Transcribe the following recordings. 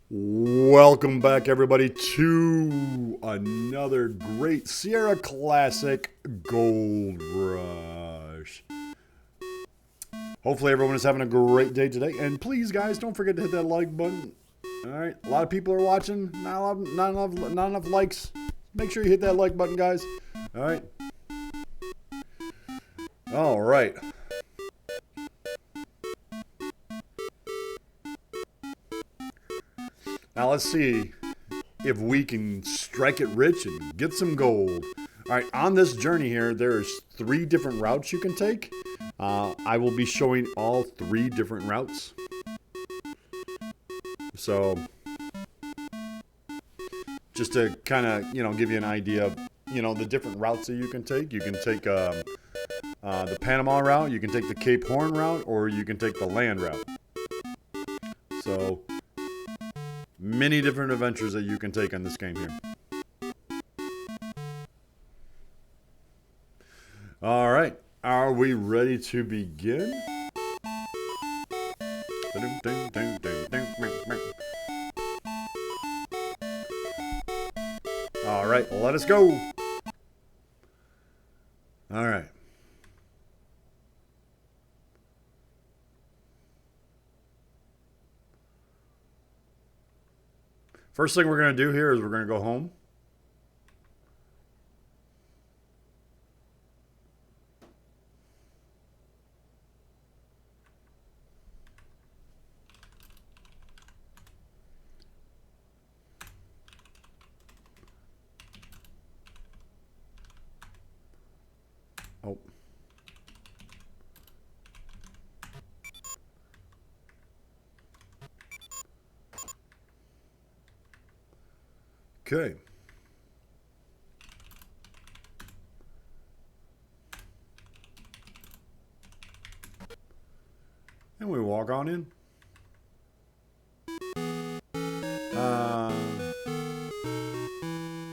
Welcome back, everybody, to another great Sierra Classic Gold Rush. Hopefully, everyone is having a great day today. And please, guys, don't forget to hit that like button. All right, a lot of people are watching. Not enough likes. Make sure you hit that like button, guys. All right. All right. Now let's see if we can strike it rich and get some gold. All right, on this journey here, there's 3 different routes you can take. I will be showing all 3 different routes. So, just to kind of, give you an idea of, the different routes that you can take. You can take the Panama route, you can take the Cape Horn route, or you can take the land route. So, many different adventures that you can take on this game here. All right, are we ready to begin? All right, let us go. All right. First thing we're going to do here is we're going to go home. Oh. Okay. And we walk on in.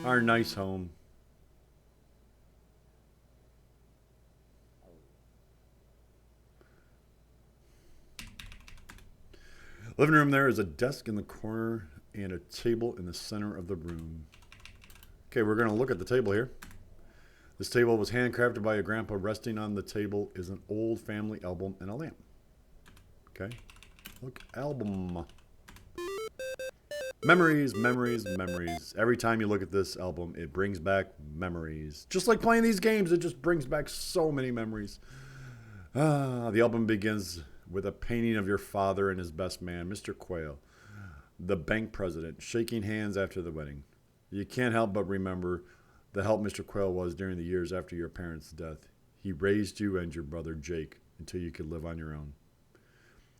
Our nice home. Living room, there is a desk in the corner and a table in the center of the room. Okay, we're going to look at the table here. This table was handcrafted by your grandpa. Resting on the table is an old family album and a lamp. Okay, look, album. Memories, memories, memories. Every time you look at this album, it brings back memories. Just like playing these games, it just brings back so many memories. The album begins with a painting of your father and his best man, Mr. Quayle, the bank president, shaking hands after the wedding. You can't help but remember the help Mr. Quayle was during the years after your parents' death. He raised you and your brother Jake until you could live on your own.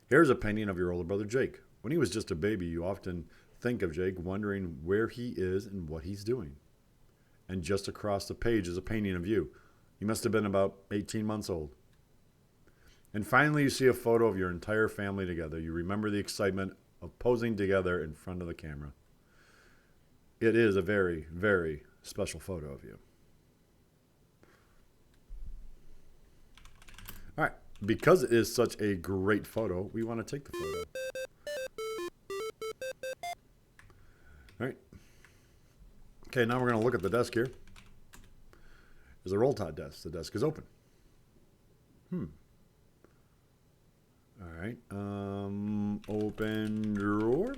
Here's a painting of your older brother Jake. When he was just a baby, you often think of Jake, wondering where he is and what he's doing. And just across the page is a painting of you. You must have been about 18 months old. And finally, you see a photo of your entire family together. You remember the excitement of posing together in front of the camera. It is a very, very special photo of you. All right. Because it is such a great photo, we want to take the photo. All right. Okay, now we're going to look at the desk here. There's a roll top desk. The desk is open. All right. Open drawer.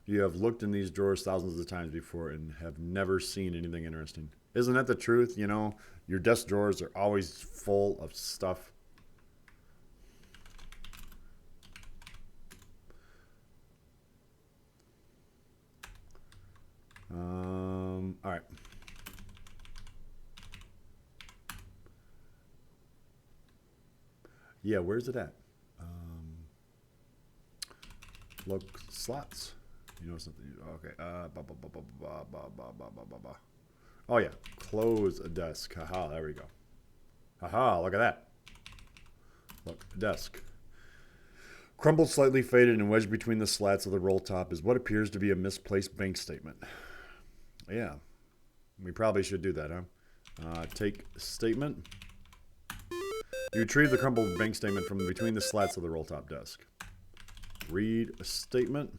You have looked in these drawers thousands of times before and have never seen anything interesting. Isn't that the truth? You know, your desk drawers are always full of stuff. All right. Yeah, where's it at? Look, slots. You know something? Okay. Oh yeah, close a desk. Haha, there we go. Haha, look at that. Look, desk. Crumpled, slightly faded, and wedged between the slats of the roll top is what appears to be a misplaced bank statement. Yeah, we probably should do that, huh? Take statement. You retrieve the crumpled bank statement from between the slats of the roll top desk. Read a statement.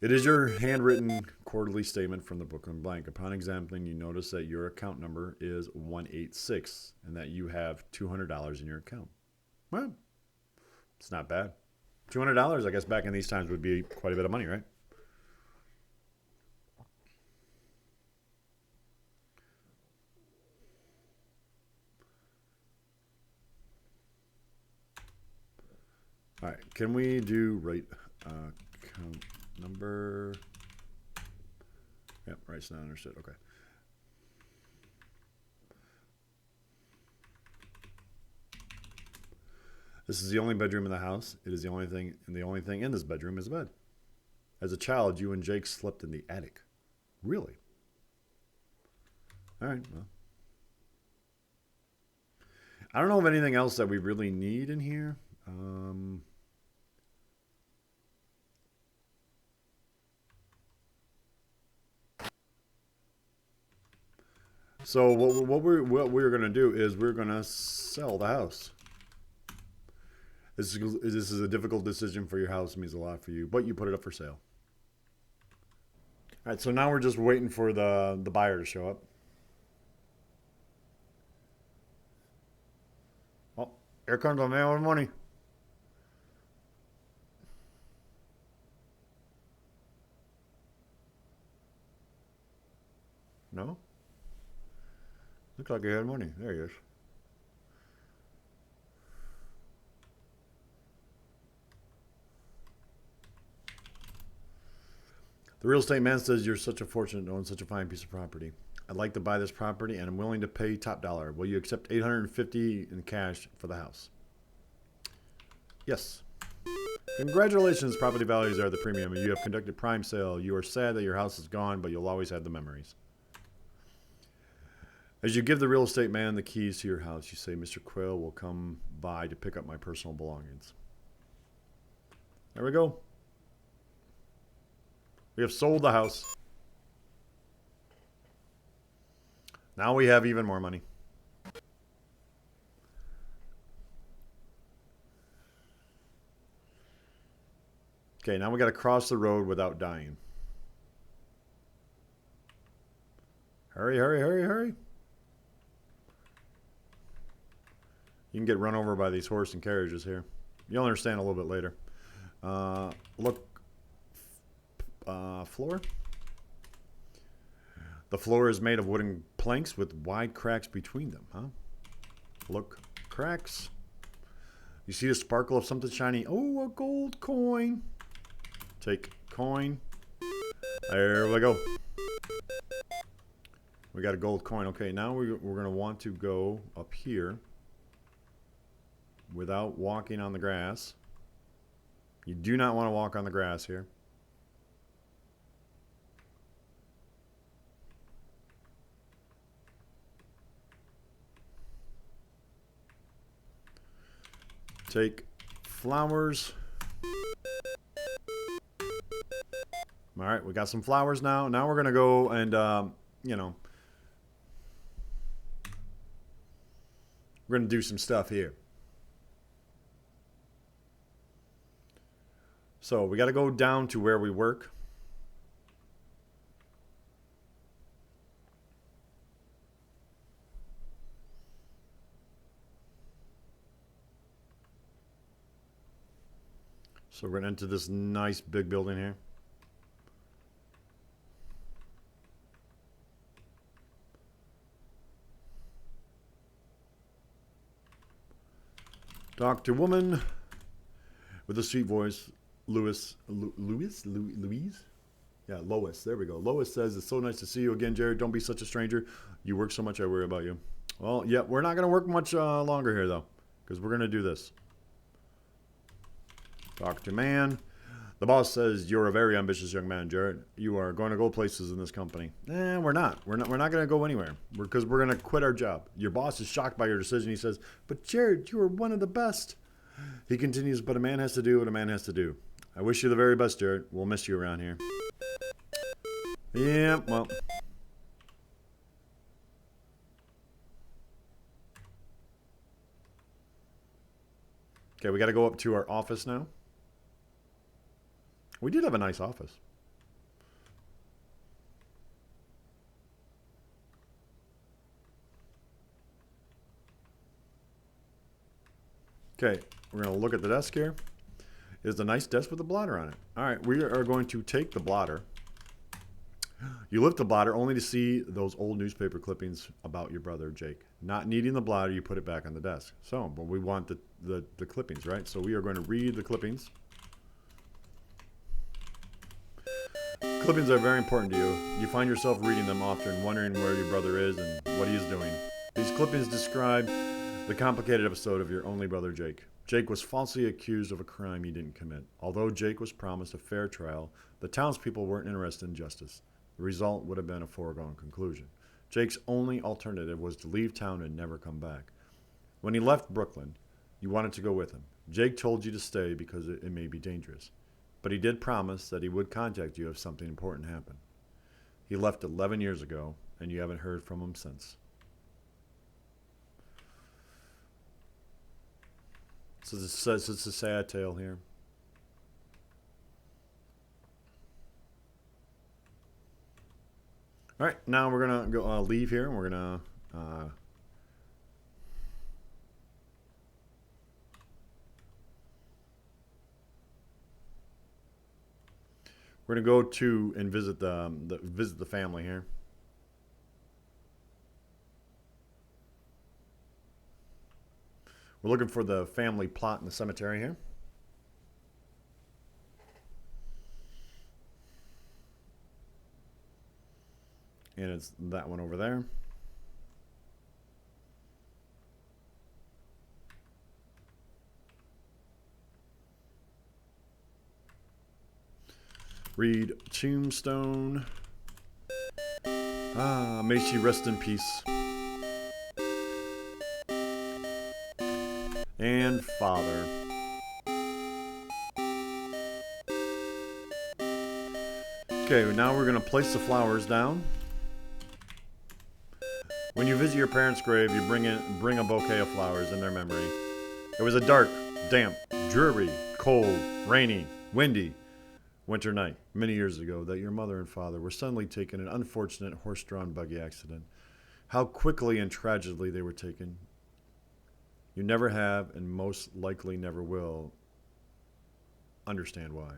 It is your handwritten quarterly statement from the book on blank. Upon examining, you notice that your account number is 186 and that you have $200 in your account. Well, it's not bad. $200, I guess, back in these times would be quite a bit of money, right? All right, can we do right account number? Yep, right's not understood. Okay. This is the only bedroom in the house. It is the only thing, and the only thing in this bedroom is a bed. As a child, you and Jake slept in the attic. Really? All right, well. I don't know of anything else that we really need in here. So what we're going to do is we're going to sell the house. This is a difficult decision for your house. It means a lot for you, but you put it up for sale. All right, so now we're just waiting for the buyer to show up. Oh, here comes the man with money. No? Looks like he had money. There he is. The real estate man says, you're such a fortunate to own such a fine piece of property. I'd like to buy this property and I'm willing to pay top dollar. Will you accept $850 in cash for the house? Yes. Congratulations, property values are the premium. You have conducted prime sale. You are sad that your house is gone, but you'll always have the memories. As you give the real estate man the keys to your house, you say, Mr. Quayle will come by to pick up my personal belongings. There we go. We have sold the house. Now we have even more money. Okay, now we got to cross the road without dying. Hurry, hurry, hurry, hurry. You can get run over by these horse and carriages here. You'll understand a little bit later. Floor. The floor is made of wooden planks with wide cracks between them, huh? Look, cracks. You see the sparkle of something shiny? Oh, a gold coin. Take coin. There we go. We got a gold coin. Okay, now we're going to want to go up here without walking on the grass. You do not want to walk on the grass here. Take flowers. All right, we got some flowers now. Now we're going to go and, you know, we're going to do some stuff here. So we got to go down to where we work. So we're going to enter this nice big building here. Talk to woman with a sweet voice. Louise? Yeah, Lois. There we go. Lois says, it's so nice to see you again, Jerrod. Don't be such a stranger. You work so much, I worry about you. Well, yeah, we're not going to work much longer here, though, because we're going to do this. Talk to man. The boss says, you're a very ambitious young man, Jerrod. You are going to go places in this company. We're not. We're not going to go anywhere because we're going to quit our job. Your boss is shocked by your decision. He says, but Jerrod, you are one of the best. He continues, but a man has to do what a man has to do. I wish you the very best, Jerrod. We'll miss you around here. Yeah, well. Okay, we got to go up to our office now. We did have a nice office. Okay, we're going to look at the desk here. It's a nice desk with a blotter on it. All right, we are going to take the blotter. You lift the blotter only to see those old newspaper clippings about your brother, Jake. Not needing the blotter, you put it back on the desk. So, but we want the clippings, right? So we are going to read the clippings. Clippings are very important to you. You find yourself reading them often, wondering where your brother is and what he is doing. These clippings describe the complicated episode of your only brother, Jake. Jake was falsely accused of a crime he didn't commit. Although Jake was promised a fair trial, the townspeople weren't interested in justice. The result would have been a foregone conclusion. Jake's only alternative was to leave town and never come back. When he left Brooklyn, you wanted to go with him. Jake told you to stay because it may be dangerous. But he did promise that he would contact you if something important happened. He left 11 years ago, and you haven't heard from him since. So it says it's a sad tale here. All right, now we're gonna go leave here, and we're gonna go to and visit the family here. We're looking for the family plot in the cemetery here. And it's that one over there. Read tombstone. May she rest in peace. And father. Okay, now we're going to place the flowers down. When you visit your parents' grave, you bring a bouquet of flowers in their memory. It was a dark, damp, dreary, cold, rainy, windy winter night many years ago that your mother and father were suddenly taken in an unfortunate horse-drawn buggy accident. How quickly and tragically they were taken. You never have, and most likely never will, understand why.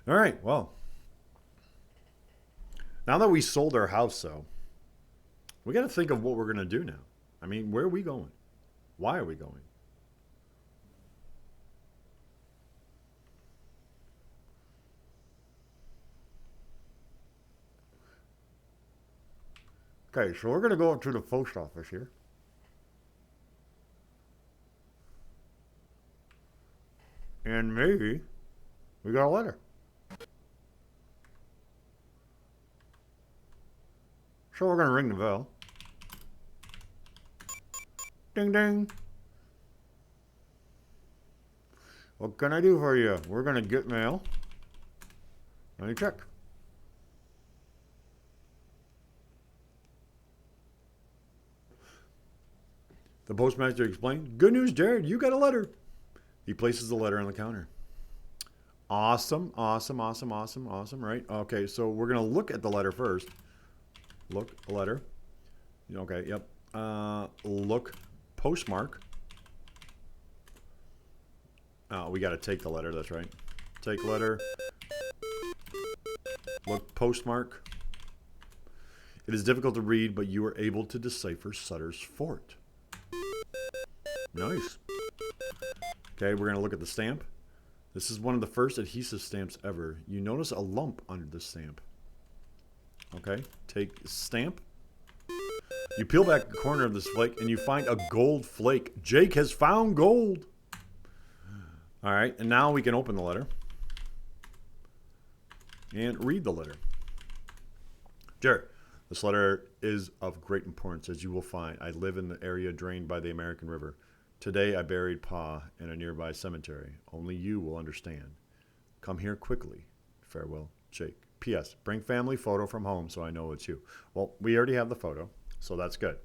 All right, well, now that we sold our house, though, we got to think of what we're going to do now. I mean, where are we going? Why are we going? Okay, so we're going to go up to the post office here. And maybe we got a letter. So we're going to ring the bell. Ding, ding. What can I do for you? We're going to get mail. Let me check. The postmaster explained, "Good news, Jerrod. You got a letter." He places the letter on the counter. Awesome, awesome, awesome, awesome, awesome, right? Okay, so we're going to look at the letter first. Look, letter. Okay, yep. Look, postmark. Oh, we got to take the letter, that's right. Take letter. Look, postmark. It is difficult to read, but you were able to decipher Sutter's Fort. Nice. Okay, we're going to look at the stamp. This is one of the first adhesive stamps ever. You notice a lump under the stamp. Okay, take stamp. You peel back the corner of this flake and you find a gold flake. Jake has found gold. All right, and now we can open the letter and read the letter. Jerrod, this letter is of great importance, as you will find. I live in the area drained by the American River. Today I buried Pa in a nearby cemetery. Only you will understand. Come here quickly. Farewell, Jake. P.S. Bring family photo from home so I know it's you. Well, we already have the photo, so that's good.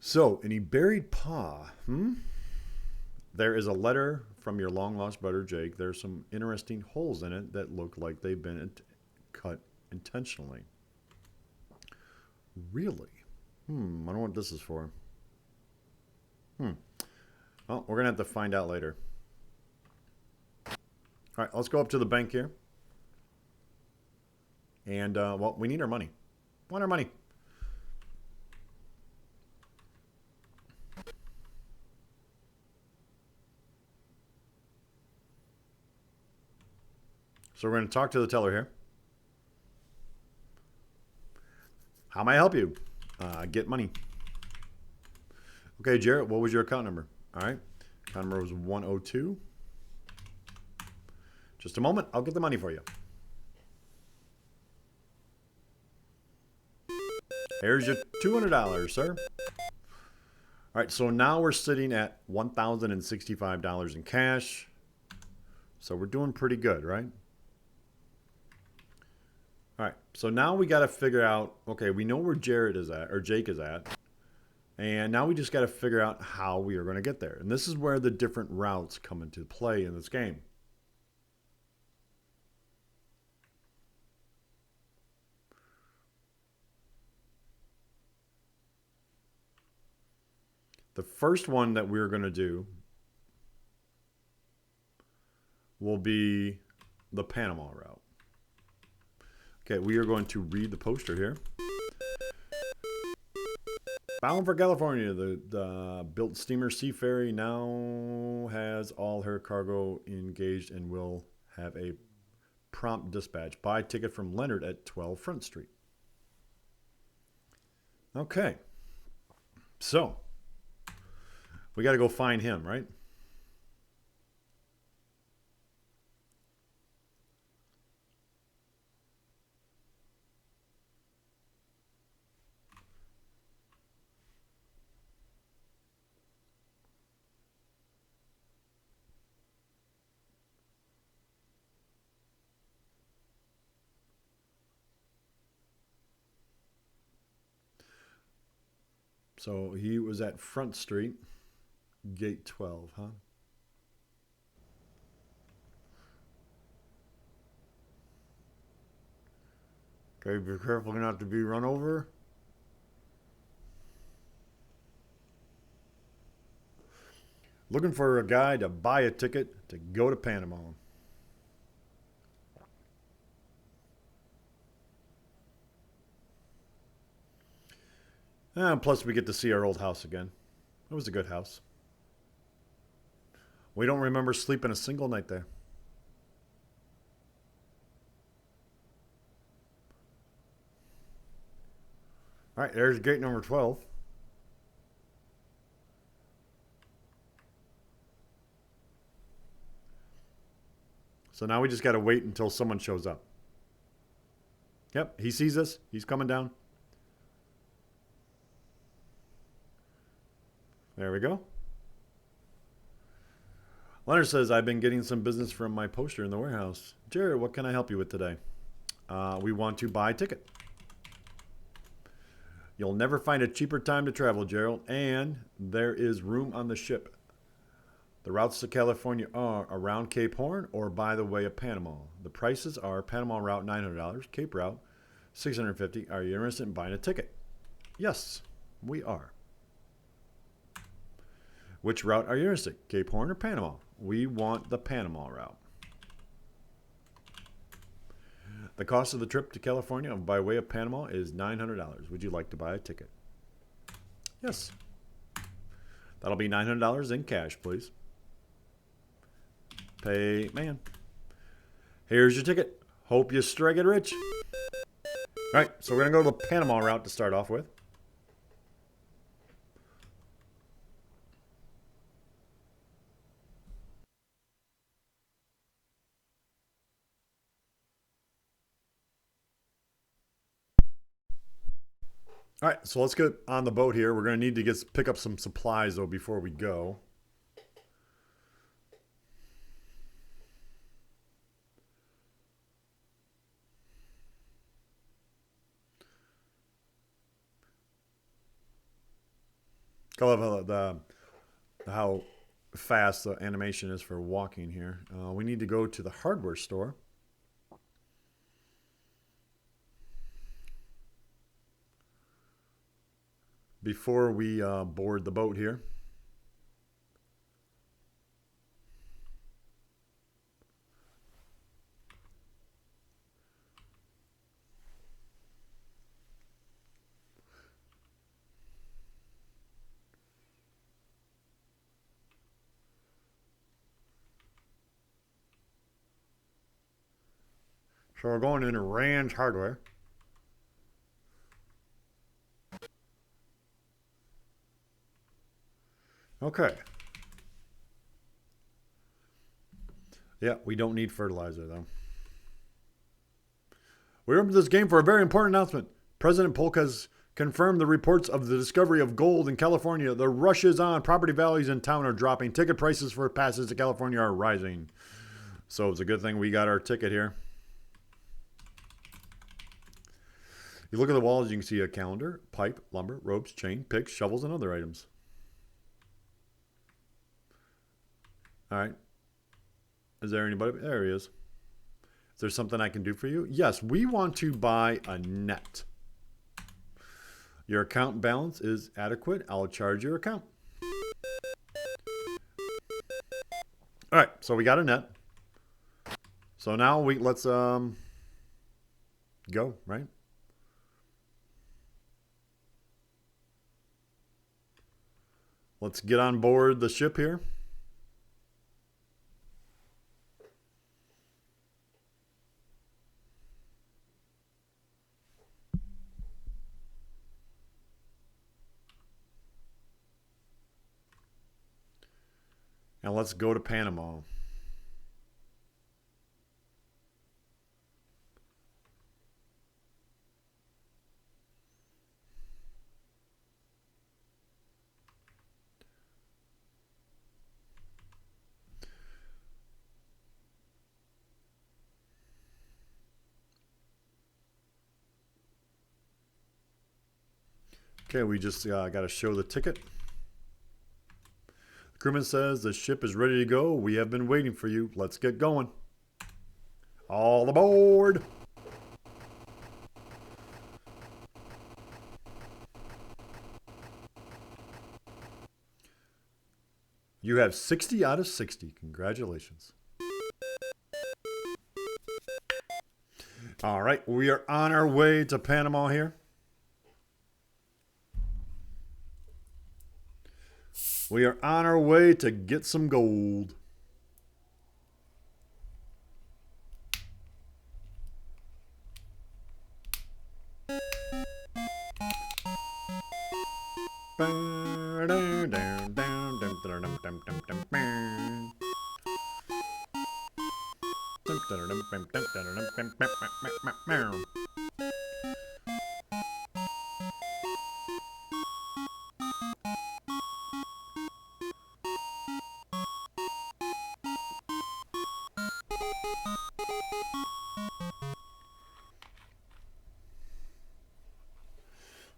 So, and he buried Pa. There is a letter from your long-lost brother, Jake. There's some interesting holes in it that look like they've been cut intentionally. Really? I wonder what this is for. Well, we're going to have to find out later. All right, let's go up to the bank here. And, well, we need our money. Want our money. So we're going to talk to the teller here. How may I help you? Get money. Okay, Jerrod, what was your account number? All right. Account number was 102. Just a moment. I'll get the money for you. Here's your $200, sir. All right, so now we're sitting at $1,065 in cash. So we're doing pretty good, right? All right, so now we got to figure out, okay, we know where Jerrod is at, or Jake is at. And now we just got to figure out how we are going to get there. And this is where the different routes come into play in this game. The first one that we're going to do will be the Panama route. Okay, we are going to read the poster here. Bound for California, the built steamer Sea Ferry now has all her cargo engaged and will have a prompt dispatch. Buy ticket from Leonard at 12 Front Street. Okay, so we got to go find him, right? So he was at Front Street, gate 12, huh? Okay, be careful not to be run over. Looking for a guy to buy a ticket to go to Panama. Plus, we get to see our old house again. It was a good house. We don't remember sleeping a single night there. All right, there's gate number 12. So now we just got to wait until someone shows up. Yep, he sees us. He's coming down. There we go. Leonard says, I've been getting some business from my poster in the warehouse. Jerrod, what can I help you with today? We want to buy a ticket. You'll never find a cheaper time to travel, Jerrod, and there is room on the ship. The routes to California are around Cape Horn or by the way of Panama. The prices are Panama Route $900, Cape Route $650. Are you interested in buying a ticket? Yes, we are. Which route are you interested? Cape Horn or Panama? We want the Panama route. The cost of the trip to California by way of Panama is $900. Would you like to buy a ticket? Yes. That'll be $900 in cash, please. Pay, man. Here's your ticket. Hope you strike it rich. All right, so we're going to go to the Panama route to start off with. All right, so let's get on the boat here. We're going to need to pick up some supplies, though, before we go. I love how fast the animation is for walking here. We need to go to the hardware store. before we board the boat here. So we're going into Rand's Hardware. Okay. Yeah, we don't need fertilizer, though. We're up to this game for a very important announcement. President Polk has confirmed the reports of the discovery of gold in California. The rush is on. Property values in town are dropping. Ticket prices for passes to California are rising. So it's a good thing we got our ticket here. You look at the walls, you can see a calendar, pipe, lumber, ropes, chain, picks, shovels, and other items. All right. Is there anybody? There he is. Is there something I can do for you? Yes, we want to buy a net. Your account balance is adequate. I'll charge your account. All right, so we got a net. So now let's go, right? Let's get on board the ship here. And let's go to Panama. Okay, we just got to show the ticket. The crewman says the ship is ready to go. We have been waiting for you. Let's get going. All aboard. You have 60 out of 60. Congratulations. All right, we are on our way to Panama here. We are on our way to get some gold.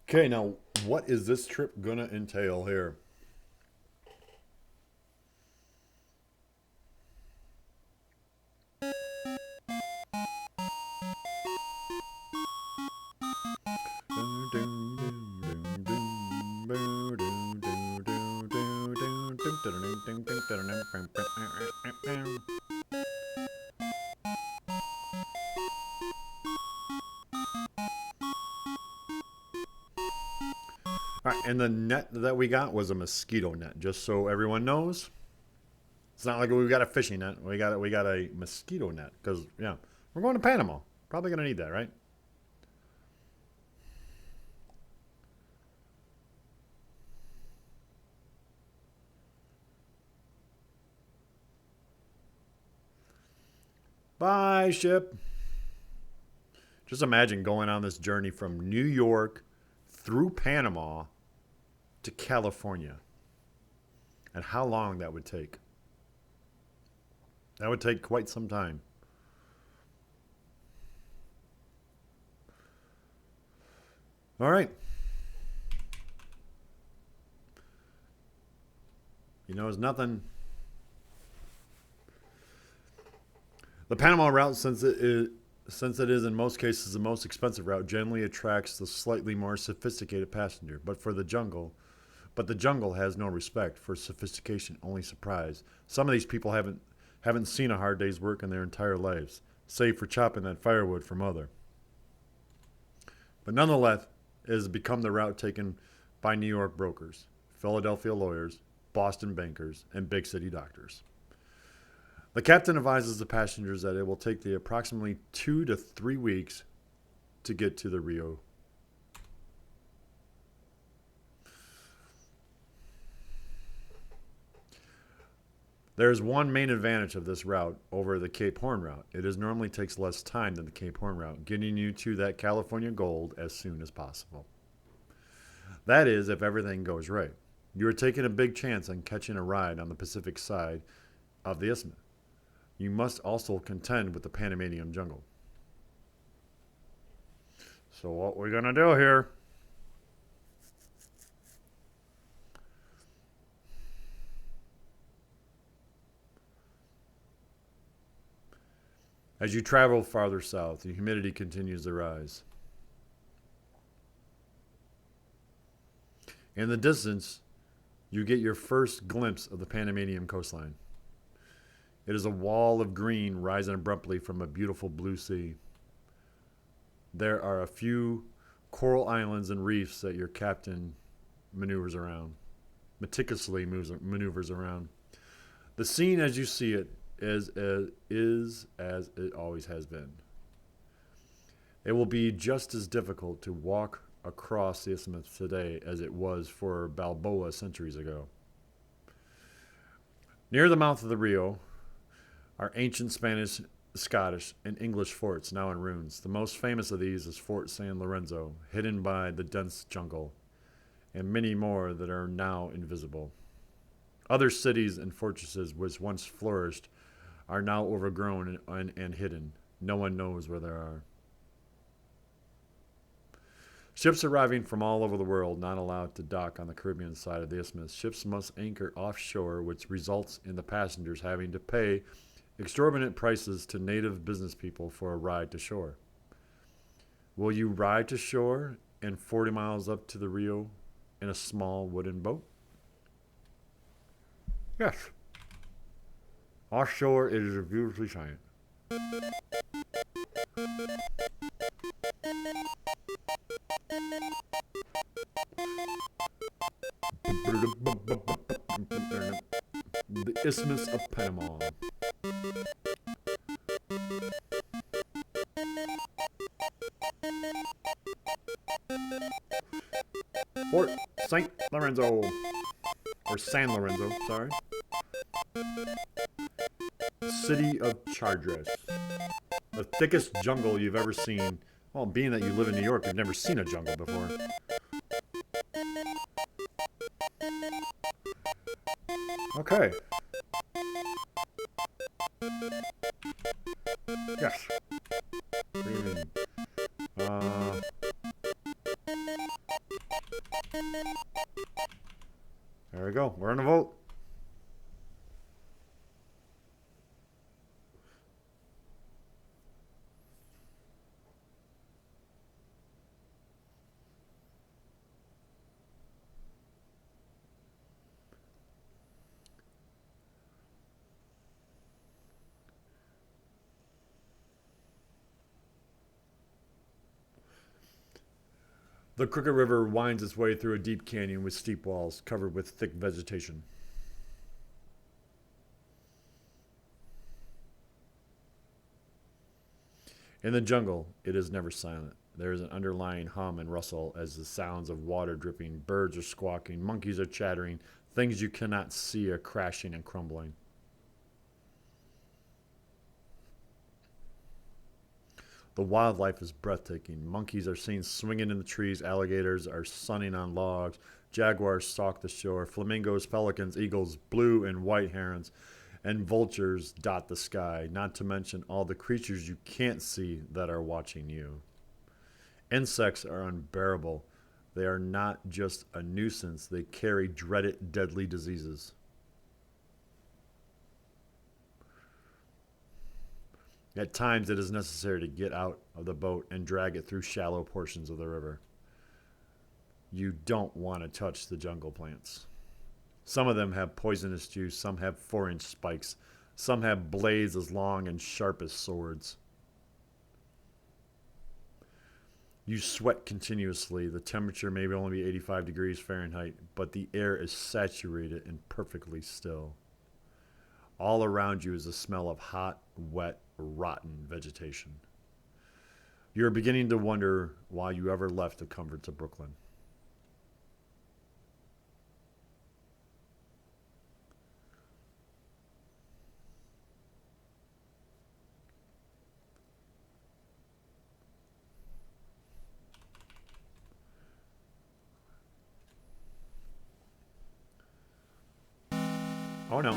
Okay, now what is this trip gonna entail here? All right, and the net that we got was a mosquito net, just so everyone knows. It's not like we got a fishing net. We got a mosquito net because yeah, we're going to Panama. Probably gonna need that, right? Bye, ship. Just imagine going on this journey from New York through Panama to California and how long that would take. That would take quite some time. All right. You know, it's nothing. The Panama Route, since it Since it is in most cases the most expensive route, generally attracts the slightly more sophisticated passenger. But the jungle has no respect for sophistication, only surprise. Some of these people haven't seen a hard day's work in their entire lives, save for chopping that firewood for mother. But nonetheless, it has become the route taken by New York brokers, Philadelphia lawyers, Boston bankers, and big city doctors. The captain advises the passengers that it will take the approximately 2 to 3 weeks to get to the Rio. There is one main advantage of this route over the Cape Horn route. It normally takes less time than the Cape Horn route, getting you to that California gold as soon as possible. That is, if everything goes right. You are taking a big chance on catching a ride on the Pacific side of the isthmus. You must also contend with the Panamanian Jungle. So what we're going to do here, as you travel farther south, the humidity continues to rise. In the distance, you get your first glimpse of the Panamanian coastline. It is a wall of green rising abruptly from a beautiful blue sea. There are a few coral islands and reefs that your captain meticulously maneuvers around. The scene as you see it is as it always has been. It will be just as difficult to walk across the isthmus today as it was for Balboa centuries ago. Near the mouth of the Rio are ancient Spanish, Scottish, and English forts now in ruins. The most famous of these is Fort San Lorenzo, hidden by the dense jungle, and many more that are now invisible. Other cities and fortresses which once flourished are now overgrown and hidden. No one knows where they are. Ships arriving from all over the world not allowed to dock on the Caribbean side of the isthmus. Ships must anchor offshore, which results in the passengers having to pay exorbitant prices to native business people for a ride to shore. Will you ride to shore and 40 miles up to the Rio in a small wooden boat? Yes. Offshore, it is beautifully giant. The Isthmus of Panama. Fort St. Lorenzo, or San Lorenzo, sorry. City of Treacherous. The thickest jungle you've ever seen. Well, being that you live in New York, you've never seen a jungle before. Okay. Yes. There we go. We're on a vote. The Crooked River winds its way through a deep canyon with steep walls covered with thick vegetation. In the jungle, it is never silent. There is an underlying hum and rustle as the sounds of water dripping, birds are squawking, monkeys are chattering, things you cannot see are crashing and crumbling. The wildlife is breathtaking. Monkeys are seen swinging in the trees. Alligators are sunning on logs. Jaguars stalk the shore. Flamingos, pelicans, eagles, blue and white herons, and vultures dot the sky, not to mention all the creatures you can't see that are watching you. Insects are unbearable. They are not just a nuisance. They carry dreaded, deadly diseases. At times, it is necessary to get out of the boat and drag it through shallow portions of the river. You don't want to touch the jungle plants. Some of them have poisonous juice, some have 4-inch spikes, some have blades as long and sharp as swords. You sweat continuously. The temperature may only be 85 degrees Fahrenheit, but the air is saturated and perfectly still. All around you is the smell of hot, wet, rotten vegetation. You're beginning to wonder why you ever left the comforts of Brooklyn. Oh no.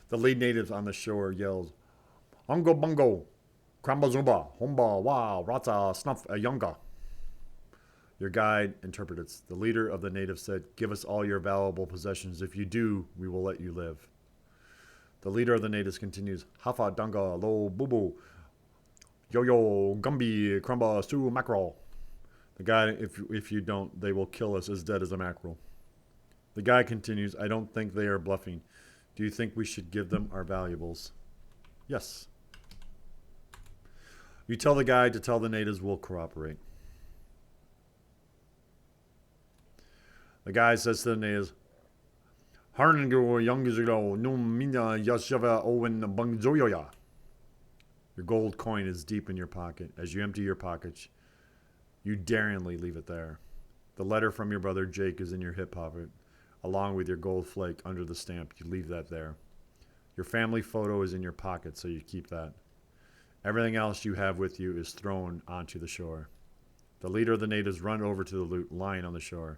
The lead native on the shore yells, Ungo bungo, Krambazumba, Humba, Wow, Rata, Snuff, Yunga. Your guide interprets. The leader of the natives said, Give us all your valuable possessions. If you do, we will let you live. The leader of the natives continues, Hafa, Danga, Lo, Bubu, Yo-Yo, Gumby, Crumba, Stew, Mackerel. The guide, if you don't, they will kill us as dead as a mackerel. The guy continues, I don't think they are bluffing. Do you think we should give them our valuables? Yes. You tell the guide to tell the natives we'll cooperate. The guy says to the natives, your gold coin is deep in your pocket. As you empty your pockets, you daringly leave it there. The letter from your brother Jake is in your hip pocket, along with your gold flake under the stamp. You leave that there. Your family photo is in your pocket, so you keep that. Everything else you have with you is thrown onto the shore. The leader of the natives run over to the loot lying on the shore.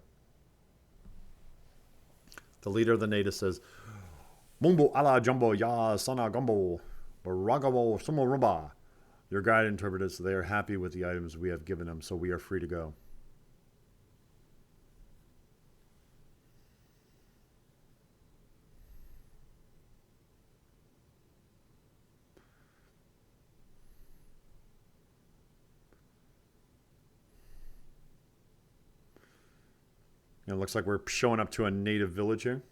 The leader of the natives says, Mumbo ala jumbo ya sana gumbo, baragabo sumoruba. Your guide interprets, they are happy with the items we have given them, so we are free to go. It looks like we're showing up to a native village here.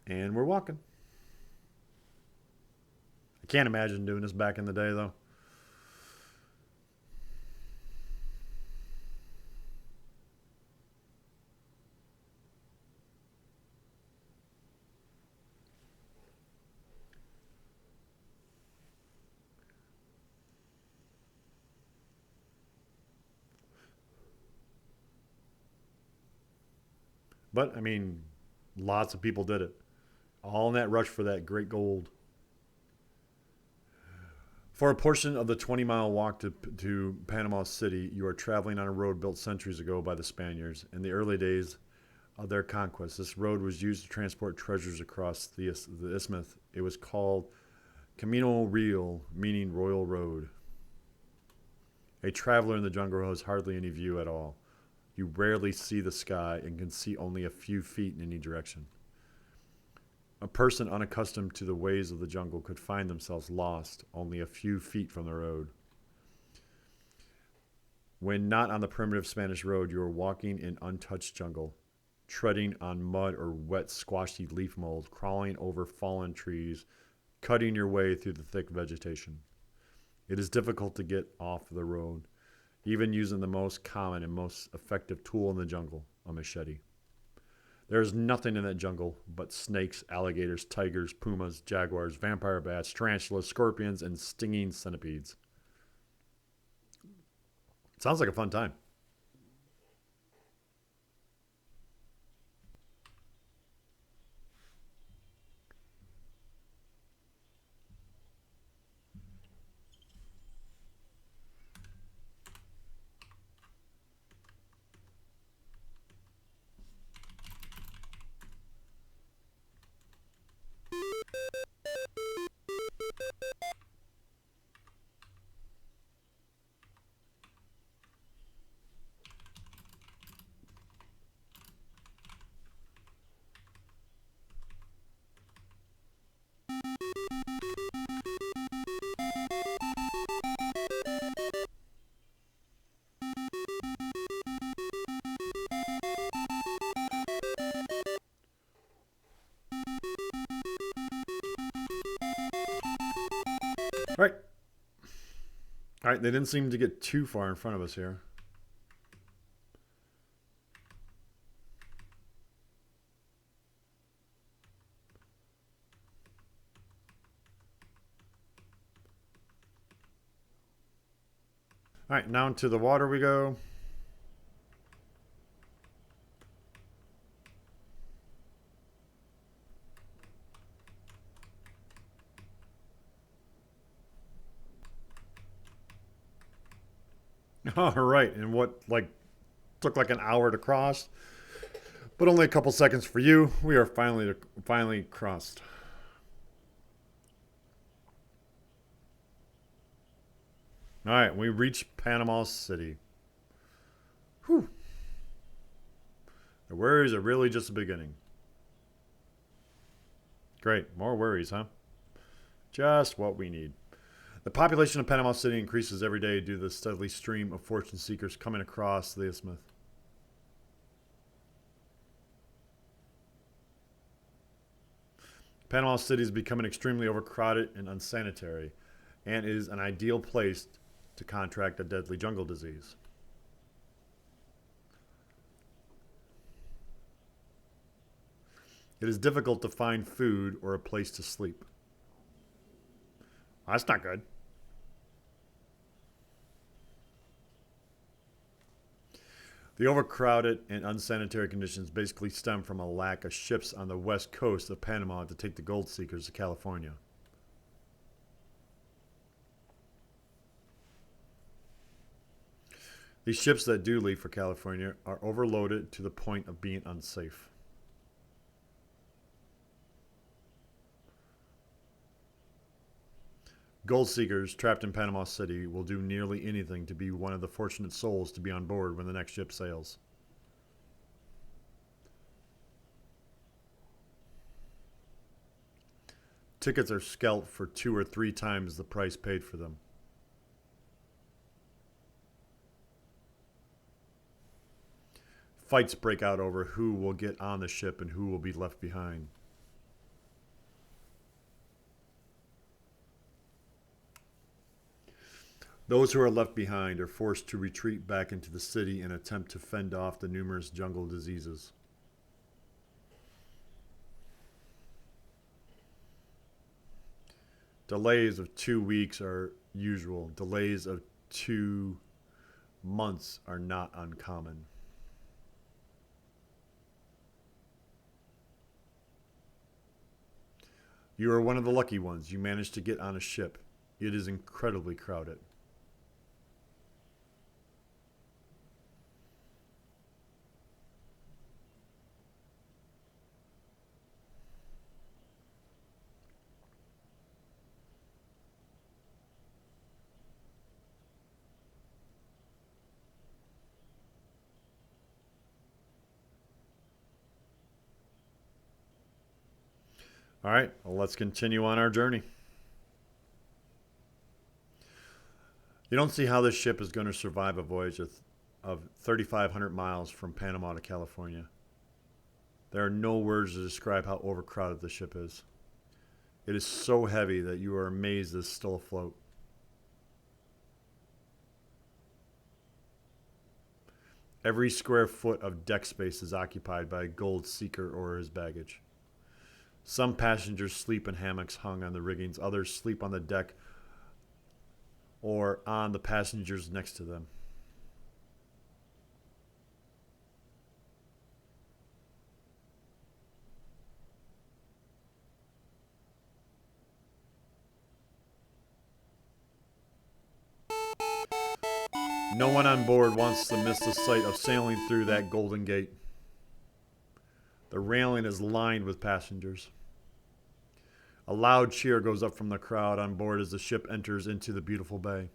And we're walking. I can't imagine doing this back in the day, though. But, I mean, lots of people did it. All in that rush for that great gold. For a portion of the 20-mile walk to Panama City, you are traveling on a road built centuries ago by the Spaniards. In the early days of their conquest, this road was used to transport treasures across the isthmus. It was called Camino Real, meaning Royal Road. A traveler in the jungle has hardly any view at all. You rarely see the sky and can see only a few feet in any direction. A person unaccustomed to the ways of the jungle could find themselves lost only a few feet from the road. When not on the primitive Spanish road, you are walking in untouched jungle, treading on mud or wet, squashy leaf mold, crawling over fallen trees, cutting your way through the thick vegetation. It is difficult to get off the road, even using the most common and most effective tool in the jungle, a machete. There is nothing in that jungle but snakes, alligators, tigers, pumas, jaguars, vampire bats, tarantulas, scorpions, and stinging centipedes. Sounds like a fun time. All right. All right, they didn't seem to get too far in front of us here. All right, now into the water we go. All right, and what took like an hour to cross, but only a couple seconds for you. We are finally crossed. All right, we reached Panama City. Whew. The worries are really just the beginning. Great, more worries, huh? Just what we need. The population of Panama City increases every day due to the steady stream of fortune seekers coming across the isthmus. Panama City is becoming extremely overcrowded and unsanitary, and is an ideal place to contract a deadly jungle disease. It is difficult to find food or a place to sleep. That's not good. The overcrowded and unsanitary conditions basically stem from a lack of ships on the west coast of Panama to take the gold seekers to California. These ships that do leave for California are overloaded to the point of being unsafe. Gold seekers trapped in Panama City will do nearly anything to be one of the fortunate souls to be on board when the next ship sails. Tickets are scalped for 2 or 3 times the price paid for them. Fights break out over who will get on the ship and who will be left behind. Those who are left behind are forced to retreat back into the city and attempt to fend off the numerous jungle diseases. Delays of 2 weeks are usual. Delays of 2 months are not uncommon. You are one of the lucky ones. You managed to get on a ship. It is incredibly crowded. All right, well, let's continue on our journey. You don't see how this ship is going to survive a voyage of 3,500 miles from Panama to California. There are no words to describe how overcrowded the ship is. It is so heavy that you are amazed it's still afloat. Every square foot of deck space is occupied by a gold seeker or his baggage. Some passengers sleep in hammocks hung on the riggings. Others sleep on the deck or on the passengers next to them. No one on board wants to miss the sight of sailing through that golden gate. The railing is lined with passengers. A loud cheer goes up from the crowd on board as the ship enters into the beautiful bay.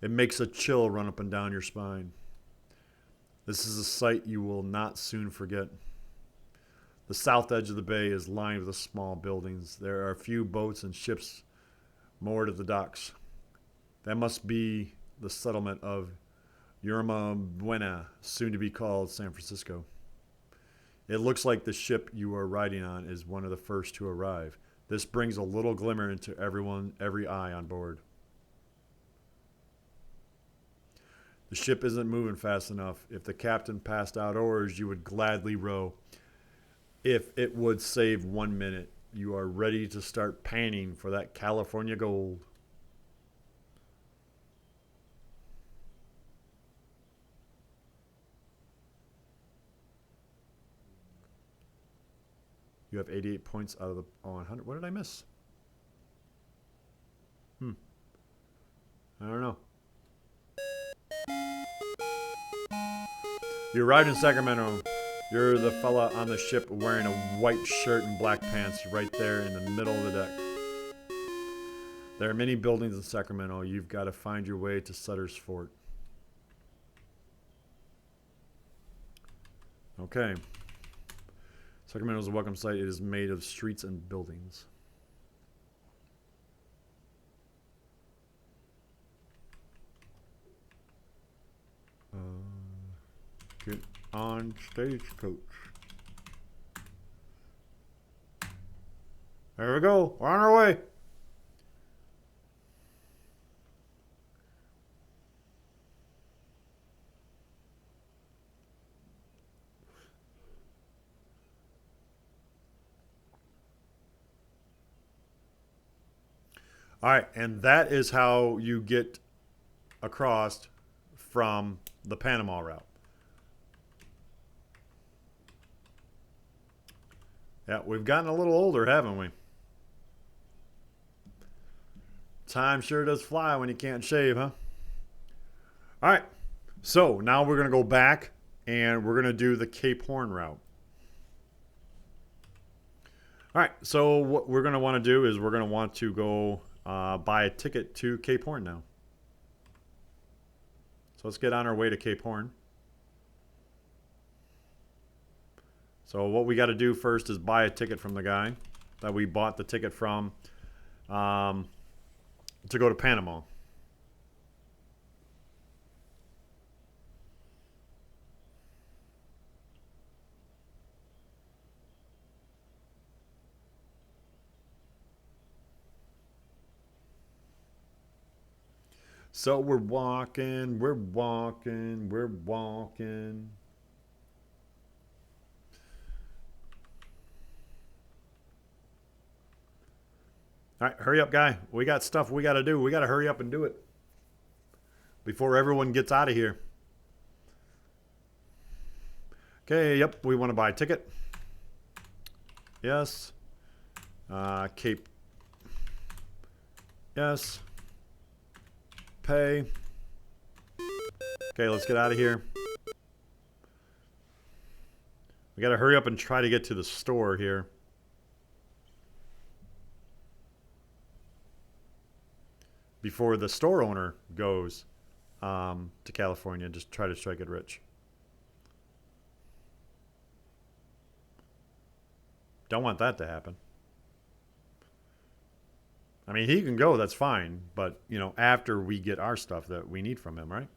It makes a chill run up and down your spine. This is a sight you will not soon forget. The south edge of the bay is lined with small buildings. There are a few boats and ships moored at the docks. That must be the settlement of Yerma Buena, soon to be called San Francisco. It looks like the ship you are riding on is one of the first to arrive. This brings a little glimmer into every eye on board. The ship isn't moving fast enough. If the captain passed out oars, you would gladly row. If it would save 1 minute, you are ready to start panning for that California gold. You have 88 points out of the 100. What did I miss? I don't know. You arrived in Sacramento. You're the fella on the ship wearing a white shirt and black pants right there in the middle of the deck. There are many buildings in Sacramento. You've got to find your way to Sutter's Fort. Okay. Sacramento is a welcome site. It is made of streets and buildings. Get on stagecoach. There we go. We're on our way. All right, and that is how you get across from the Panama Route. Yeah, we've gotten a little older, haven't we? Time sure does fly when you can't shave, huh? All right, so now we're going to go back and we're going to do the Cape Horn route. All right, so what we're going to want to do is we're going to want to go buy a ticket to Cape Horn now. So let's get on our way to Cape Horn. So what we got to do first is buy a ticket from the guy that we bought the ticket from to go to Panama. So we're walking. All right, hurry up, guy. We got stuff we got to do. We got to hurry up and do it before everyone gets out of here. Okay, yep, we want to buy a ticket. Yes. Cape. Yes. Pay. Okay, let's get out of here. We got to hurry up and try to get to the store here. Before the store owner goes to California, just try to strike it rich. Don't want that to happen. I mean, he can go, that's fine. But, you know, after we get our stuff that we need from him, right?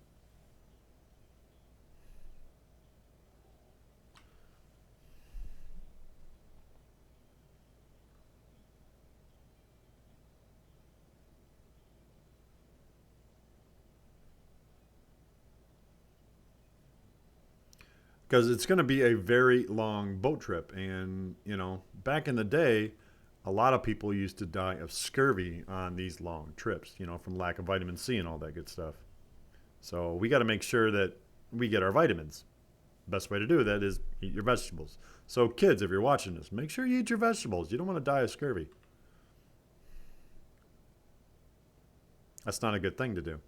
Because it's going to be a very long boat trip. And, you know, back in the day, a lot of people used to die of scurvy on these long trips, you know, from lack of vitamin C and all that good stuff. So we got to make sure that we get our vitamins. Best way to do that is eat your vegetables. So kids, if you're watching this, make sure you eat your vegetables. You don't want to die of scurvy. That's not a good thing to do.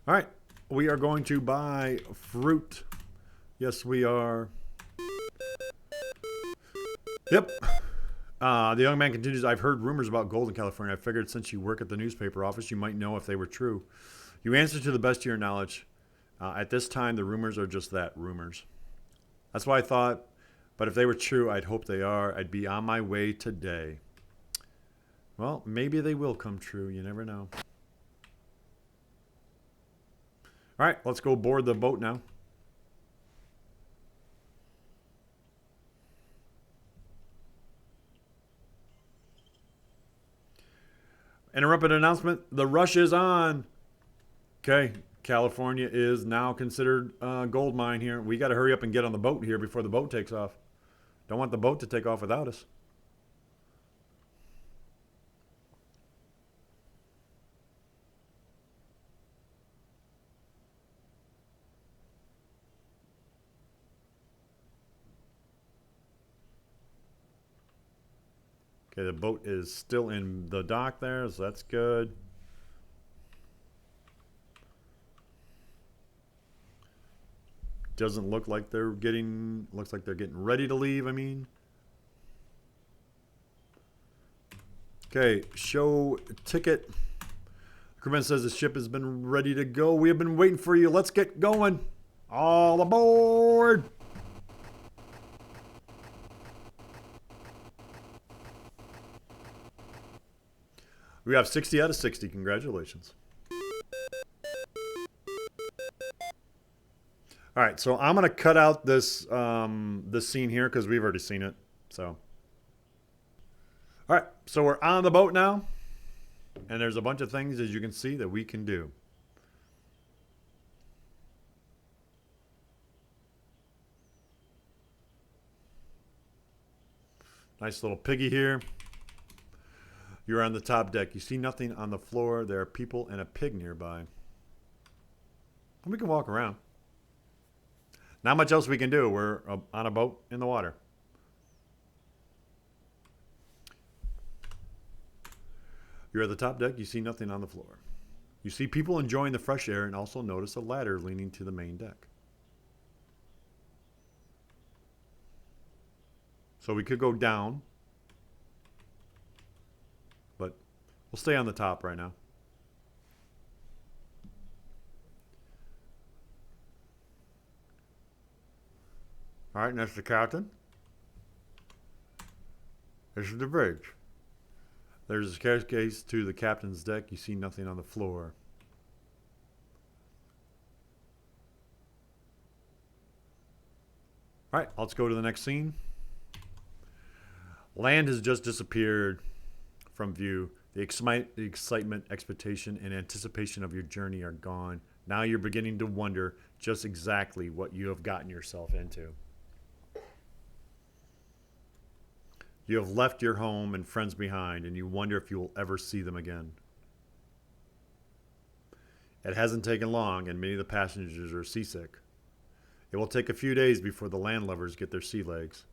All right, we are going to buy fruit. Yes, we are. Yep. The young man continues, I've heard rumors about gold in California. I figured since you work at the newspaper office, you might know if they were true. You answer to the best of your knowledge. At this time, the rumors are just that, rumors. That's what I thought. But if they were true, I'd hope they are. I'd be on my way today. Well, maybe they will come true. You never know. All right, let's go board the boat now. Interrupted announcement. The rush is on. Okay, California is now considered a gold mine here. We got to hurry up and get on the boat here before the boat takes off. Don't want the boat to take off without us. Okay, the boat is still in the dock there, so that's good. Doesn't look like they're getting, looks like they're getting ready to leave, I mean. Okay, show ticket. Crewman says the ship has been ready to go. We have been waiting for you. Let's get going. All aboard. We have 60 out of 60. Congratulations. All right, so I'm going to cut out this this scene here because we've already seen it. So, all right, so we're on the boat now, and there's a bunch of things, as you can see, that we can do. Nice little piggy here. You're on the top deck. You see nothing on the floor. There are people and a pig nearby. And we can walk around. Not much else we can do. We're on a boat in the water. You're at the top deck. You see nothing on the floor. You see people enjoying the fresh air and also notice a ladder leaning to the main deck. So we could go down, but we'll stay on the top right now. All right, that's the captain. This is the bridge. There's a staircase to the captain's deck. You see nothing on the floor. All right, let's go to the next scene. Land has just disappeared from view. The excitement, expectation, and anticipation of your journey are gone. Now you're beginning to wonder just exactly what you have gotten yourself into. You have left your home and friends behind, and you wonder if you will ever see them again. It hasn't taken long, and many of the passengers are seasick. It will take a few days before the landlubbers get their sea legs.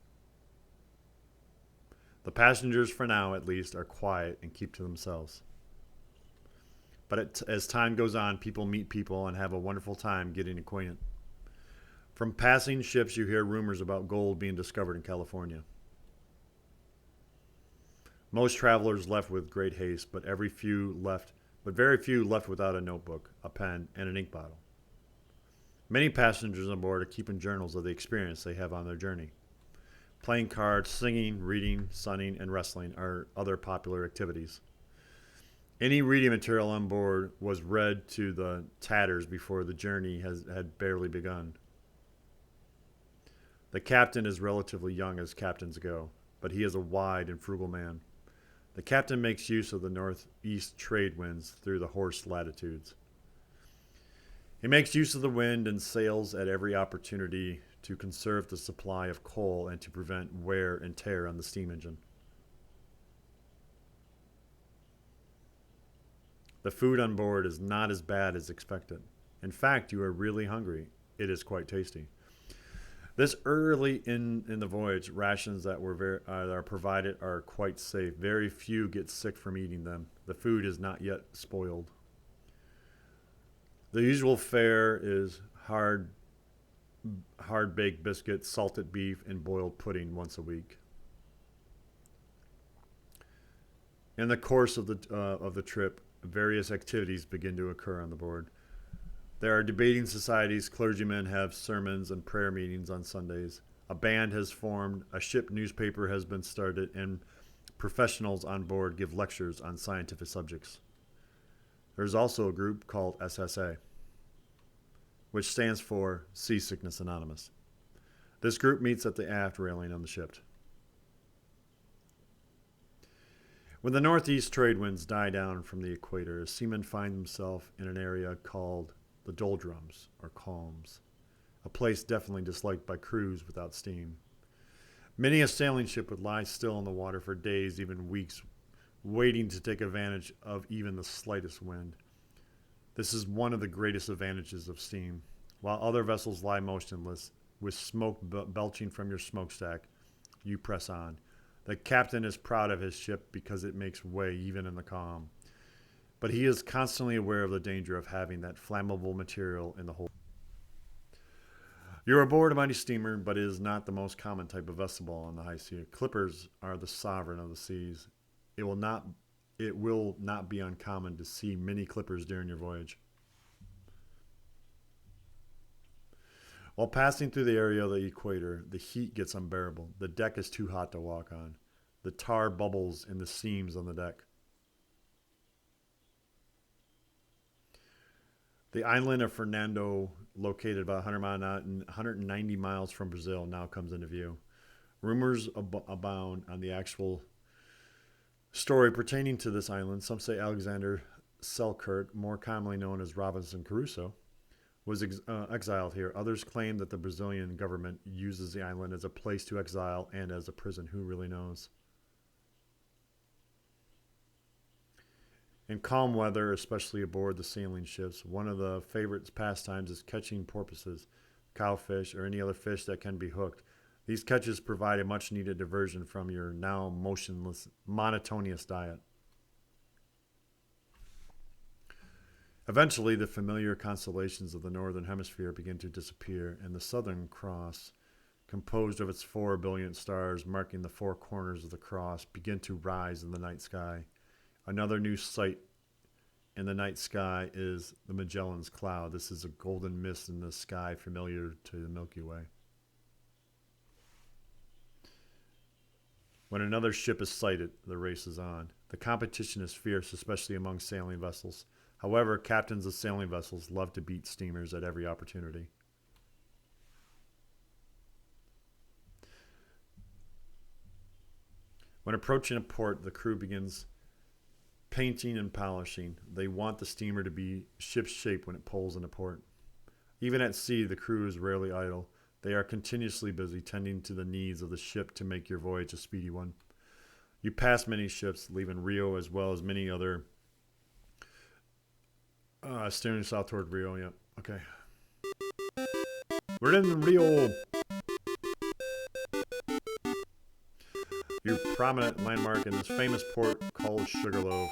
The passengers, for now at least, are quiet and keep to themselves. But as time goes on, people meet people and have a wonderful time getting acquainted. From passing ships, you hear rumors about gold being discovered in California. Most travelers left with great haste, but very few left without a notebook, a pen, and an ink bottle. Many passengers on board are keeping journals of the experience they have on their journey. Playing cards, singing, reading, sunning, and wrestling are other popular activities. Any reading material on board was read to the tatters before the journey had barely begun. The captain is relatively young as captains go, but he is a wide and frugal man. The captain makes use of the northeast trade winds through the horse latitudes. He makes use of the wind and sails at every opportunity to conserve the supply of coal and to prevent wear and tear on the steam engine. The food on board is not as bad as expected. In fact, you are really hungry. It is quite tasty. This early in the voyage, rations that are provided are quite safe. Very few get sick from eating them. The food is not yet spoiled. The usual fare is hard-baked biscuits, salted beef, and boiled pudding once a week. In the course of the trip, various activities begin to occur on the board. There are debating societies, clergymen have sermons and prayer meetings on Sundays. A band has formed, a ship newspaper has been started, and professionals on board give lectures on scientific subjects. There's also a group called SSA. which stands for Seasickness Anonymous. This group meets at the aft railing on the ship. When the northeast trade winds die down from the equator, seamen find themselves in an area called the doldrums, or calms, a place definitely disliked by crews without steam. Many a sailing ship would lie still in the water for days, even weeks, waiting to take advantage of even the slightest wind. This is one of the greatest advantages of steam. While other vessels lie motionless, with smoke belching from your smokestack, you press on. The captain is proud of his ship because it makes way even in the calm. But he is constantly aware of the danger of having that flammable material in the hold. You're aboard a mighty steamer, but it is not the most common type of vessel on the high sea. Clippers are the sovereign of the seas. It will not be uncommon to see many clippers during your voyage. While passing through the area of the equator, the heat gets unbearable. The deck is too hot to walk on. The tar bubbles in the seams on the deck. The island of Fernando, located about 190 miles from Brazil, now comes into view. Rumors abound on the actual story pertaining to this island. Some say Alexander Selkirk, more commonly known as Robinson Crusoe, was exiled here. Others claim that the Brazilian government uses the island as a place to exile and as a prison. Who really knows? In calm weather, especially aboard the sailing ships, one of the favorite pastimes is catching porpoises, cowfish, or any other fish that can be hooked. These catches provide a much-needed diversion from your now motionless, monotonous diet. Eventually, the familiar constellations of the northern hemisphere begin to disappear, and the Southern Cross, composed of its 4 brilliant stars marking the 4 corners of the cross, begin to rise in the night sky. Another new sight in the night sky is the Magellan's Cloud. This is a golden mist in the sky familiar to the Milky Way. When another ship is sighted, the race is on. The competition is fierce, especially among sailing vessels. However, captains of sailing vessels love to beat steamers at every opportunity. When approaching a port, the crew begins painting and polishing. They want the steamer to be ship shape when it pulls into port. Even at sea, the crew is rarely idle. They are continuously busy tending to the needs of the ship to make your voyage a speedy one. You pass many ships, leaving Rio as well as many other steering south toward Rio. Yep. Okay. We're in Rio. Your prominent landmark in this famous port called Sugarloaf.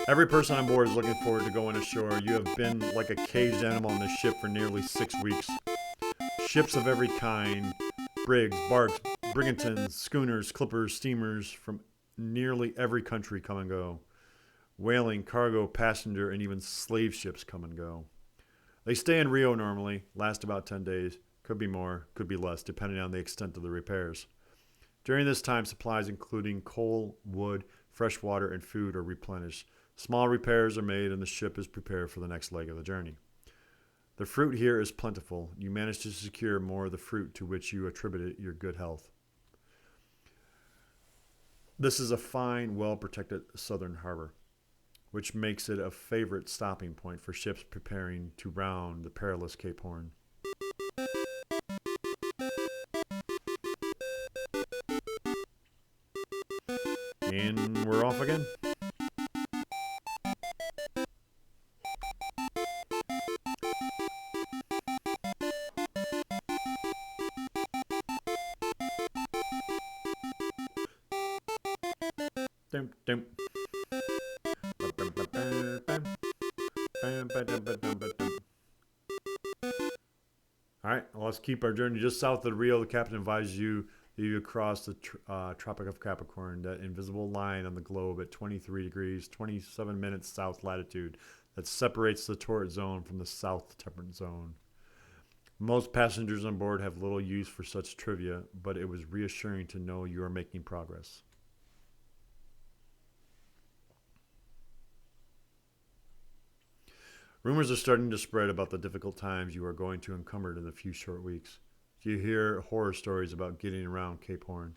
Every person on board is looking forward to going ashore. You have been like a caged animal on this ship for nearly 6 weeks. Ships of every kind, brigs, barks, brigantines, schooners, clippers, steamers from nearly every country come and go. Whaling, cargo, passenger, and even slave ships come and go. They stay in Rio normally, last about 10 days. Could be more, could be less, depending on the extent of the repairs. During this time, supplies including coal, wood, fresh water, and food are replenished. Small repairs are made and the ship is prepared for the next leg of the journey. The fruit here is plentiful. You manage to secure more of the fruit to which you attribute your good health. This is a fine, well-protected southern harbor, which makes it a favorite stopping point for ships preparing to round the perilous Cape Horn. And we're off again. Dum, dum. All right, well, let's keep our journey just south of Rio. The captain advises you You cross the Tropic of Capricorn, that invisible line on the globe at 23 degrees, 27 minutes south latitude that separates the torrid zone from the south temperate zone. Most passengers on board have little use for such trivia, but it was reassuring to know you are making progress. Rumors are starting to spread about the difficult times you are going to encounter in a few short weeks. You hear horror stories about getting around Cape Horn.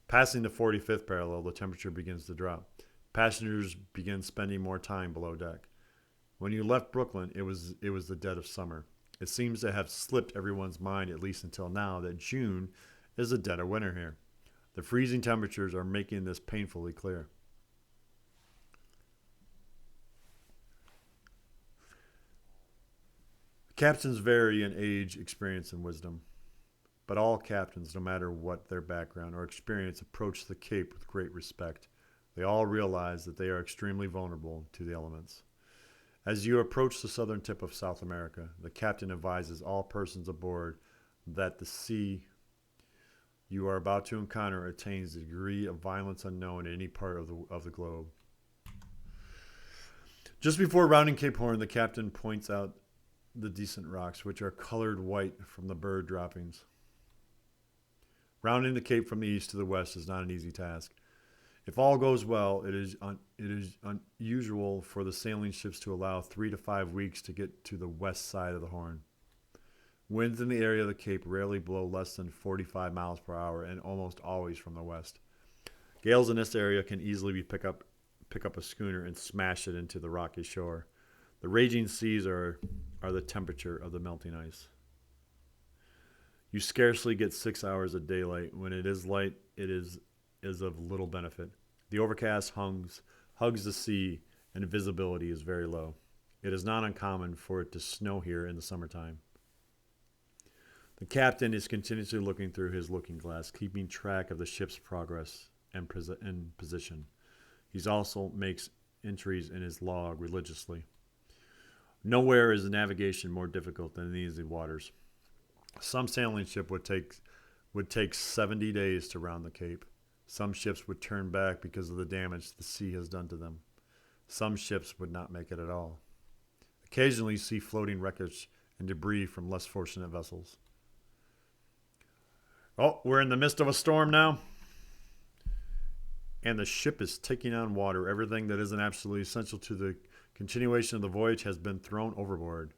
Passing the 45th parallel, the temperature begins to drop. Passengers begin spending more time below deck. When you left Brooklyn, it was the dead of summer. It seems to have slipped everyone's mind, at least until now, that June is the dead of winter here. The freezing temperatures are making this painfully clear. Captains vary in age, experience, and wisdom. But all captains, no matter what their background or experience, approach the Cape with great respect. They all realize that they are extremely vulnerable to the elements. As you approach the southern tip of South America, the captain advises all persons aboard that the sea you are about to encounter attains a degree of violence unknown in any part of the globe. Just before rounding Cape Horn, the captain points out the decent rocks, which are colored white from the bird droppings. Rounding the Cape from the east to the west is not an easy task. If all goes well, it is unusual for the sailing ships to allow 3 to 5 weeks to get to the west side of the Horn. Winds in the area of the Cape rarely blow less than 45 miles per hour and almost always from the west. Gales in this area can easily pick up a schooner and smash it into the rocky shore. The raging seas are the temperature of the melting ice. You scarcely get 6 hours of daylight. When it is light, it is of little benefit. The overcast hugs the sea, and visibility is very low. It is not uncommon for it to snow here in the summertime. The captain is continuously looking through his looking glass, keeping track of the ship's progress and position. He also makes entries in his log religiously. Nowhere is the navigation more difficult than in these waters. Some sailing ship would take 70 days to round the Cape. Some ships would turn back because of the damage the sea has done to them. Some ships would not make it at all. Occasionally you see floating wreckage and debris from less fortunate vessels. Oh, we're in the midst of a storm now. And the ship is taking on water. Everything that isn't absolutely essential to the continuation of the voyage has been thrown overboard.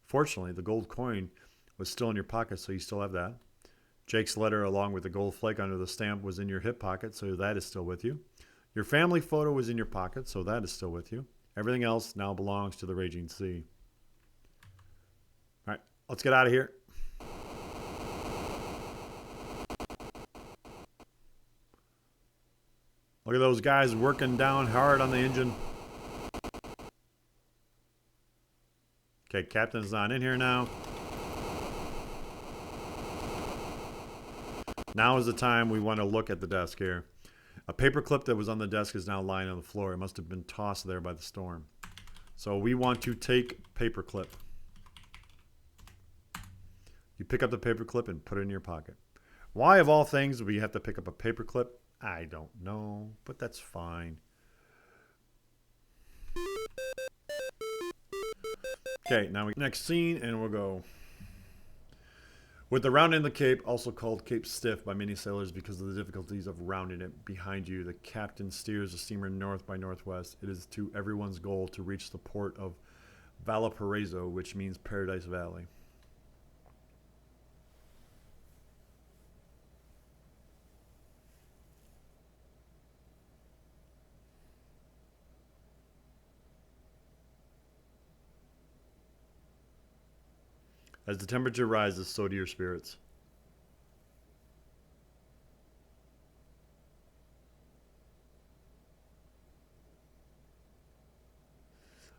Fortunately, the gold coin was still in your pocket, so you still have that. Jake's letter, along with the gold flake under the stamp, was in your hip pocket, so that is still with you. Your family photo was in your pocket, so that is still with you. Everything else now belongs to the raging sea. All right, let's get out of here. Look at those guys working down hard on the engine. Okay, captain's not in here now. Now is the time we want to look at the desk here. A paper clip that was on the desk is now lying on the floor. It must have been tossed there by the storm. So we want to take paper clip. You pick up the paper clip and put it in your pocket. Why, of all things, we have to pick up a paper clip? I don't know, but that's fine. Okay, now next scene, and we'll go. With the rounding the Cape, also called Cape Stiff by many sailors because of the difficulties of rounding it behind you, the captain steers the steamer north by northwest. It is to everyone's goal to reach the port of Valparaiso, which means Paradise Valley. As the temperature rises, so do your spirits.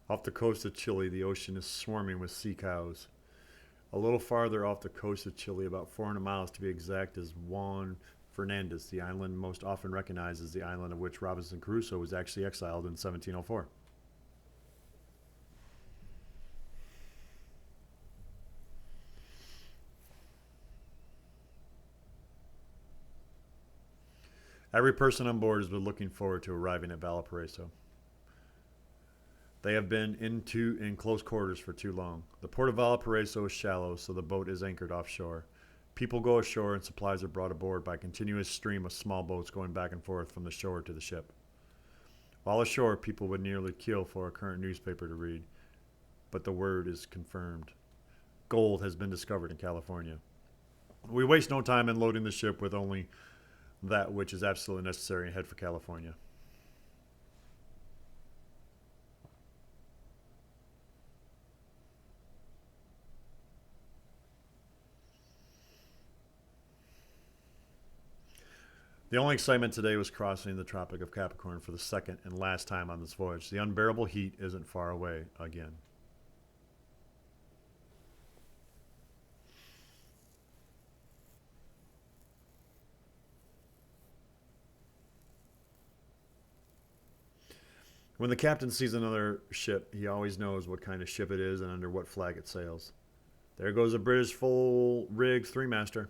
Off the coast of Chile, the ocean is swarming with sea cows. A little farther off the coast of Chile, about 400 miles to be exact, is Juan Fernandez, the island most often recognized as the island of which Robinson Crusoe was actually exiled in 1704. Every person on board has been looking forward to arriving at Valparaiso. They have been in close quarters for too long. The port of Valparaiso is shallow, so the boat is anchored offshore. People go ashore and supplies are brought aboard by a continuous stream of small boats going back and forth from the shore to the ship. While ashore, people would nearly kill for a current newspaper to read, but the word is confirmed. Gold has been discovered in California. We waste no time in loading the ship with only that which is absolutely necessary and head for California. The only excitement today was crossing the Tropic of Capricorn for the second and last time on this voyage. The unbearable heat isn't far away again. When the captain sees another ship, he always knows what kind of ship it is and under what flag it sails. There goes a British full-rigged three-master.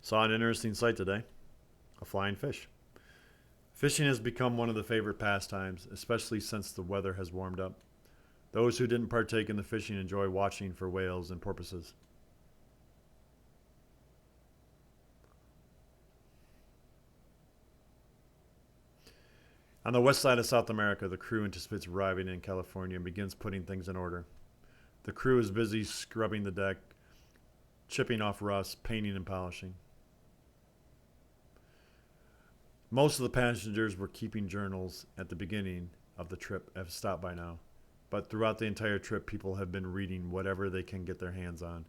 Saw an interesting sight today. A flying fish. Fishing has become one of the favorite pastimes, especially since the weather has warmed up. Those who didn't partake in the fishing enjoy watching for whales and porpoises. On the west side of South America, the crew anticipates arriving in California and begins putting things in order. The crew is busy scrubbing the deck, chipping off rust, painting and polishing. Most of the passengers were keeping journals at the beginning of the trip have stopped by now. But throughout the entire trip, people have been reading whatever they can get their hands on.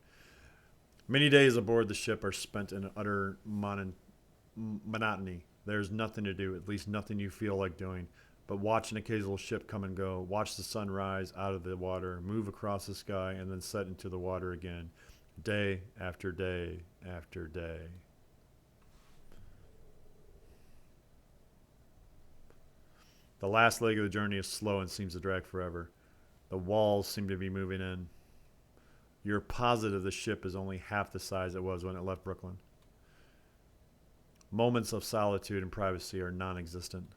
Many days aboard the ship are spent in utter monotony. There's nothing to do, at least nothing you feel like doing, but watch an occasional ship come and go, watch the sun rise out of the water, move across the sky, and then set into the water again, day after day after day. The last leg of the journey is slow and seems to drag forever. The walls seem to be moving in. You're positive the ship is only half the size it was when it left Brooklyn. Moments of solitude and privacy are non-existent.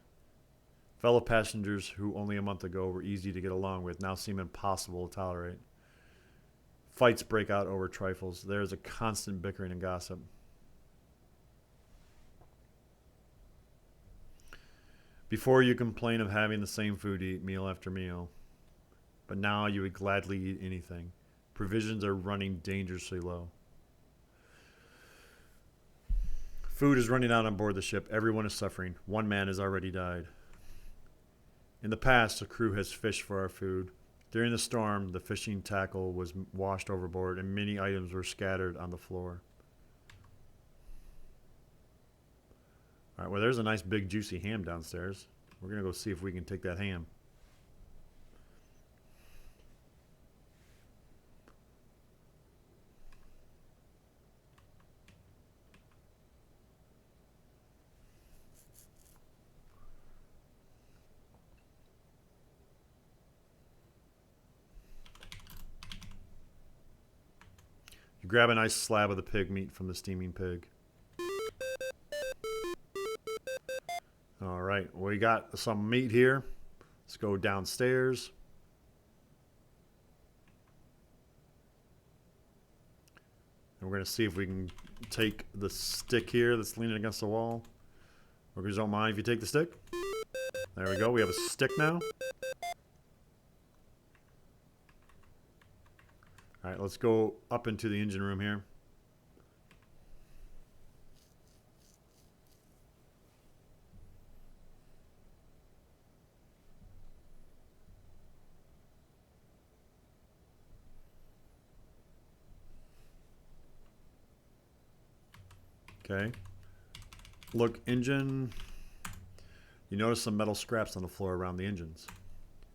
Fellow passengers who only a month ago were easy to get along with now seem impossible to tolerate. Fights break out over trifles. There is a constant bickering and gossip. Before you complain of having the same food to eat meal after meal, but now you would gladly eat anything. Provisions are running dangerously low. Food is running out on board the ship. Everyone is suffering. One man has already died. In the past, the crew has fished for our food. During the storm, the fishing tackle was washed overboard and many items were scattered on the floor. All right, well, there's a nice big juicy ham downstairs. We're going to go see if we can take that ham. You grab a nice slab of the pig meat from the steaming pig. All right, we got some meat here. Let's go downstairs. And we're going to see if we can take the stick here that's leaning against the wall. Workers don't mind if you take the stick. There we go. We have a stick now. All right, let's go up into the engine room here. Okay. Look, engine. You notice some metal scraps on the floor around the engines.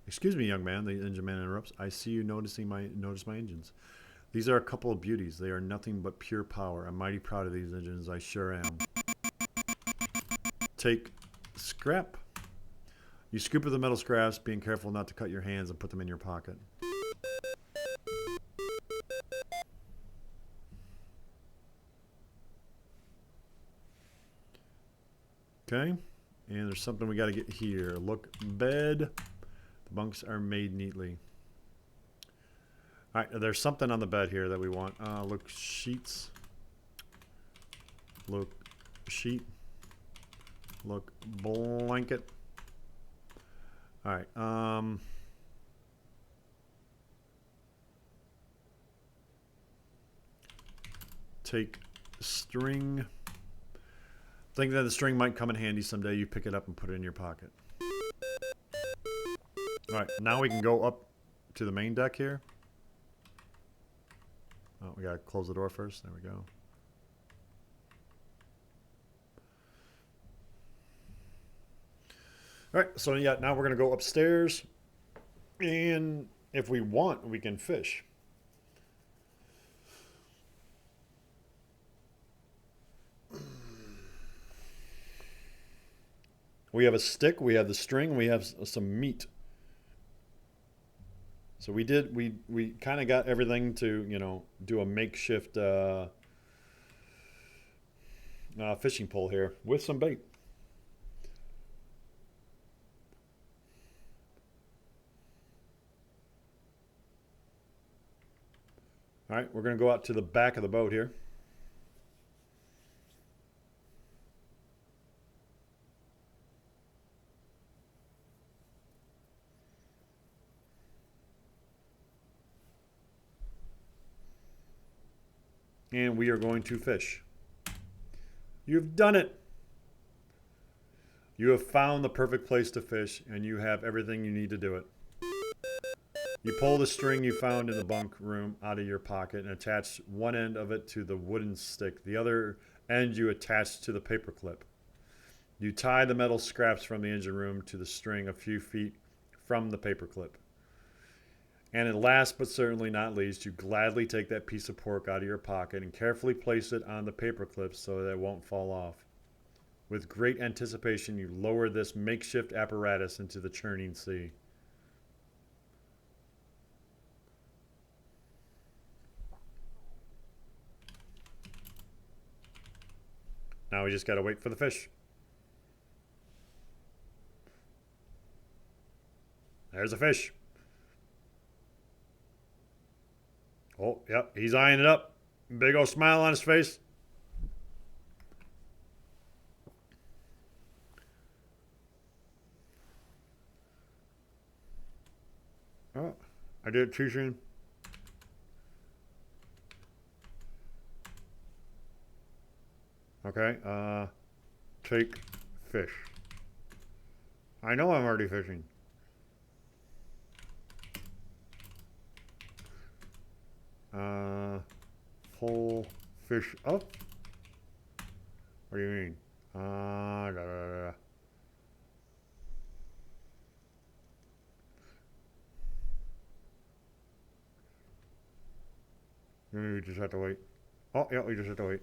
Excuse me, young man, the engine man interrupts. I see you notice my engines. These are a couple of beauties. They are nothing but pure power. I'm mighty proud of these engines. I sure am. Take scrap. You scoop up the metal scraps, being careful not to cut your hands and put them in your pocket. Okay, and there's something we got to get here. Look, bed. The bunks are made neatly. All right, there's something on the bed here that we want. Look, sheets. Look, sheet. Look, blanket. All right. Take string. Think that the string might come in handy someday. You pick it up and put it in your pocket. All right, now we can go up to the main deck here. Oh, we gotta close the door first. There we go. All right, so yeah, now we're gonna go upstairs, and if we want, we can fish. We have a stick, we have the string, we have some meat. So we kind of got everything to, you know, do a makeshift fishing pole here with some bait. All right, we're going to go out to the back of the boat here. And we are going to fish. You've done it. You have found the perfect place to fish, and you have everything you need to do it. You pull the string you found in the bunk room out of your pocket and attach one end of it to the wooden stick. The other end you attach to the paper clip. You tie the metal scraps from the engine room to the string a few feet from the paper clip. And last but certainly not least, you gladly take that piece of pork out of your pocket and carefully place it on the paper clip so that it won't fall off. With great anticipation, you lower this makeshift apparatus into the churning sea. Now we just got to wait for the fish. There's a fish. Oh, yep, he's eyeing it up. Big old smile on his face. Oh, I did it too soon. Okay, take fish. I know I'm already fishing. Pull fish up. What do you mean? Da, da, da. Maybe we just have to wait. Oh, yeah, we just have to wait.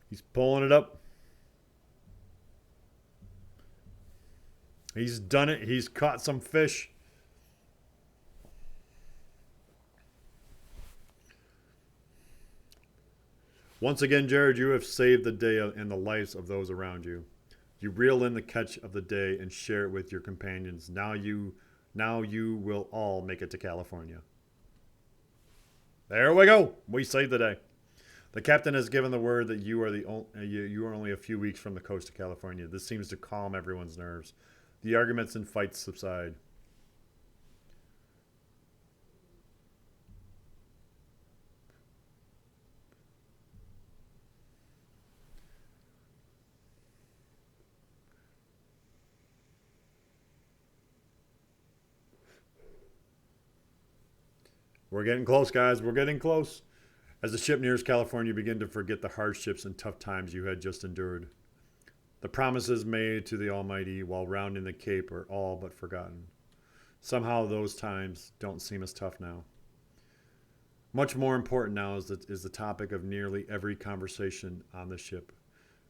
He's pulling it up. He's done it. He's caught some fish. Once again, Jerrod, you have saved the day and the lives of those around you. You reel in the catch of the day and share it with your companions. Now you will all make it to California. There we go. We saved the day. The captain has given the word that you are only a few weeks from the coast of California. This seems to calm everyone's nerves. The arguments and fights subside. We're getting close, guys. We're getting close. As the ship nears California, you begin to forget the hardships and tough times you had just endured. The promises made to the Almighty while rounding the Cape are all but forgotten. Somehow those times don't seem as tough now. Much more important now is the topic of nearly every conversation on the ship.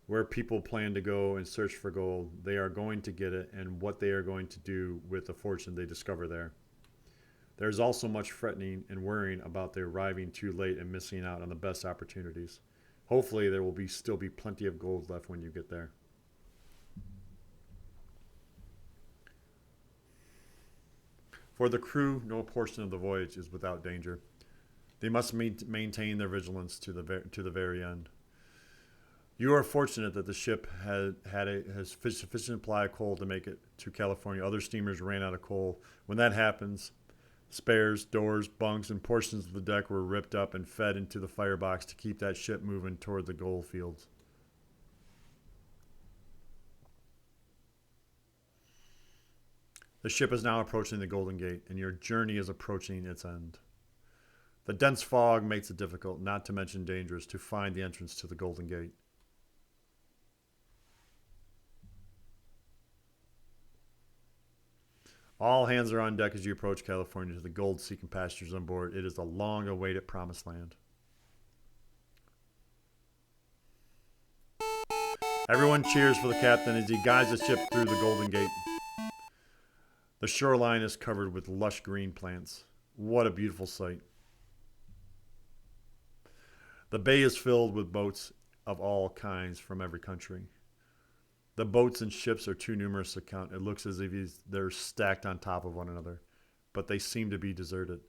where people plan to go and search for gold. They are going to get it, and what they are going to do with the fortune they discover there. There's also much fretting and worrying about their arriving too late and missing out on the best opportunities. Hopefully, there will still be plenty of gold left when you get there. For the crew, no portion of the voyage is without danger. They must maintain their vigilance to the very end. You are fortunate that the ship has sufficient supply of coal to make it to California. Other steamers ran out of coal. When that happens, spares, doors, bunks, and portions of the deck were ripped up and fed into the firebox to keep that ship moving toward the gold fields. The ship is now approaching the Golden Gate, and your journey is approaching its end. The dense fog makes it difficult, not to mention dangerous, to find the entrance to the Golden Gate. All hands are on deck as you approach California to the gold-seeking passengers on board. It is the long-awaited promised land. Everyone cheers for the captain as he guides the ship through the Golden Gate. The shoreline is covered with lush green plants. What a beautiful sight. The bay is filled with boats of all kinds from every country. The boats and ships are too numerous to count. It looks as if they're stacked on top of one another, but they seem to be deserted.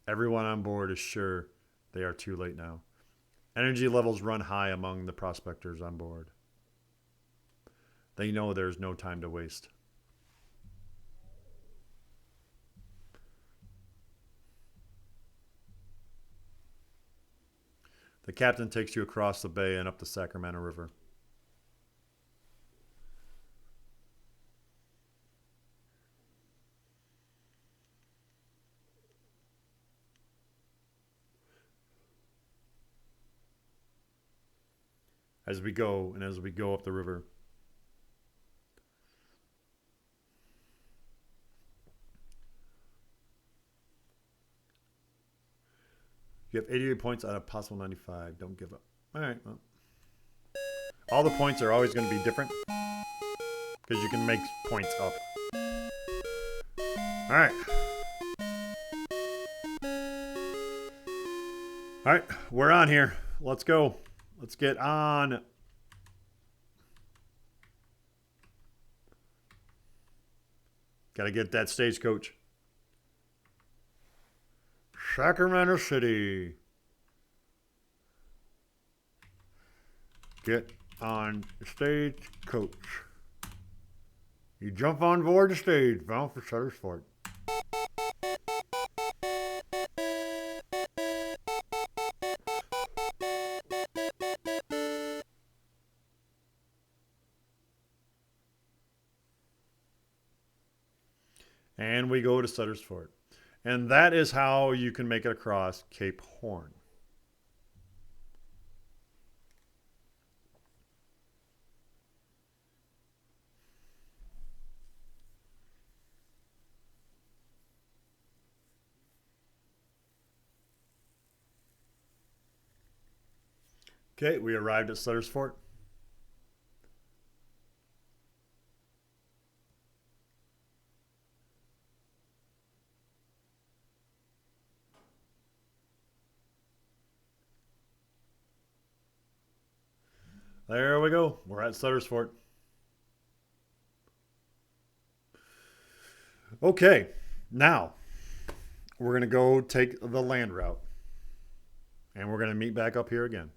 Everyone on board is sure they are too late now. Energy levels run high among the prospectors on board. They know there is no time to waste. The captain takes you across the bay and up the Sacramento River. As we go up the river, you have 88 points out of possible 95. Don't give up. All right. Well, all the points are always going to be different because you can make points up. All right. All right. We're on here. Let's go. Let's get on. Got to get that stagecoach. Sacramento City. Get on the stagecoach. You jump on board the stage, bound for Sutter's Fort. And we go to Sutter's Fort. And that is how you can make it across Cape Horn. Okay, we arrived at Sutter's Fort. There we go. We're at Sutter's Fort. Okay, now we're going to go take the land route. And we're going to meet back up here again.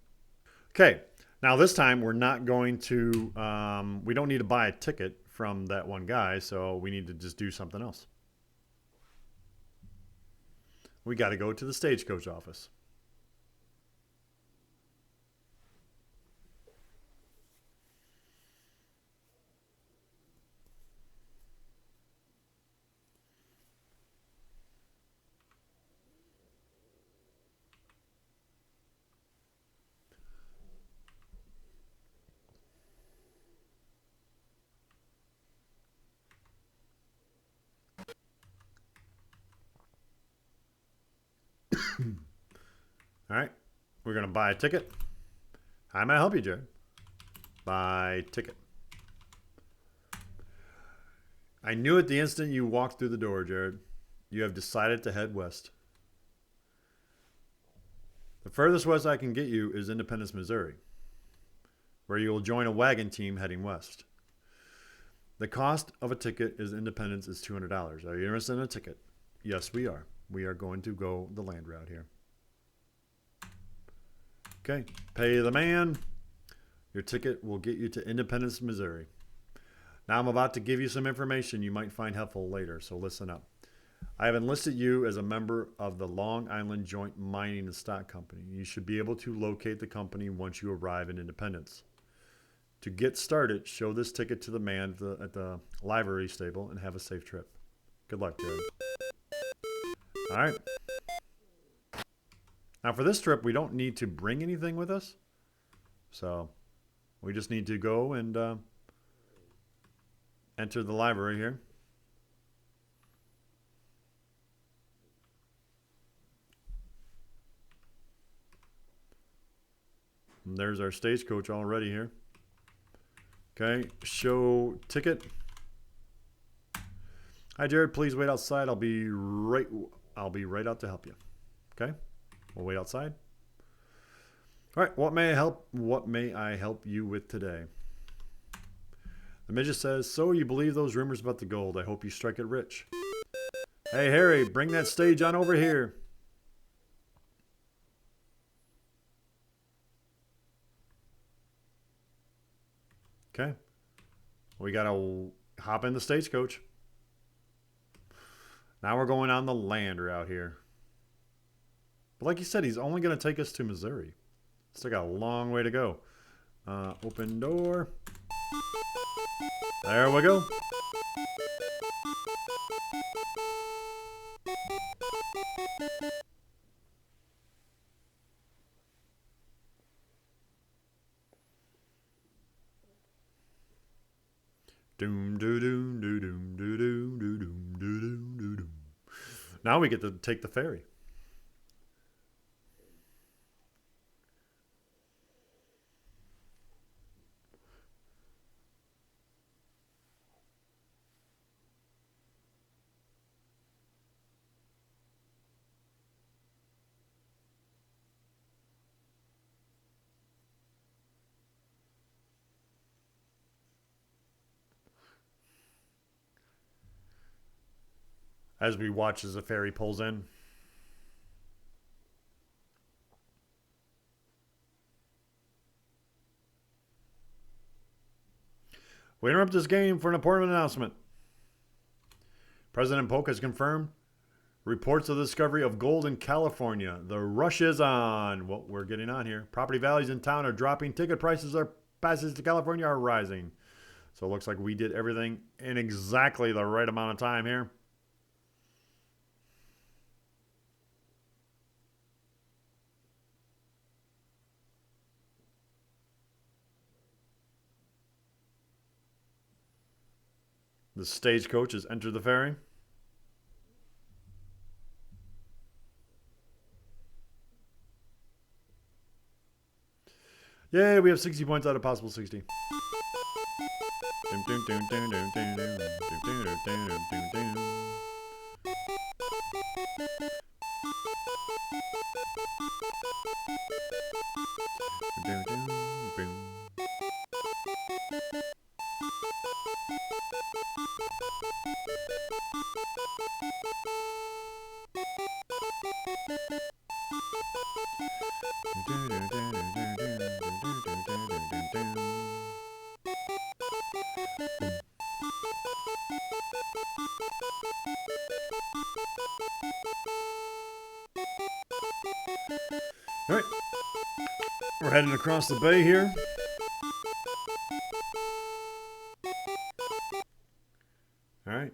Okay, now this time we're not going to, we don't need to buy a ticket from that one guy, so we need to just do something else. We got to go to the stagecoach office. All right, we're going to buy a ticket. How may I help you, Jerrod? Buy ticket. I knew it the instant you walked through the door, Jerrod. You have decided to head west. The furthest west I can get you is Independence, Missouri, where you will join a wagon team heading west. The cost of a ticket is Independence is $200. Are you interested in a ticket? Yes, we are. We are going to go the land route here. Okay, pay the man. Your ticket will get you to Independence, Missouri. Now I'm about to give you some information you might find helpful later, so listen up. I have enlisted you as a member of the Long Island Joint Mining and Stock Company. You should be able to locate the company once you arrive in Independence. To get started, show this ticket to the man at the livery stable and have a safe trip. Good luck, Jerrod. All right. Now for this trip, we don't need to bring anything with us. So we just need to go and enter the library here. And there's our stagecoach already here. Okay, show ticket. Hi, Jerrod. Please wait outside. I'll be right out to help you. Okay, we'll wait outside. All right. What may I help you with today? The midget says, so you believe those rumors about the gold. I hope you strike it rich. Hey, Harry, bring that stage on over here. Okay. We got to hop in the stagecoach. Now we're going on the land route here. But like you said, he's only going to take us to Missouri. Still got a long way to go. Open door. There we go. Doom doo doom doo doom doo doom doo doom doo doom doo doom. Now we get to take the ferry. As we watch as the ferry pulls in. We interrupt this game for an important announcement. President Polk has confirmed reports of the discovery of gold in California. The rush is on. What we're getting on here. Property values in town are dropping. Ticket prices are passes to California are rising. So it looks like we did everything in exactly the right amount of time here. The stagecoach has entered the ferry. Yay, we have 60 points out of possible 60. All right, we're heading across the bay here. All right.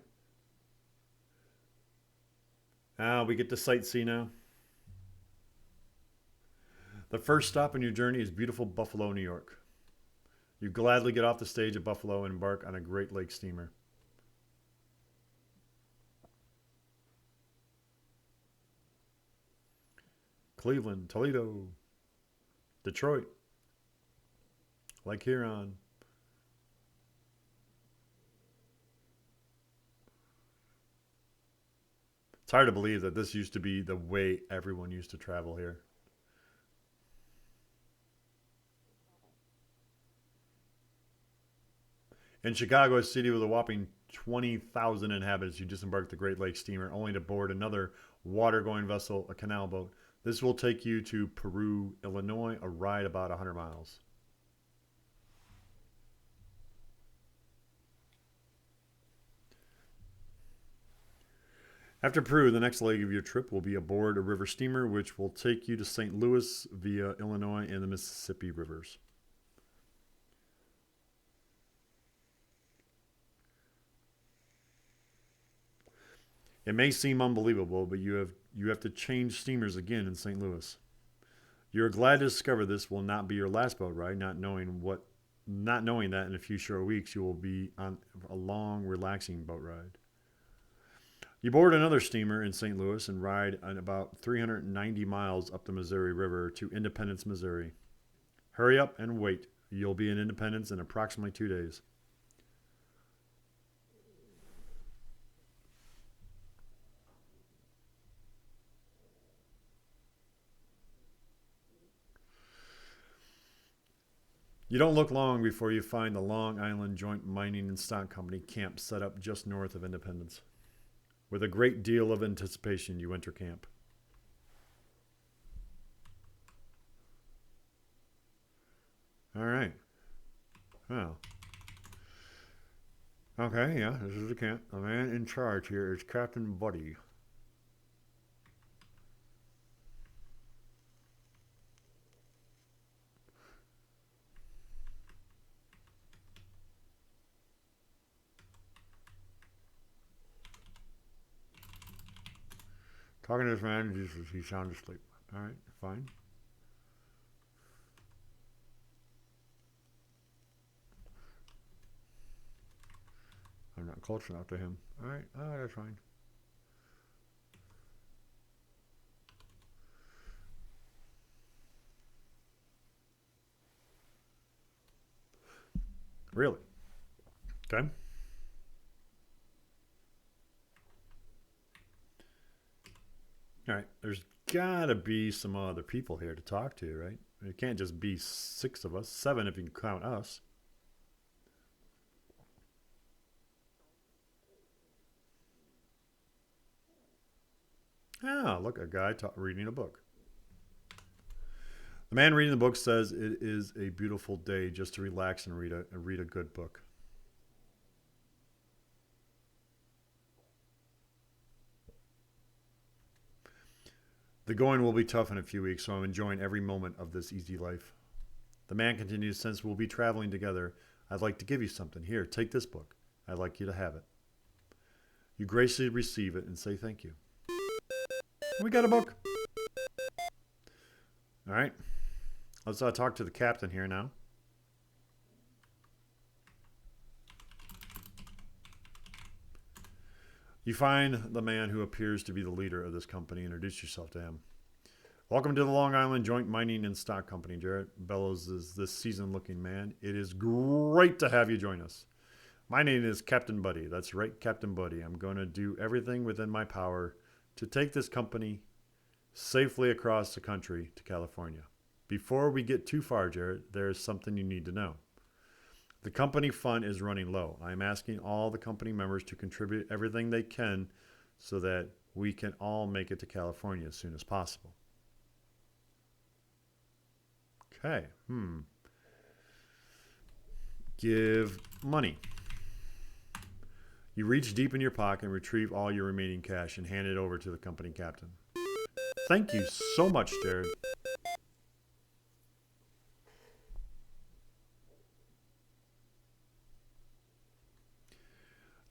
We get to sightsee now. The first stop in your journey is beautiful Buffalo, New York. You gladly get off the stage at Buffalo and embark on a Great Lakes steamer. Cleveland, Toledo, Detroit, Lake Huron, hard to believe that this used to be the way everyone used to travel here. In Chicago, a city with a whopping 20,000 inhabitants, you disembark the Great Lakes steamer only to board another water-going vessel, a canal boat. This will take you to Peru, Illinois, a ride about 100 miles. After Peru, the next leg of your trip will be aboard a river steamer, which will take you to St. Louis via Illinois and the Mississippi rivers. It may seem unbelievable, but you have to change steamers again in St. Louis. You're glad to discover this will not be your last boat ride, not knowing that in a few short weeks you will be on a long, relaxing boat ride. You board another steamer in St. Louis and ride on about 390 miles up the Missouri River to Independence, Missouri. Hurry up and wait. You'll be in Independence in approximately 2 days. You don't look long before you find the Long Island Joint Mining and Stock Company camp set up just north of Independence. With a great deal of anticipation, you enter camp. All right. Well. Okay, yeah, this is the camp. The man in charge here is Captain Buddy. Talking to this man, he's sound asleep. All right, fine. I'm not close enough to him. All right, that's fine. Really? Okay. All right, there's got to be some other people here to talk to, right? It can't just be 6 of us, 7 if you can count us. Ah, look, a guy reading a book. The man reading the book says it is a beautiful day just to relax and read a good book. The going will be tough in a few weeks, so I'm enjoying every moment of this easy life. The man continues, since we'll be traveling together, I'd like to give you something. Here, take this book. I'd like you to have it. You graciously receive it and say thank you. We got a book. All right. Let's talk to the captain here now. You find the man who appears to be the leader of this company. Introduce yourself to him. Welcome to the Long Island Joint Mining and Stock Company, Jerrod. Bellows is this seasoned-looking man. It is great to have you join us. My name is Captain Buddy. That's right, Captain Buddy. I'm going to do everything within my power to take this company safely across the country to California. Before we get too far, Jerrod, there is something you need to know. The company fund is running low. I'm asking all the company members to contribute everything they can so that we can all make it to California as soon as possible. Okay. Give money. You reach deep in your pocket and retrieve all your remaining cash and hand it over to the company captain. Thank you so much, Jerrod.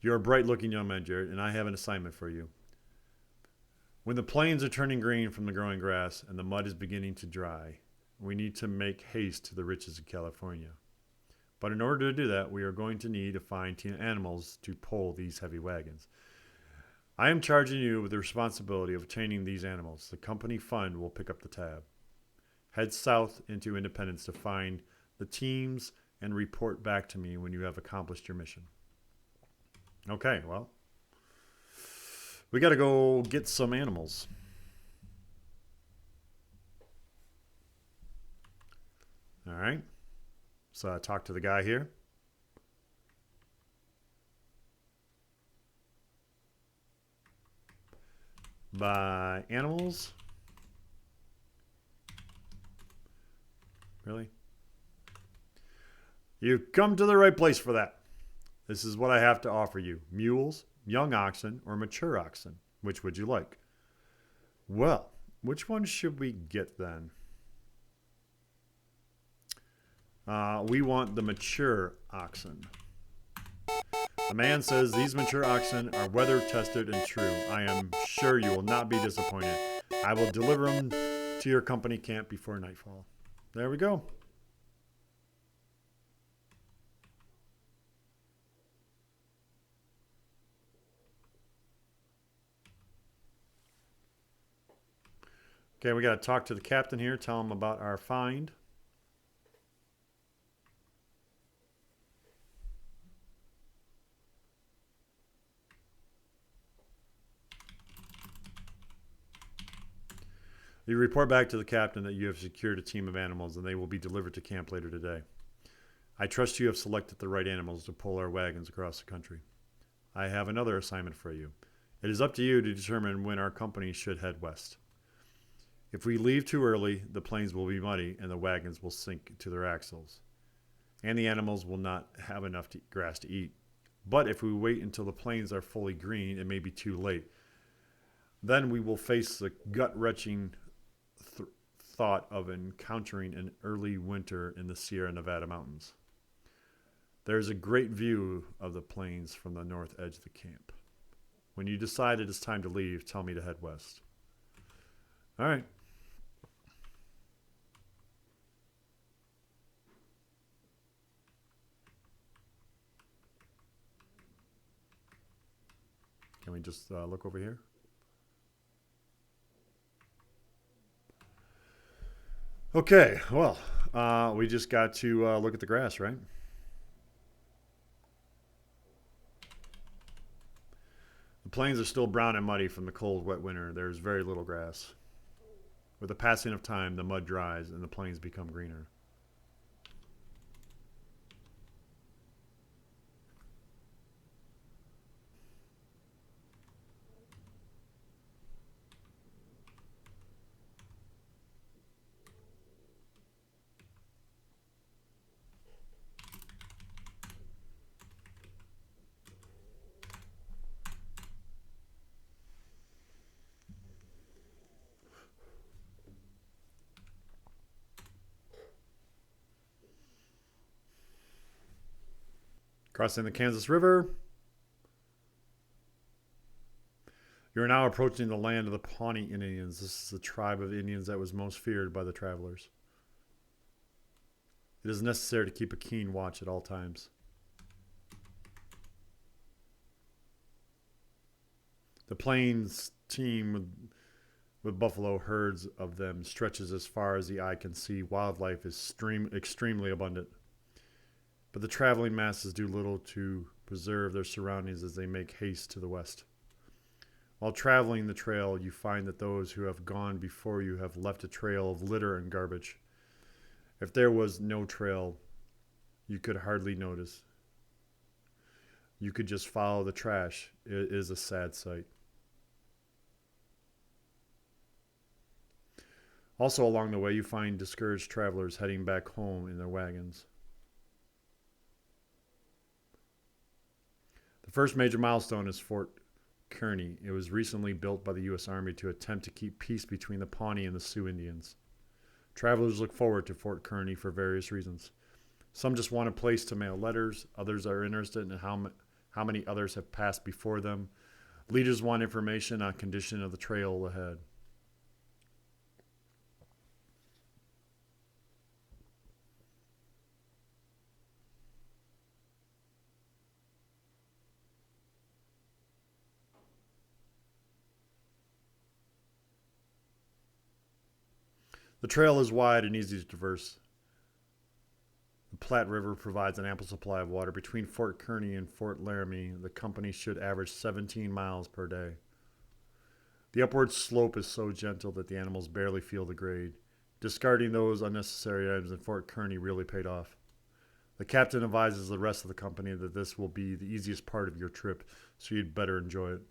You're a bright-looking young man, Jerrod, and I have an assignment for you. When the plains are turning green from the growing grass and the mud is beginning to dry, we need to make haste to the riches of California. But in order to do that, we are going to need to find animals to pull these heavy wagons. I am charging you with the responsibility of obtaining these animals. The company fund will pick up the tab. Head south into Independence to find the teams and report back to me when you have accomplished your mission. Okay, well, We got to go get some animals. All right. So I talked to the guy here. Buy animals. Really? You've come to the right place for that. This is what I have to offer you. Mules, young oxen, or mature oxen. Which would you like? Well, which one should we get then? We want the mature oxen. The man says these mature oxen are weather tested and true. I am sure you will not be disappointed. I will deliver them to your company camp before nightfall. There we go. Okay, we got to talk to the captain here, tell him about our find. You report back to the captain that you have secured a team of animals and they will be delivered to camp later today. I trust you have selected the right animals to pull our wagons across the country. I have another assignment for you. It is up to you to determine when our company should head west. If we leave too early, the plains will be muddy and the wagons will sink to their axles. And the animals will not have enough grass to eat. But if we wait until the plains are fully green, it may be too late. Then we will face the gut-wrenching thought of encountering an early winter in the Sierra Nevada mountains. There is a great view of the plains from the north edge of the camp. When you decide it is time to leave, tell me to head west. All right. Can we just look over here? Okay, well, we just got to look at the grass, right? The plains are still brown and muddy from the cold, wet winter. There's very little grass. With the passing of time, the mud dries and the plains become greener. Crossing the Kansas River. You're now approaching the land of the Pawnee Indians. This is the tribe of Indians that was most feared by the travelers. It is necessary to keep a keen watch at all times. The plains teem with buffalo herds of them stretches as far as the eye can see. Wildlife is extremely abundant. But the traveling masses do little to preserve their surroundings as they make haste to the west. While traveling the trail, you find that those who have gone before you have left a trail of litter and garbage. If there was no trail, you could hardly notice. You could just follow the trash. It is a sad sight. Also along the way, you find discouraged travelers heading back home in their wagons. The first major milestone is Fort Kearney. It was recently built by the U.S. Army to attempt to keep peace between the Pawnee and the Sioux Indians. Travelers look forward to Fort Kearney for various reasons. Some just want a place to mail letters. Others are interested in how many others have passed before them. Leaders want information on condition of the trail ahead. The trail is wide and easy to traverse. The Platte River provides an ample supply of water. Between Fort Kearney and Fort Laramie, the company should average 17 miles per day. The upward slope is so gentle that the animals barely feel the grade. Discarding those unnecessary items in Fort Kearney really paid off. The captain advises the rest of the company that this will be the easiest part of your trip, so you'd better enjoy it.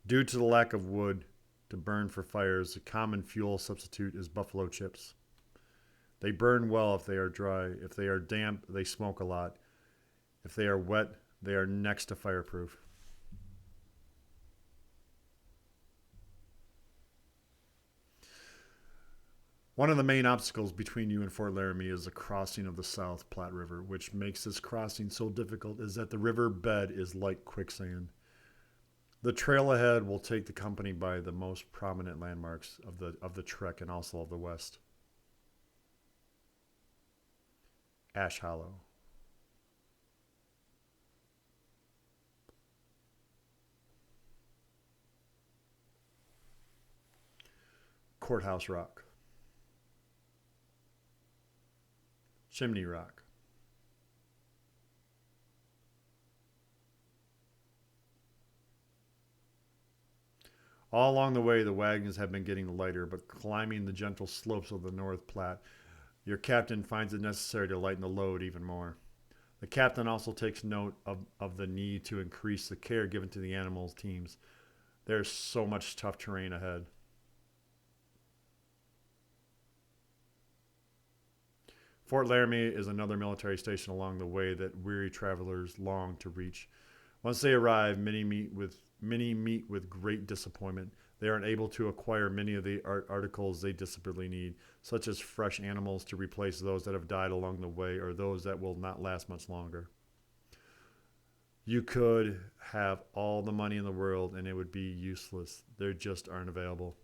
Due to the lack of wood to burn for fires, the common fuel substitute is buffalo chips. They burn well if they are dry. If they are damp, they smoke a lot. If they are wet, they are next to fireproof. One of the main obstacles between you and Fort Laramie is the crossing of the South Platte River. Which makes this crossing so difficult is that the river bed is like quicksand. The trail ahead will take the company by the most prominent landmarks of the trek and also of the West. Ash Hollow, Courthouse Rock, Chimney Rock, all along the way, the wagons have been getting lighter, but climbing the gentle slopes of the North Platte, your captain finds it necessary to lighten the load even more. The captain also takes note of the need to increase the care given to the animals' teams. There's so much tough terrain ahead. Fort Laramie is another military station along the way that weary travelers long to reach. Once they arrive, many meet with great disappointment. They aren't able to acquire many of the articles they desperately need, such as fresh animals to replace those that have died along the way or those that will not last much longer. You could have all the money in the world and it would be useless. They just aren't available.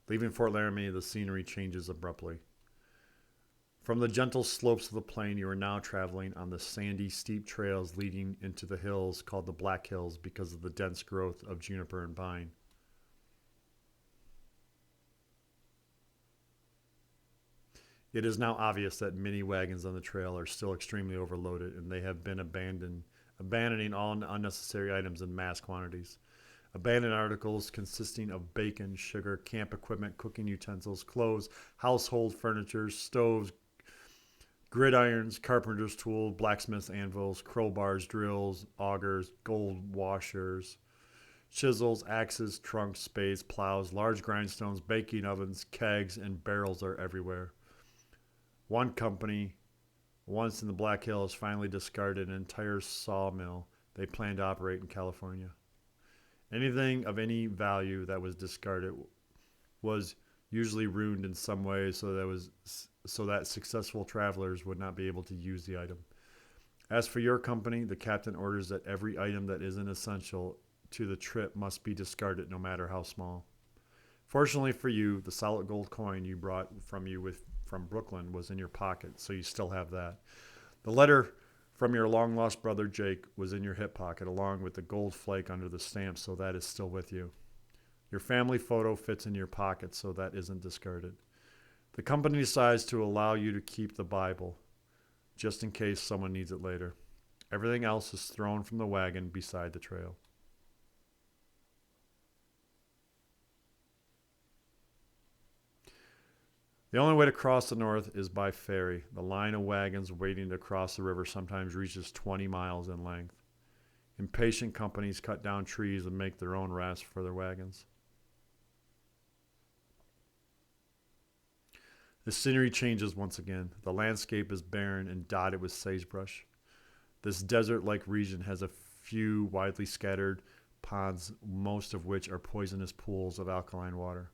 Leaving Fort Laramie, the scenery changes abruptly. From the gentle slopes of the plain, you are now traveling on the sandy, steep trails leading into the hills called the Black Hills because of the dense growth of juniper and pine. It is now obvious that many wagons on the trail are still extremely overloaded, and they have been abandoning all unnecessary items in mass quantities. Abandoned articles consisting of bacon, sugar, camp equipment, cooking utensils, clothes, household furniture, stoves, gridirons, carpenter's tools, blacksmith's anvils, crowbars, drills, augers, gold washers, chisels, axes, trunks, spades, plows, large grindstones, baking ovens, kegs, and barrels are everywhere. One company, once in the Black Hills, finally discarded an entire sawmill they planned to operate in California. Anything of any value that was discarded was usually ruined in some way so that successful travelers would not be able to use the item. As for your company, the captain orders that every item that isn't essential to the trip must be discarded no matter how small. Fortunately for you, the solid gold coin you brought from Brooklyn was in your pocket, so you still have that. The letter from your long-lost brother Jake was in your hip pocket, along with the gold flake under the stamp, so that is still with you. Your family photo fits in your pocket, so that isn't discarded. The company decides to allow you to keep the Bible, just in case someone needs it later. Everything else is thrown from the wagon beside the trail. The only way to cross the north is by ferry. The line of wagons waiting to cross the river sometimes reaches 20 miles in length. Impatient companies cut down trees and make their own rafts for their wagons. The scenery changes once again. The landscape is barren and dotted with sagebrush. This desert-like region has a few widely scattered ponds, most of which are poisonous pools of alkaline water.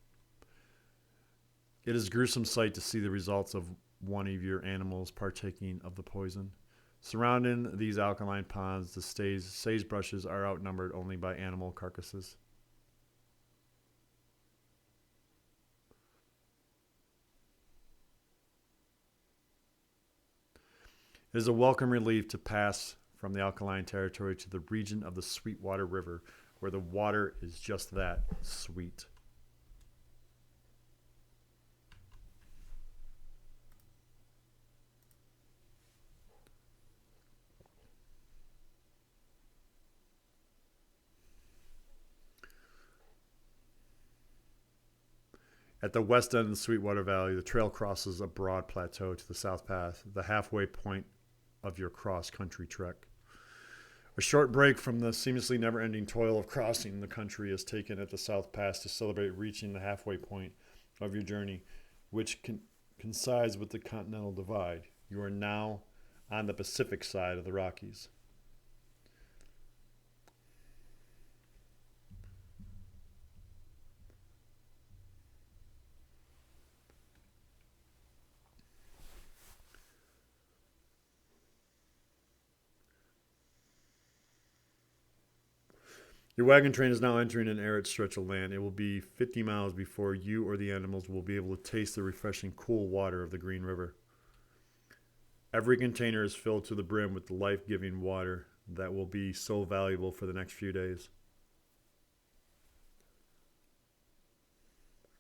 It is a gruesome sight to see the results of one of your animals partaking of the poison. Surrounding these alkaline ponds, the sagebrushes are outnumbered only by animal carcasses. It is a welcome relief to pass from the alkaline territory to the region of the Sweetwater River, where the water is just that, sweet. At the west end of the Sweetwater Valley, the trail crosses a broad plateau to the South Path, the halfway point of your cross-country trek. A short break from the seamlessly never-ending toil of crossing the country is taken at the South Pass to celebrate reaching the halfway point of your journey, which coincides with the Continental Divide. You are now on the Pacific side of the Rockies. Your wagon train is now entering an arid stretch of land. It will be 50 miles before you or the animals will be able to taste the refreshing, cool water of the Green River. Every container is filled to the brim with the life-giving water that will be so valuable for the next few days.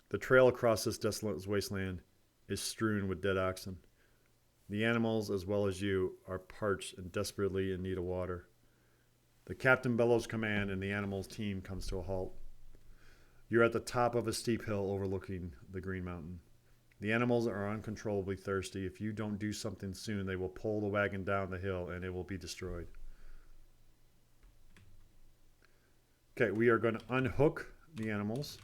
The trail across this desolate wasteland is strewn with dead oxen. The animals, as well as you, are parched and desperately in need of water. The captain bellows command and the animals team comes to a halt. You're at the top of a steep hill overlooking the Green Mountain. The animals are uncontrollably thirsty. If you don't do something soon, they will pull the wagon down the hill and it will be destroyed. Okay, we are going to unhook the animals.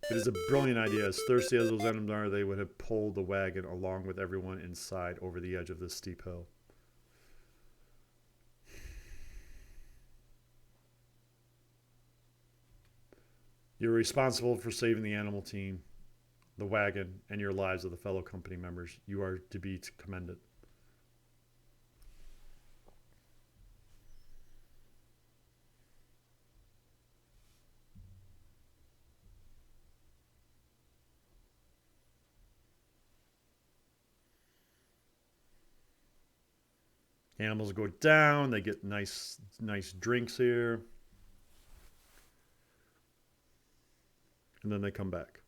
It is a brilliant idea. As thirsty as those animals are, they would have pulled the wagon along with everyone inside over the edge of this steep hill. You're responsible for saving the animal team, the wagon, and your lives of the fellow company members. You are to be commended. Animals go down. They get nice drinks here. And then they come back.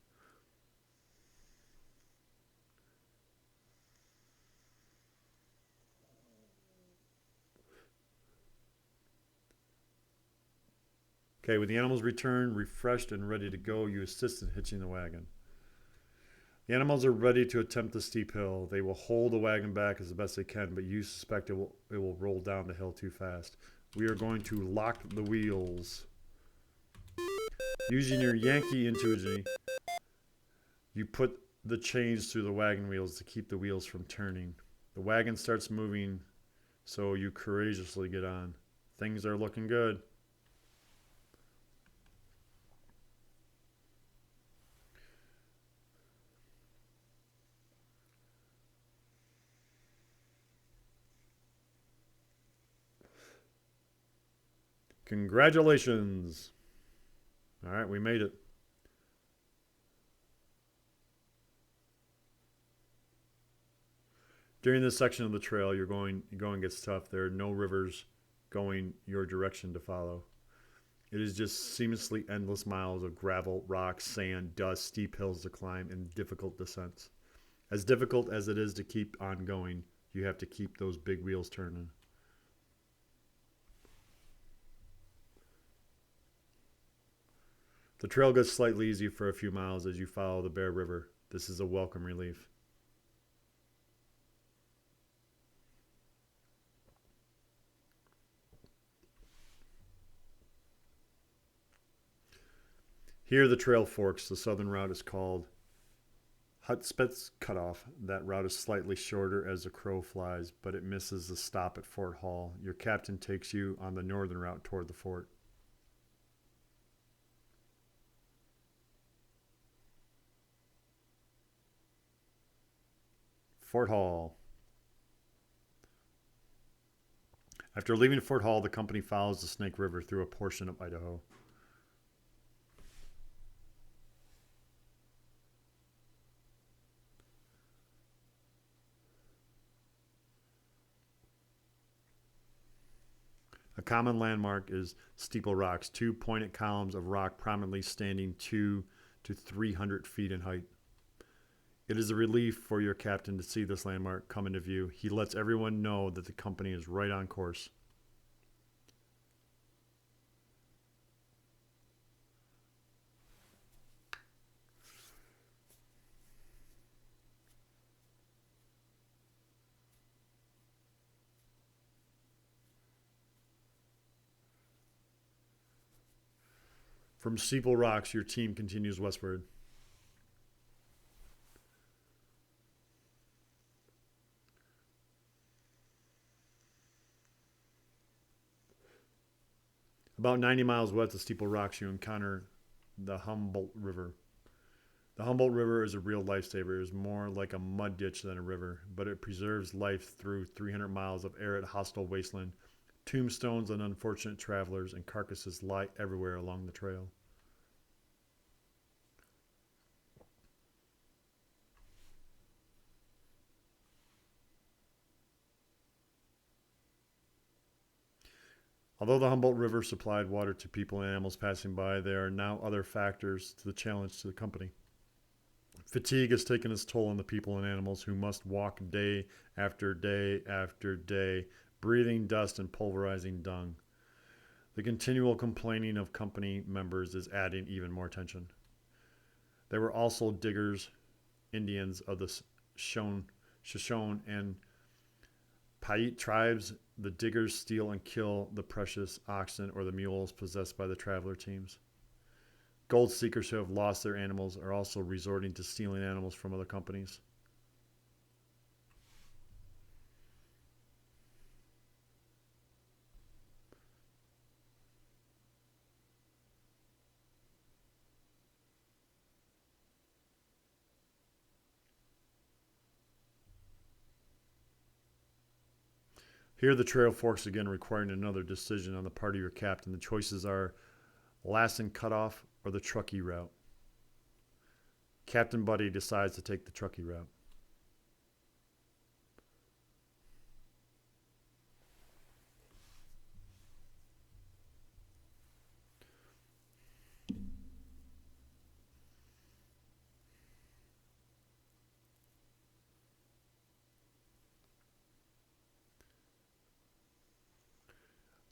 Okay, when the animals return, refreshed and ready to go, you assist in hitching the wagon. The animals are ready to attempt the steep hill. They will hold the wagon back as best they can, but you suspect it will roll down the hill too fast. We are going to lock the wheels. Using your Yankee intuition, you put the chains through the wagon wheels to keep the wheels from turning. The wagon starts moving, so you courageously get on. Things are looking good. Congratulations. All right, we made it. During this section of the trail, going gets tough. There are no rivers going your direction to follow. It is just seamlessly endless miles of gravel, rocks, sand, dust, steep hills to climb, and difficult descents. As difficult as it is to keep on going, you have to keep those big wheels turning. The trail gets slightly easier for a few miles as you follow the Bear River. This is a welcome relief. Here the trail forks. The southern route is called Hutspet's Cutoff. That route is slightly shorter as the crow flies, but it misses the stop at Fort Hall. Your captain takes you on the northern route toward the fort. Fort Hall. After leaving Fort Hall, the company follows the Snake River through a portion of Idaho. common landmark is steeple rocks, two pointed columns of rock prominently standing 2 to 300 feet in height. It is a relief for your captain to see this landmark come into view. He lets everyone know that the company is right on course. From Steeple Rocks, your team continues westward. About 90 miles west of Steeple Rocks, you encounter the Humboldt River. The Humboldt River is a real lifesaver. It is more like a mud ditch than a river, but it preserves life through 300 miles of arid, hostile wasteland. Tombstones on unfortunate travelers and carcasses lie everywhere along the trail. Although the Humboldt River supplied water to people and animals passing by, there are now other factors to the challenge to the company. Fatigue has taken its toll on the people and animals who must walk day after day after day, breathing dust and pulverizing dung. The continual complaining of company members is adding even more tension. There were also diggers, Indians of the Shoshone and Paiute tribes. The diggers steal and kill the precious oxen or the mules possessed by the traveler teams. Gold seekers who have lost their animals are also resorting to stealing animals from other companies. Here the trail forks again, requiring another decision on the part of your captain. The choices are Lassen Cutoff or the Truckee route. Captain Buddy decides to take the Truckee route.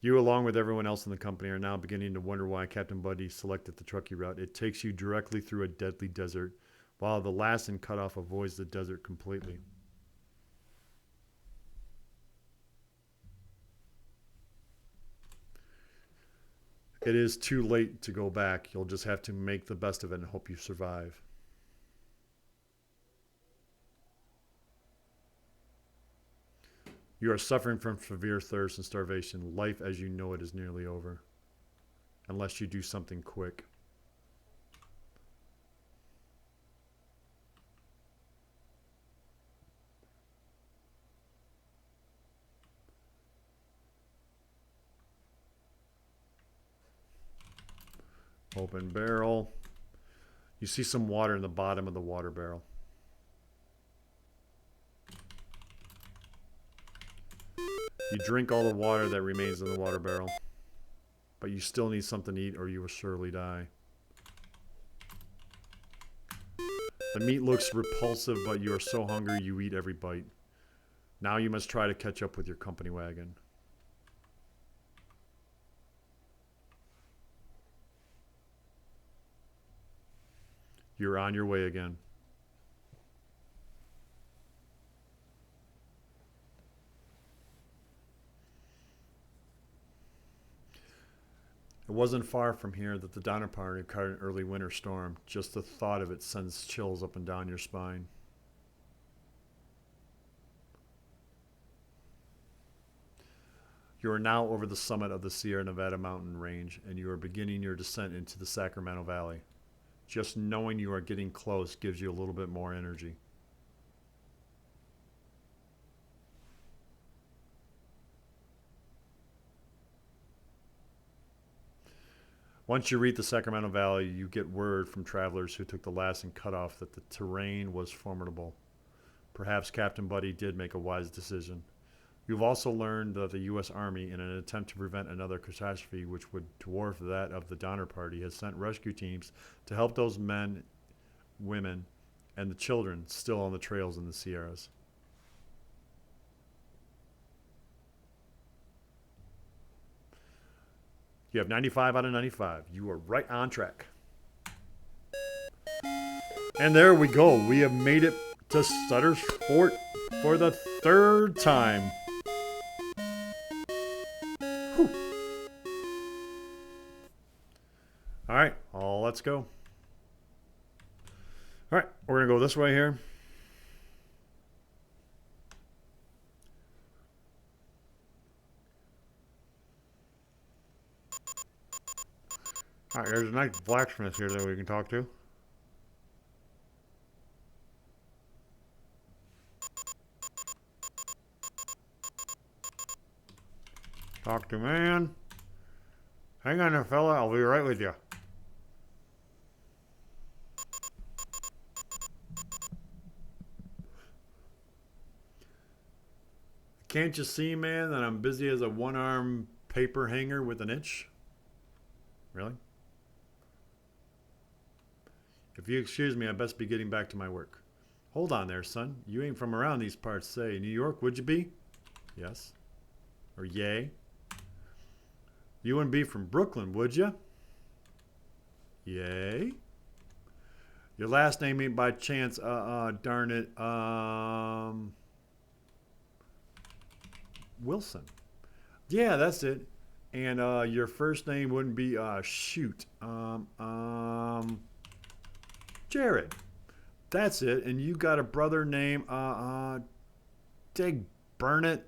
You, along with everyone else in the company, are now beginning to wonder why Captain Buddy selected the Truckee route. It takes you directly through a deadly desert, while the Lassen Cutoff avoids the desert completely. It is too late to go back. You'll just have to make the best of it and hope you survive. You are suffering from severe thirst and starvation. Life as you know it is nearly over, unless you do something quick. Open barrel. You see some water in the bottom of the water barrel. You drink all the water that remains in the water barrel, but you still need something to eat or you will surely die. The meat looks repulsive, but you are so hungry you eat every bite. Now you must try to catch up with your company wagon. You're on your way again. It wasn't far from here that the Donner Party caught an early winter storm. Just the thought of it sends chills up and down your spine. You are now over the summit of the Sierra Nevada mountain range, and you are beginning your descent into the Sacramento Valley. Just knowing you are getting close gives you a little bit more energy. Once you reach the Sacramento Valley, you get word from travelers who took the Lassen Cutoff that the terrain was formidable. Perhaps Captain Buddy did make a wise decision. You've also learned that the U.S. Army, in an attempt to prevent another catastrophe which would dwarf that of the Donner Party, has sent rescue teams to help those men, women, and the children still on the trails in the Sierras. You have 95 out of 95. You are right on track. And there we go. We have made it to Sutter's Fort for the third time. Whew. All right, let's go. All right, we're going to go this way here. All right, there's a nice blacksmith here that we can talk to. Talk to man. Hang on there, fella. I'll be right with you. Can't you see, man, that I'm busy as a one-arm paper hanger with an itch? Really? If you excuse me, I best be getting back to my work. Hold on there, son. You ain't from around these parts, say. New York, would you be? Yes. Or yay. You wouldn't be from Brooklyn, would you? Yay. Your last name ain't by chance, darn it, Wilson. Yeah, that's it. And your first name wouldn't be shoot. Jerrod. That's it. And you got a brother named Dig burn it.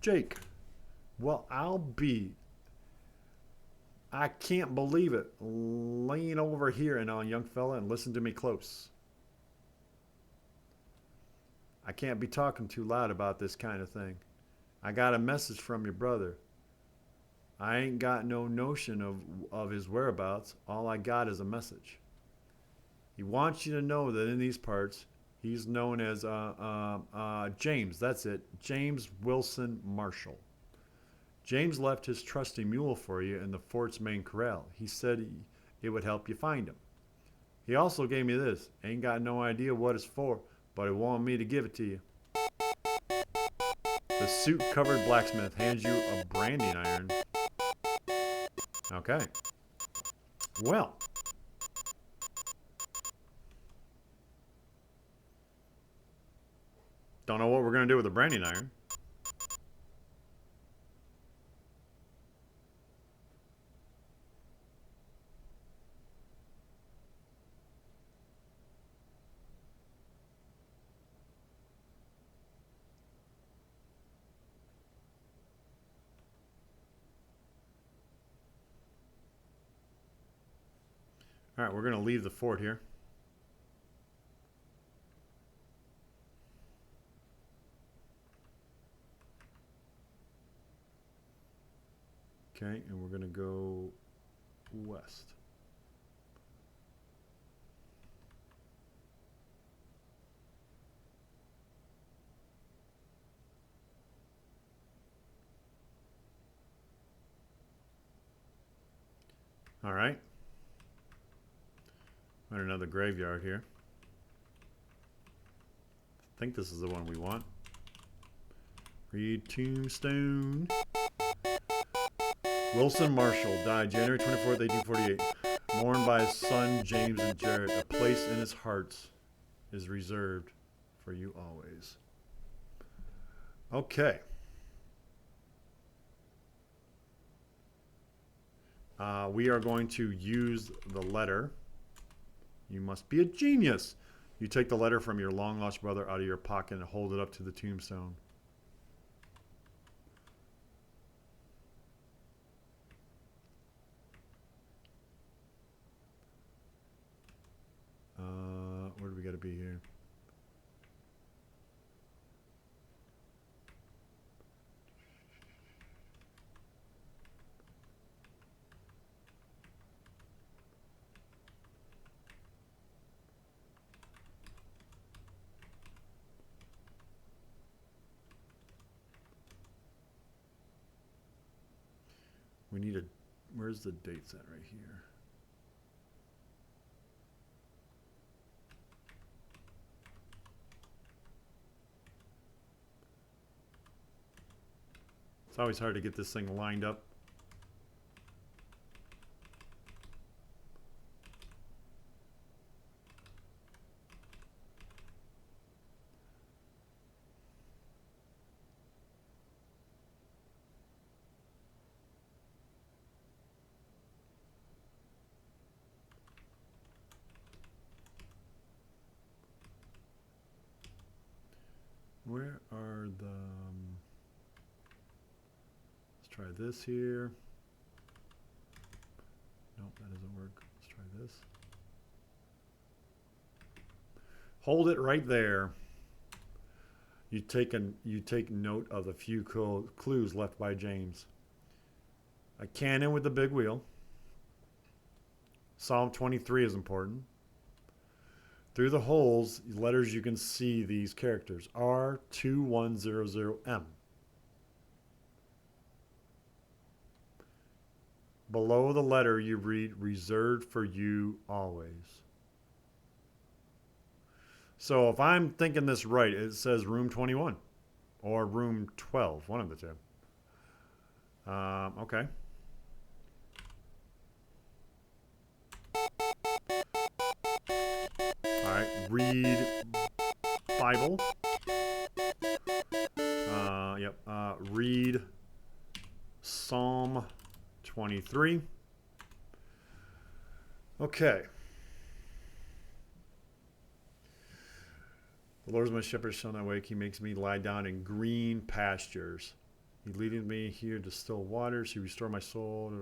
Jake. Well, I can't believe it. Lean over here and young fella, and listen to me close. I can't be talking too loud about this kind of thing. I got a message from your brother. I ain't got no notion of his whereabouts. All I got is a message. He wants you to know that in these parts, he's known as James. That's it. James Wilson Marshall. James left his trusty mule for you in the fort's main corral. He said it would help you find him. He also gave me this. Ain't got no idea what it's for, but he wanted me to give it to you. The suit-covered blacksmith hands you a branding iron. Okay. Well. Don't know what we're going to do with the branding iron. All right, we're going to leave the fort here. Okay, and we're going to go west. All right. Another graveyard here. I think this is the one we want. Read tombstone. Wilson Marshall died January 24th, 1848. Mourned by his son James and Jerrod. A place in his heart is reserved for you always. Okay. We are going to use the letter. You must be a genius. You take the letter from your long-lost brother out of your pocket and hold it up to the tombstone. Where do we got to be here? need a... Where's the dates at right here? It's always hard to get this thing lined up. Where are the... let's try this here. Nope, that doesn't work. Let's try this. Hold it right there. You take note of the few clues left by James. A cannon with the big wheel. Psalm 23 is important. Through the holes, letters, you can see these characters. R2100M. Below the letter, you read, reserved for you always. So if I'm thinking this right, it says room 21 or room 12, one of the two. Okay. All right, read Bible. Read Psalm 23. Okay. The Lord is my shepherd, shall not wake. He makes me lie down in green pastures. He leadeth me here to still waters. He restore my soul.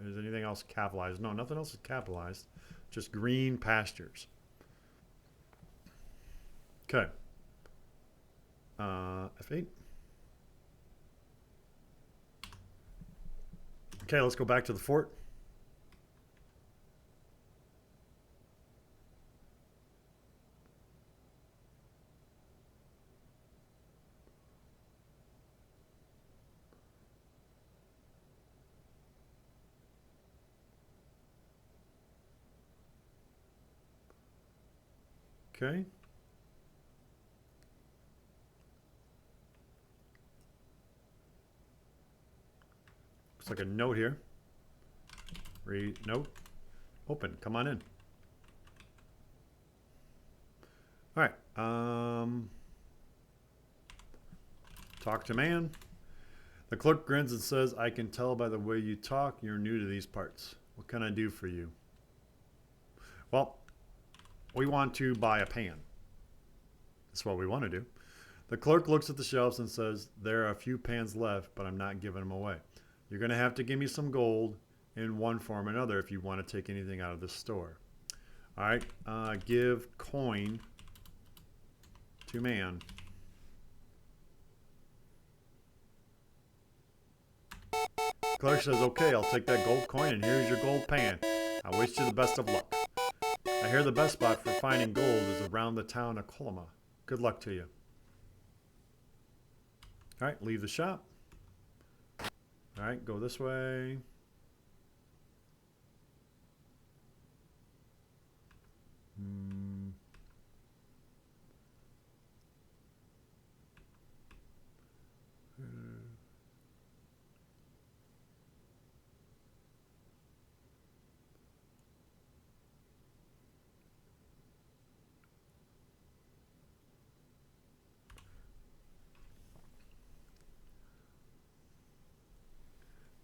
Is anything else capitalized? No, nothing else is capitalized. Just green pastures. Okay. F8. Okay, let's go back to the fort. Okay. Looks like a note here. Read note. Open. Come on in. All right. Talk to man. The clerk grins and says, I can tell by the way you talk you're new to these parts. What can I do for you? Well, we want to buy a pan. That's what we want to do. The clerk looks at the shelves and says, there are a few pans left, but I'm not giving them away. You're going to have to give me some gold in one form or another if you want to take anything out of the store. All right, give coin to man. Clerk says, okay, I'll take that gold coin and here's your gold pan. I wish you the best of luck. I hear the best spot for finding gold is around the town of Coloma. Good luck to you. All right, leave the shop. All right, go this way.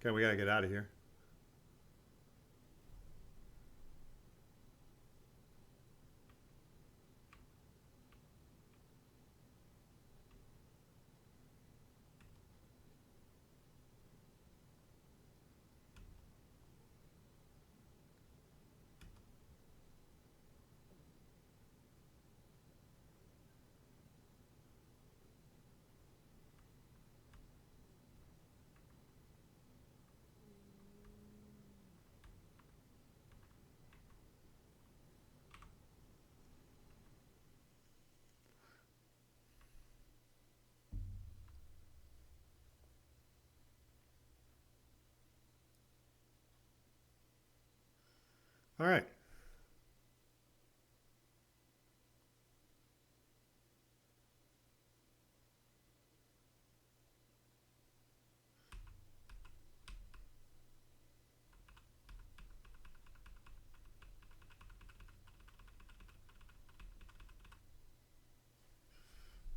Okay, we gotta get out of here. All right.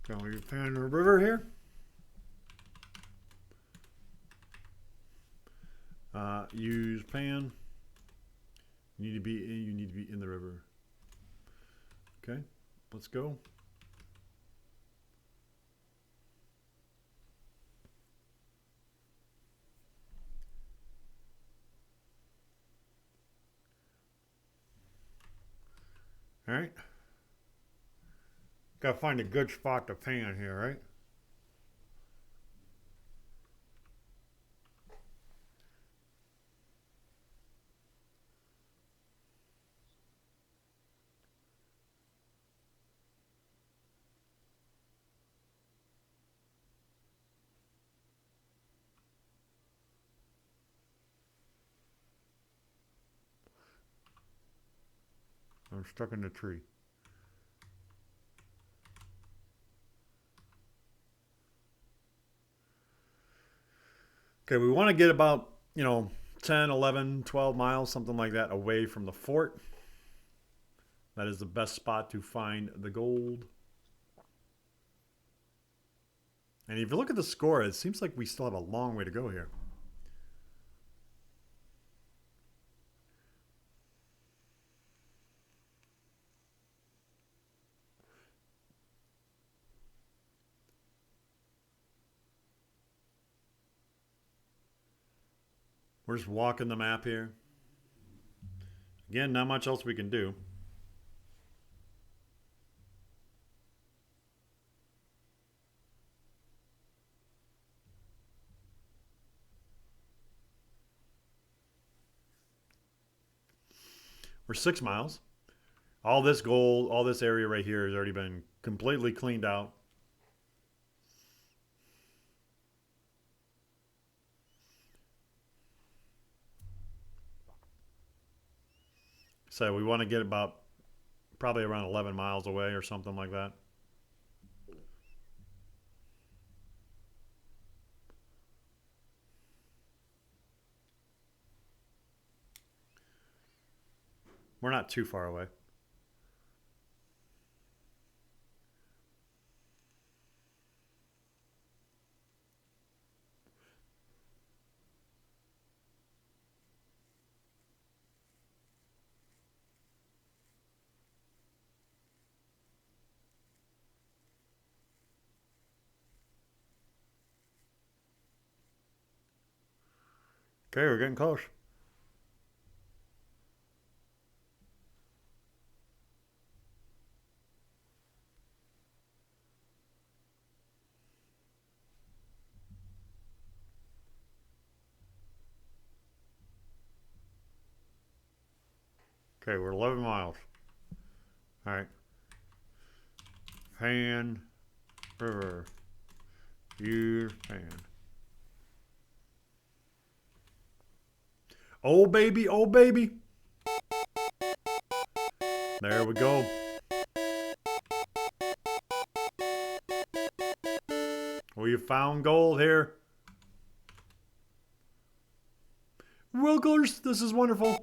So we pan the river here. Use pan. You need to be in the river. Okay, let's go. All right. Gotta find a good spot to pan here, right? I'm stuck in the tree. Okay, we want to get about, 10, 11, 12 miles, something like that, away from the fort. That is the best spot to find the gold. And if you look at the score, it seems like we still have a long way to go here. We're just walking the map here. Again, not much else we can do. We're 6 miles. All this gold, all this area right here has already been completely cleaned out. So we want to get about probably around 11 miles away or something like that. We're not too far away. Okay, we're getting close. Okay, we're 11 miles. All right. Pan, river, use pan. Oh, baby, oh, baby. There we go. We found gold here. Wilkers, this is wonderful.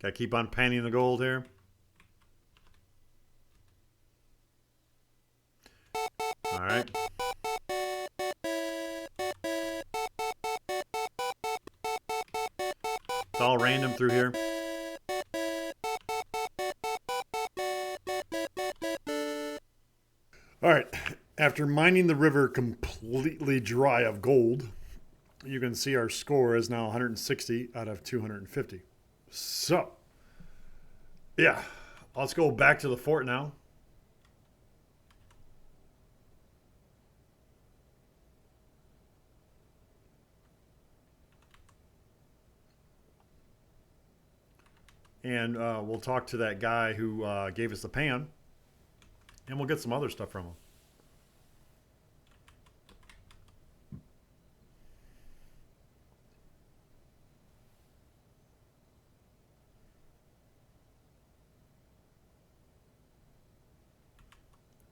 Gotta keep on panning the gold here. All right. It's all random through here. All right. After mining the river completely dry of gold, you can see our score is now 160 out of 250. So, yeah, let's go back to the fort now. And we'll talk to that guy who gave us the pan, and we'll get some other stuff from him.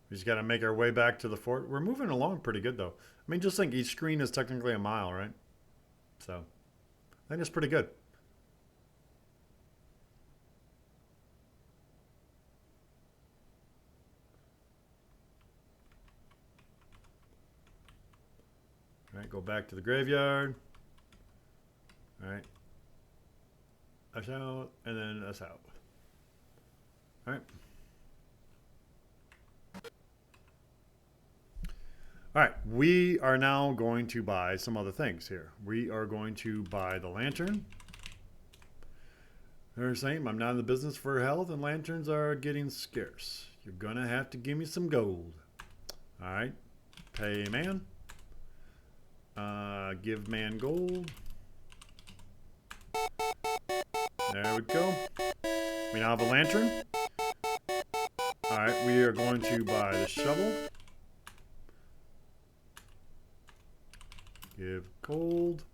We just got to make our way back to the fort. We're moving along pretty good, though. I mean, just think each screen is technically a mile, right? So I think it's pretty good. All right, go back to the graveyard. All right. Us out, and then us out. All right. All right, we are now going to buy some other things here. We are going to buy the lantern. They're saying I'm not in the business for health, and lanterns are getting scarce. You're going to have to give me some gold. All right, pay man. Give man gold. There we go. We now have a lantern. All right, we are going to buy the shovel. Give gold.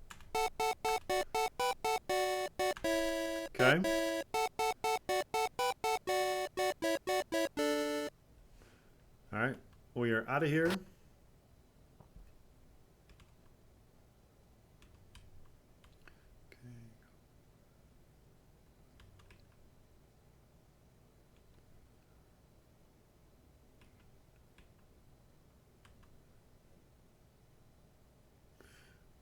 Okay. All right, we are out of here.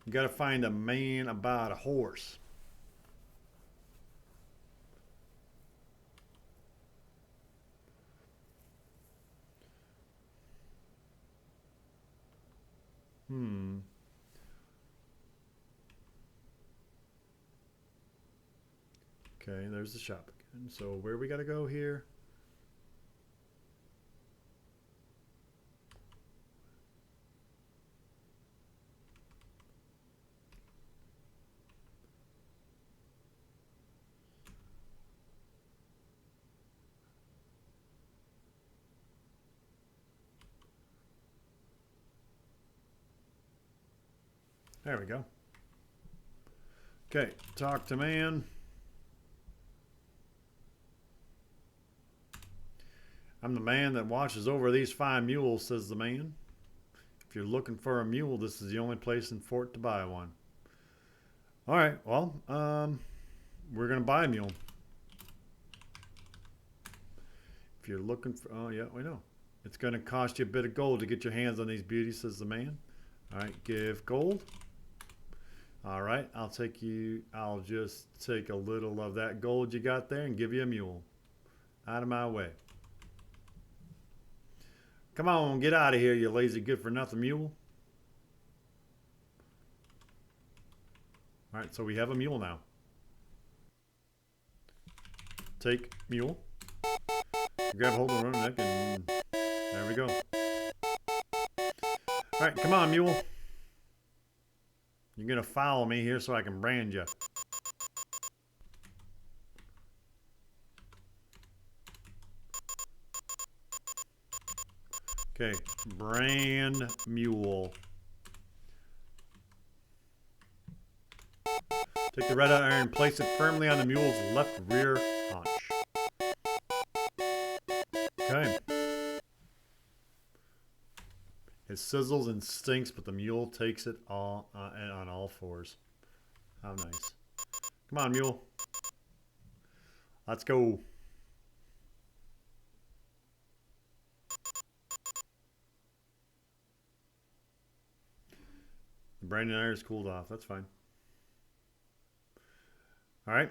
You got to find a man about a horse. Okay, there's the shop again. So where we got to go here? There we go. Okay, talk to man. I'm the man that watches over these fine mules, says the man. If you're looking for a mule, this is the only place in Fort to buy one. All right, well, we're going to buy a mule. If you're looking for, oh yeah, we know. It's going to cost you a bit of gold to get your hands on these beauties, says the man. All right, give gold. All right, I'll just take a little of that gold you got there and give you a mule. Out of my way. Come on, get out of here, you lazy good-for-nothing mule. All right, so we have a mule now. Take mule. Grab hold of the neck and there we go. All right, come on, mule. You're going to follow me here so I can brand you. Okay, brand mule. Take the red iron and place it firmly on the mule's left rear haunch. Okay. It sizzles and stinks, but the mule takes it all on all fours. How nice. Come on, mule. Let's go. The branding iron is cooled off. That's fine. All right.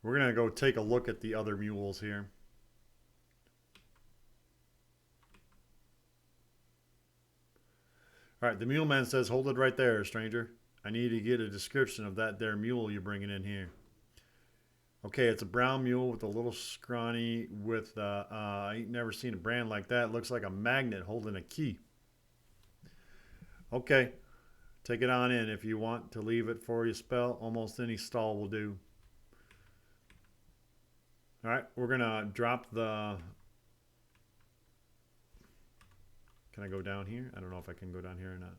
We're going to go take a look at the other mules here. All right, the mule man says, hold it right there, stranger. I need to get a description of that there mule you're bringing in here. Okay, it's a brown mule with a little scrawny with, I ain't never seen a brand like that. It looks like a magnet holding a key. Okay, Take it on in. If you want to leave it for your spell, almost any stall will do. All right, we're going to drop the... Can I go down here? I don't know if I can go down here or not.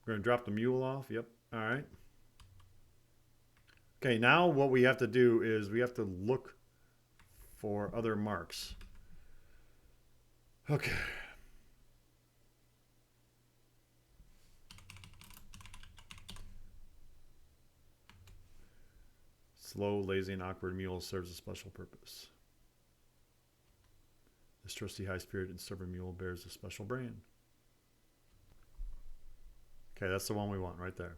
We're going to drop the mule off. Yep. All right. Okay, now what we have to do is we have to look for other marks. Okay. Slow, lazy, and awkward mule serves a special purpose. This trusty, high-spirited, and stubborn mule bears a special brand. Okay, that's the one we want right there.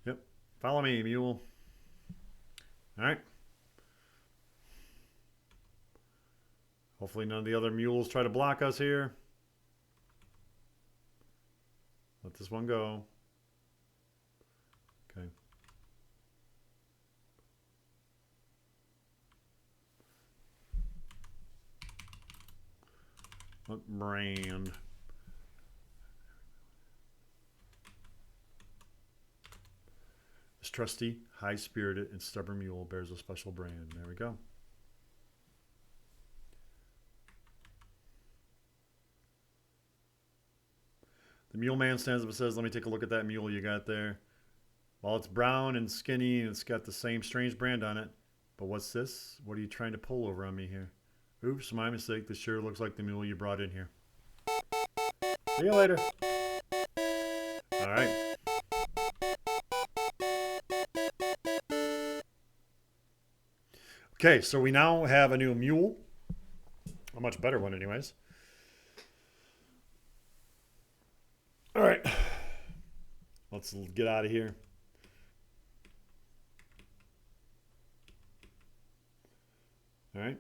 Yep. Follow me, mule. All right. Hopefully none of the other mules try to block us here. Let this one go. Okay. What brand? This trusty, high-spirited, and stubborn mule bears a special brand. There we go. The mule man stands up and says, "Let me take a look at that mule you got there. Well, it's brown and skinny, and it's got the same strange brand on it. But what's this? What are you trying to pull over on me here? Oops, my mistake. This sure looks like the mule you brought in here. See you later." All right. Okay, so we now have a new mule. A much better one anyways. All right. Let's get out of here. All right.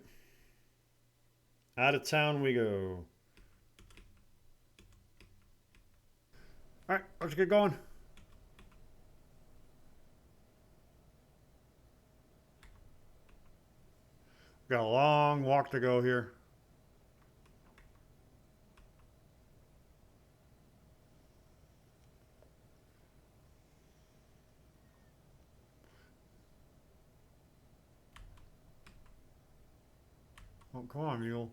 Out of town we go. All right, let's get going. Got a long walk to go here. Oh, come on, mule.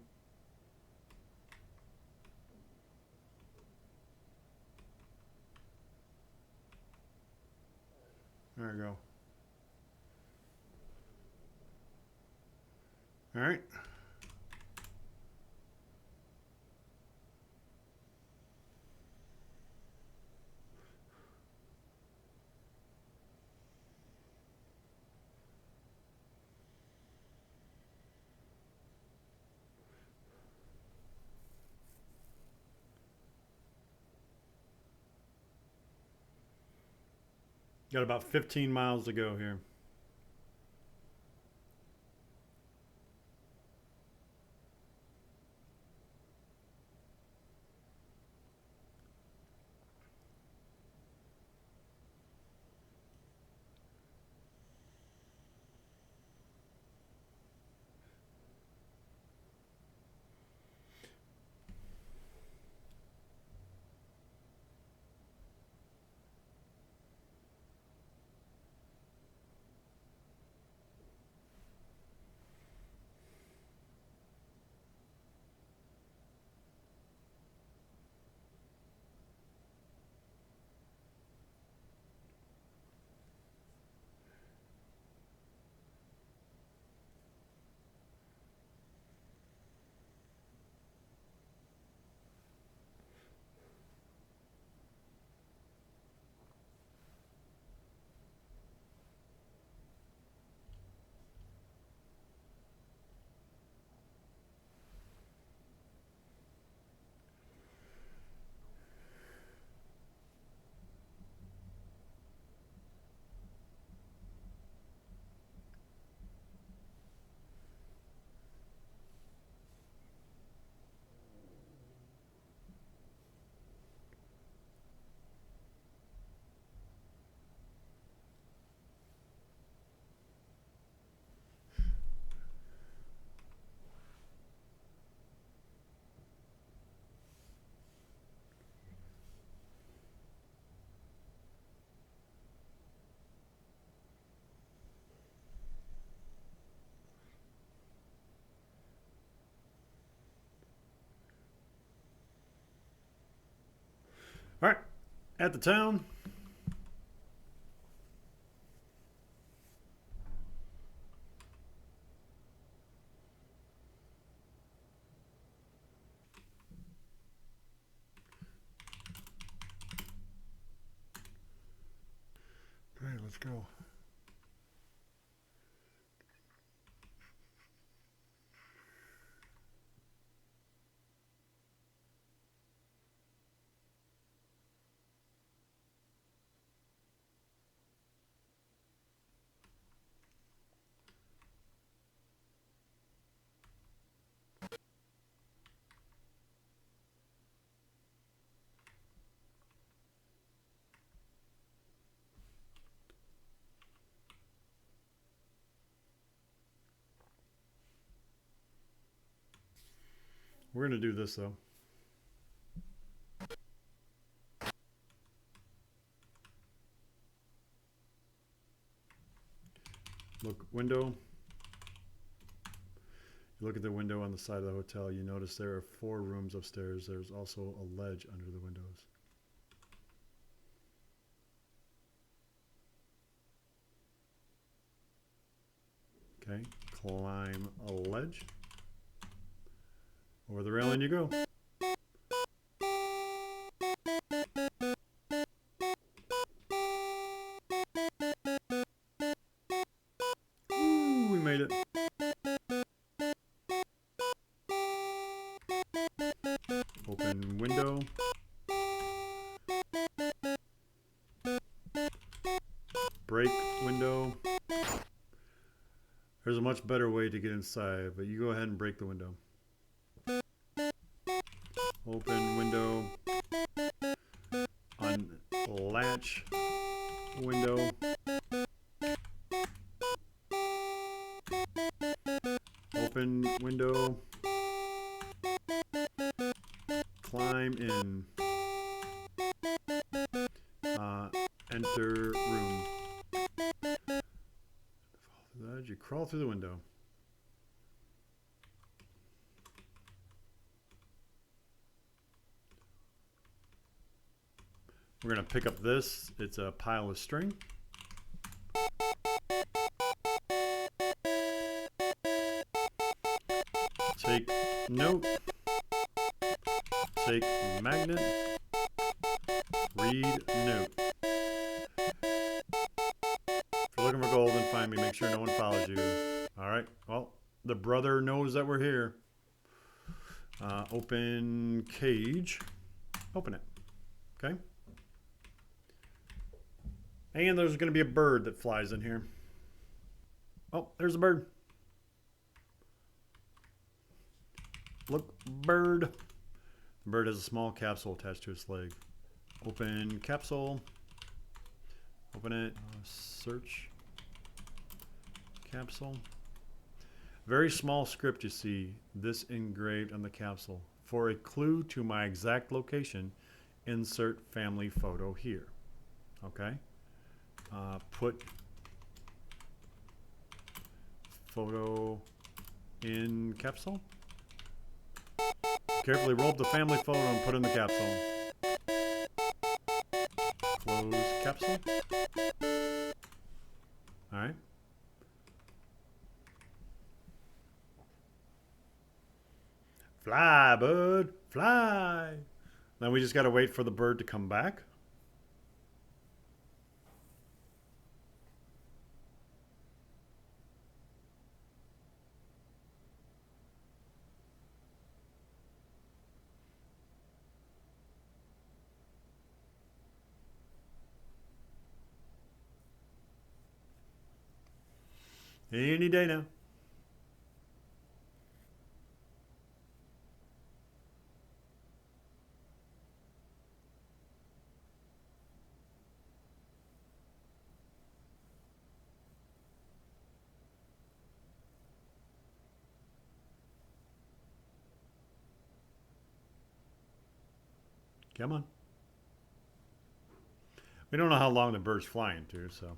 There we go. All right. Got about 15 miles to go here. At the town. Okay, let's go. We're going to do this, though. Look, window. You look at the window on the side of the hotel. You notice there are 4 rooms upstairs. There's also a ledge under the windows. Okay, climb a ledge. Over the railing you go. Ooh, we made it. Open window. Break window. There's a much better way to get inside, but you go ahead and break the window. Open window. Unlatch window. Open window. Climb in. Enter room. You crawl through the window. We're going to pick up this. It's a pile of string. Take note. Take magnet. Read note. If you're looking for gold, then find me. Make sure no one follows you. Alright, well, the brother knows that we're here. Open cage. Open it. Okay. And there's going to be a bird that flies in here. Oh, there's a bird. Look, bird. The bird has a small capsule attached to its leg. Open capsule. Open it. Search. Capsule. Very small script you see. This engraved on the capsule. For a clue to my exact location, insert family photo here. Okay. Put photo in capsule. Carefully roll up the family photo and put in the capsule. Close capsule. Alright. Fly, bud. Fly. Now we just got to wait for the bird to come back. Any day now. Come on. We don't know how long the bird's flying to, so.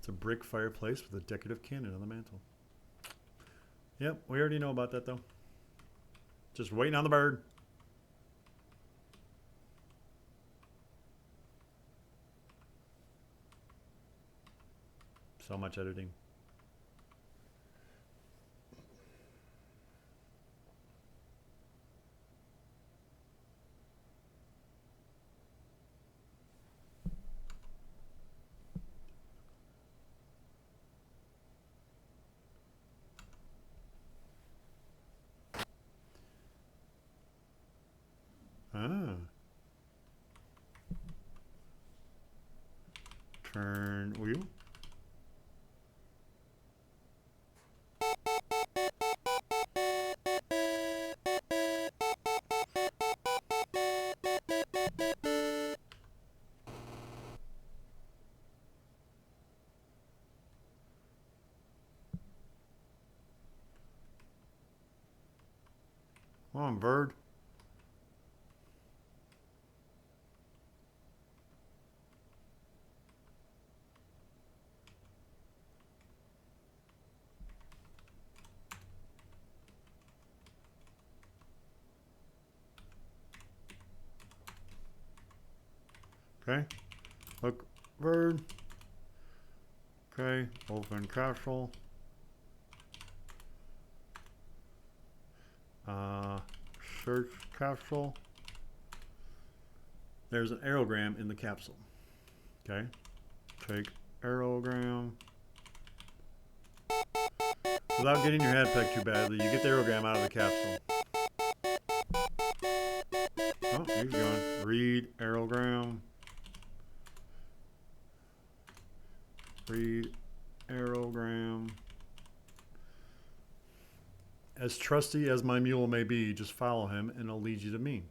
It's a brick fireplace with a decorative cannon on the mantle. Yep, we already know about that though. Just waiting on the bird. So much editing. Ah. Turn wheel. Come on, bird. Okay. Look, bird. Okay. Open castle. Search capsule. There's an aerogram in the capsule. Okay. Take aerogram. Without getting your head pecked too badly, you get the aerogram out of the capsule. Oh, he's going. Read aerogram. Read aerogram. As trusty as my mule may be, just follow him and I'll lead you to me.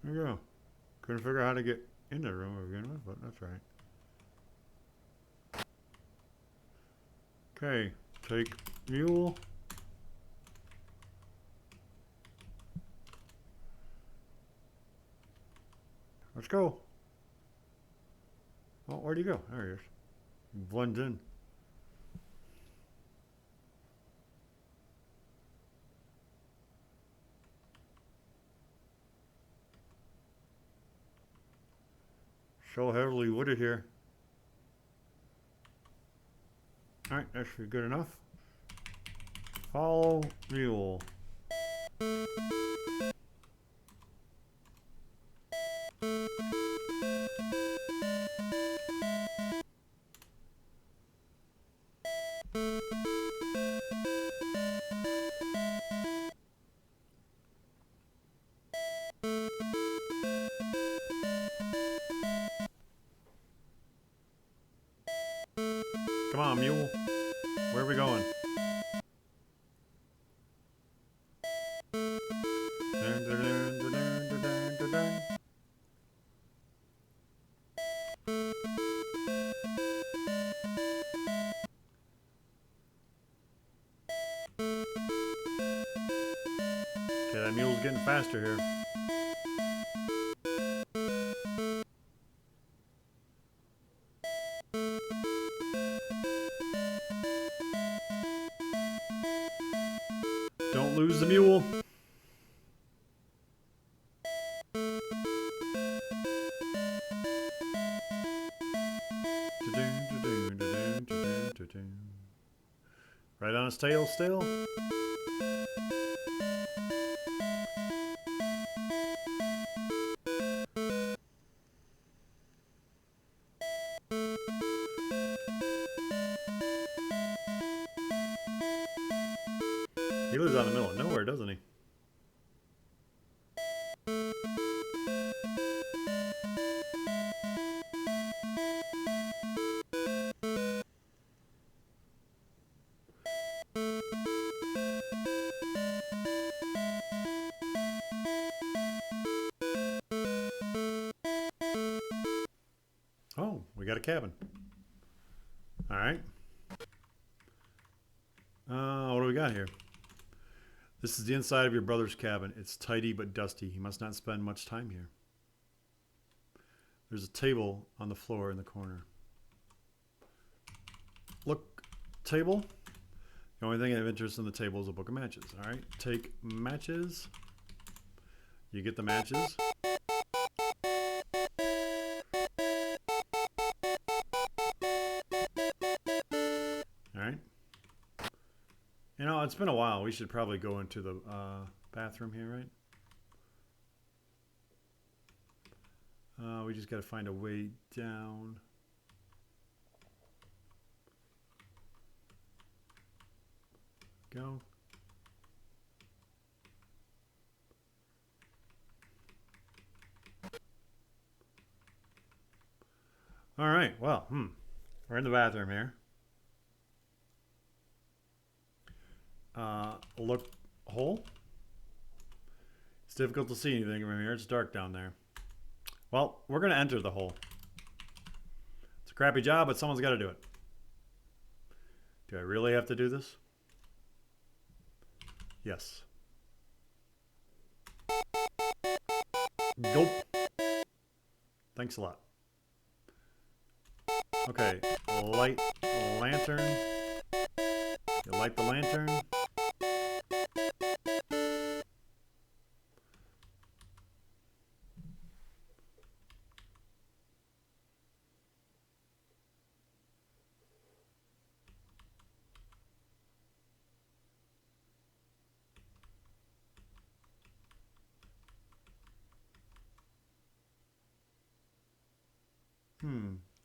There you go. Couldn't figure out how to get in the room to begin with, but that's right. Okay, take mule. Let's go. Oh, where'd he go? There he is. He blends in. So heavily wooded here. Alright, that should be good enough. Follow mule. Come on, mule. Where are we going? Okay, that mule's getting faster here. Don't lose the mule. Right on his tail still. He lives out in the middle of nowhere, doesn't he? we got a cabin. All right. What do we got here? This is the inside of your brother's cabin. It's tidy but dusty. He must not spend much time here. There's a table on the floor in the corner. Look, table. The only thing of interest in the table is a book of matches. All right, take matches. You get the matches. All right. You know, it's been a while. We should probably go into the bathroom here, right? We just got to find a way down. Go. All right. Well, we're in the bathroom here. Look hole. It's difficult to see anything from here. It's dark down there. Well, we're going to enter the hole. It's a crappy job, but someone's got to do it. Do I really have to do this? Yes. Nope. Thanks a lot. Okay, light lantern. You light the lantern.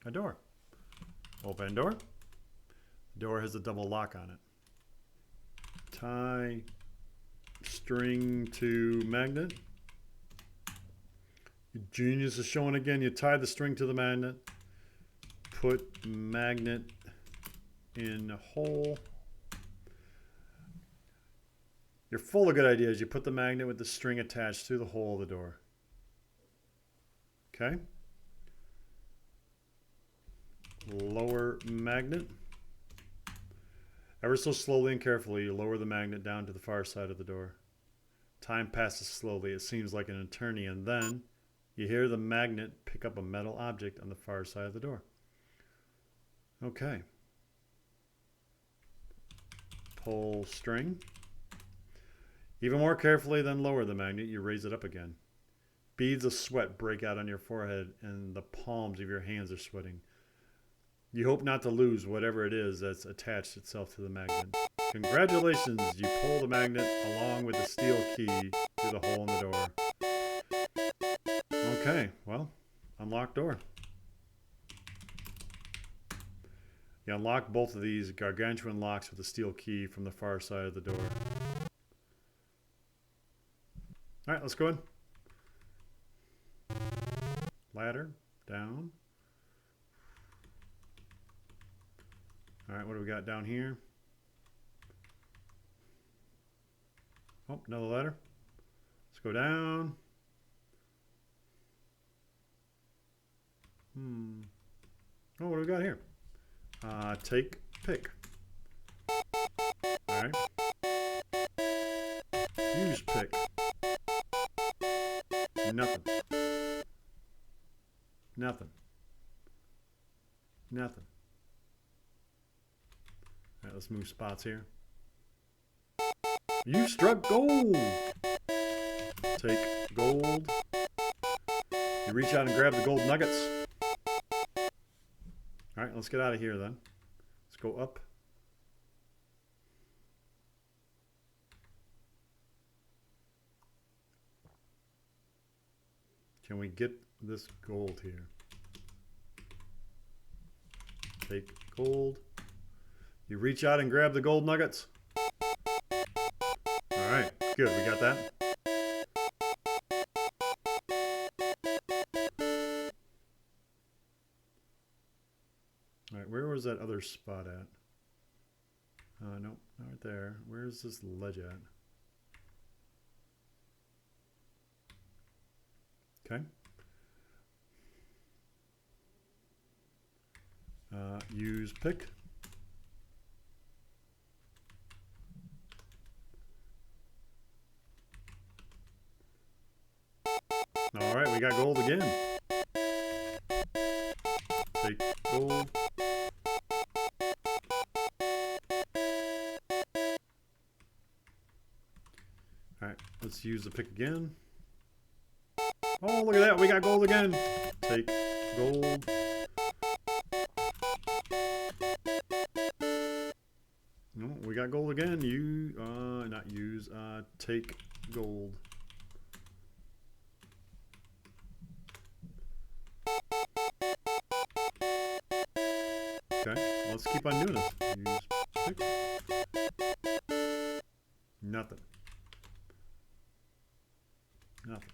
A door. Open door. The door has a double lock on it. Tie string to magnet. Your genius is showing again. You tie the string to the magnet. Put magnet in hole. You're full of good ideas. You put the magnet with the string attached through the hole of the door. Okay. Lower magnet. Ever so slowly and carefully, you lower the magnet down to the far side of the door. Time passes slowly. It seems like an eternity, and then you hear the magnet pick up a metal object on the far side of the door. Okay. Pull string. Even more carefully, then lower the magnet. You raise it up again. Beads of sweat break out on your forehead, and the palms of your hands are sweating. You hope not to lose whatever it is that's attached itself to the magnet. Congratulations, you pull the magnet along with the steel key through the hole in the door. Okay, well, unlock door. You unlock both of these gargantuan locks with the steel key from the far side of the door. All right, let's go in. Ladder, down. All right, what do we got down here? Oh, another ladder. Let's go down. Oh, what do we got here? Take, pick. All right. Use pick. Nothing. Nothing. Nothing. All right, let's move spots here. You struck gold. Take gold. You reach out and grab the gold nuggets. All right, let's get out of here then. Let's go up. Can we get this gold here? Take gold. You reach out and grab the gold nuggets. All right, good. We got that. All right, where was that other spot at? No, not right there. Where's this ledge at? Okay. Use pick. All right, we got gold again. Take gold. All right, let's use the pick again. Oh, look at that. We got gold again. Take gold. No, we got gold again. Not use. Take gold. Okay, let's keep on doing this. Use pick. Nothing. Nothing.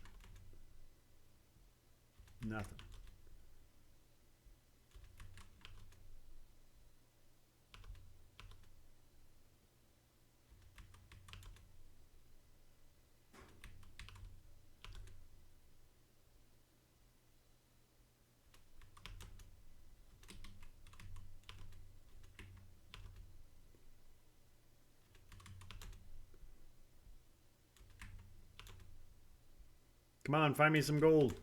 Nothing. Come on, find me some gold.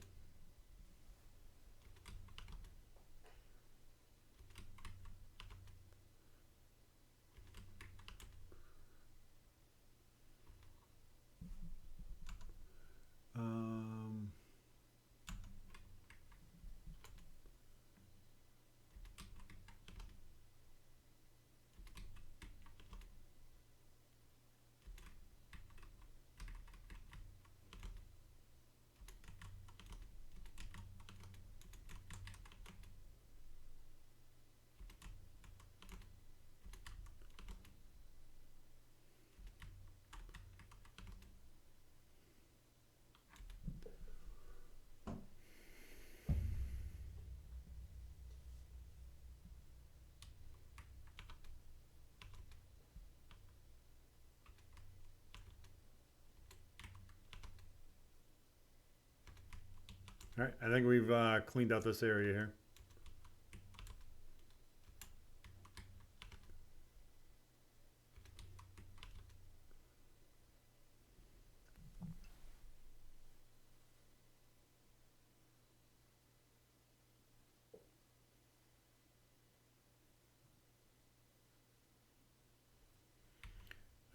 All right, I think we've cleaned out this area here.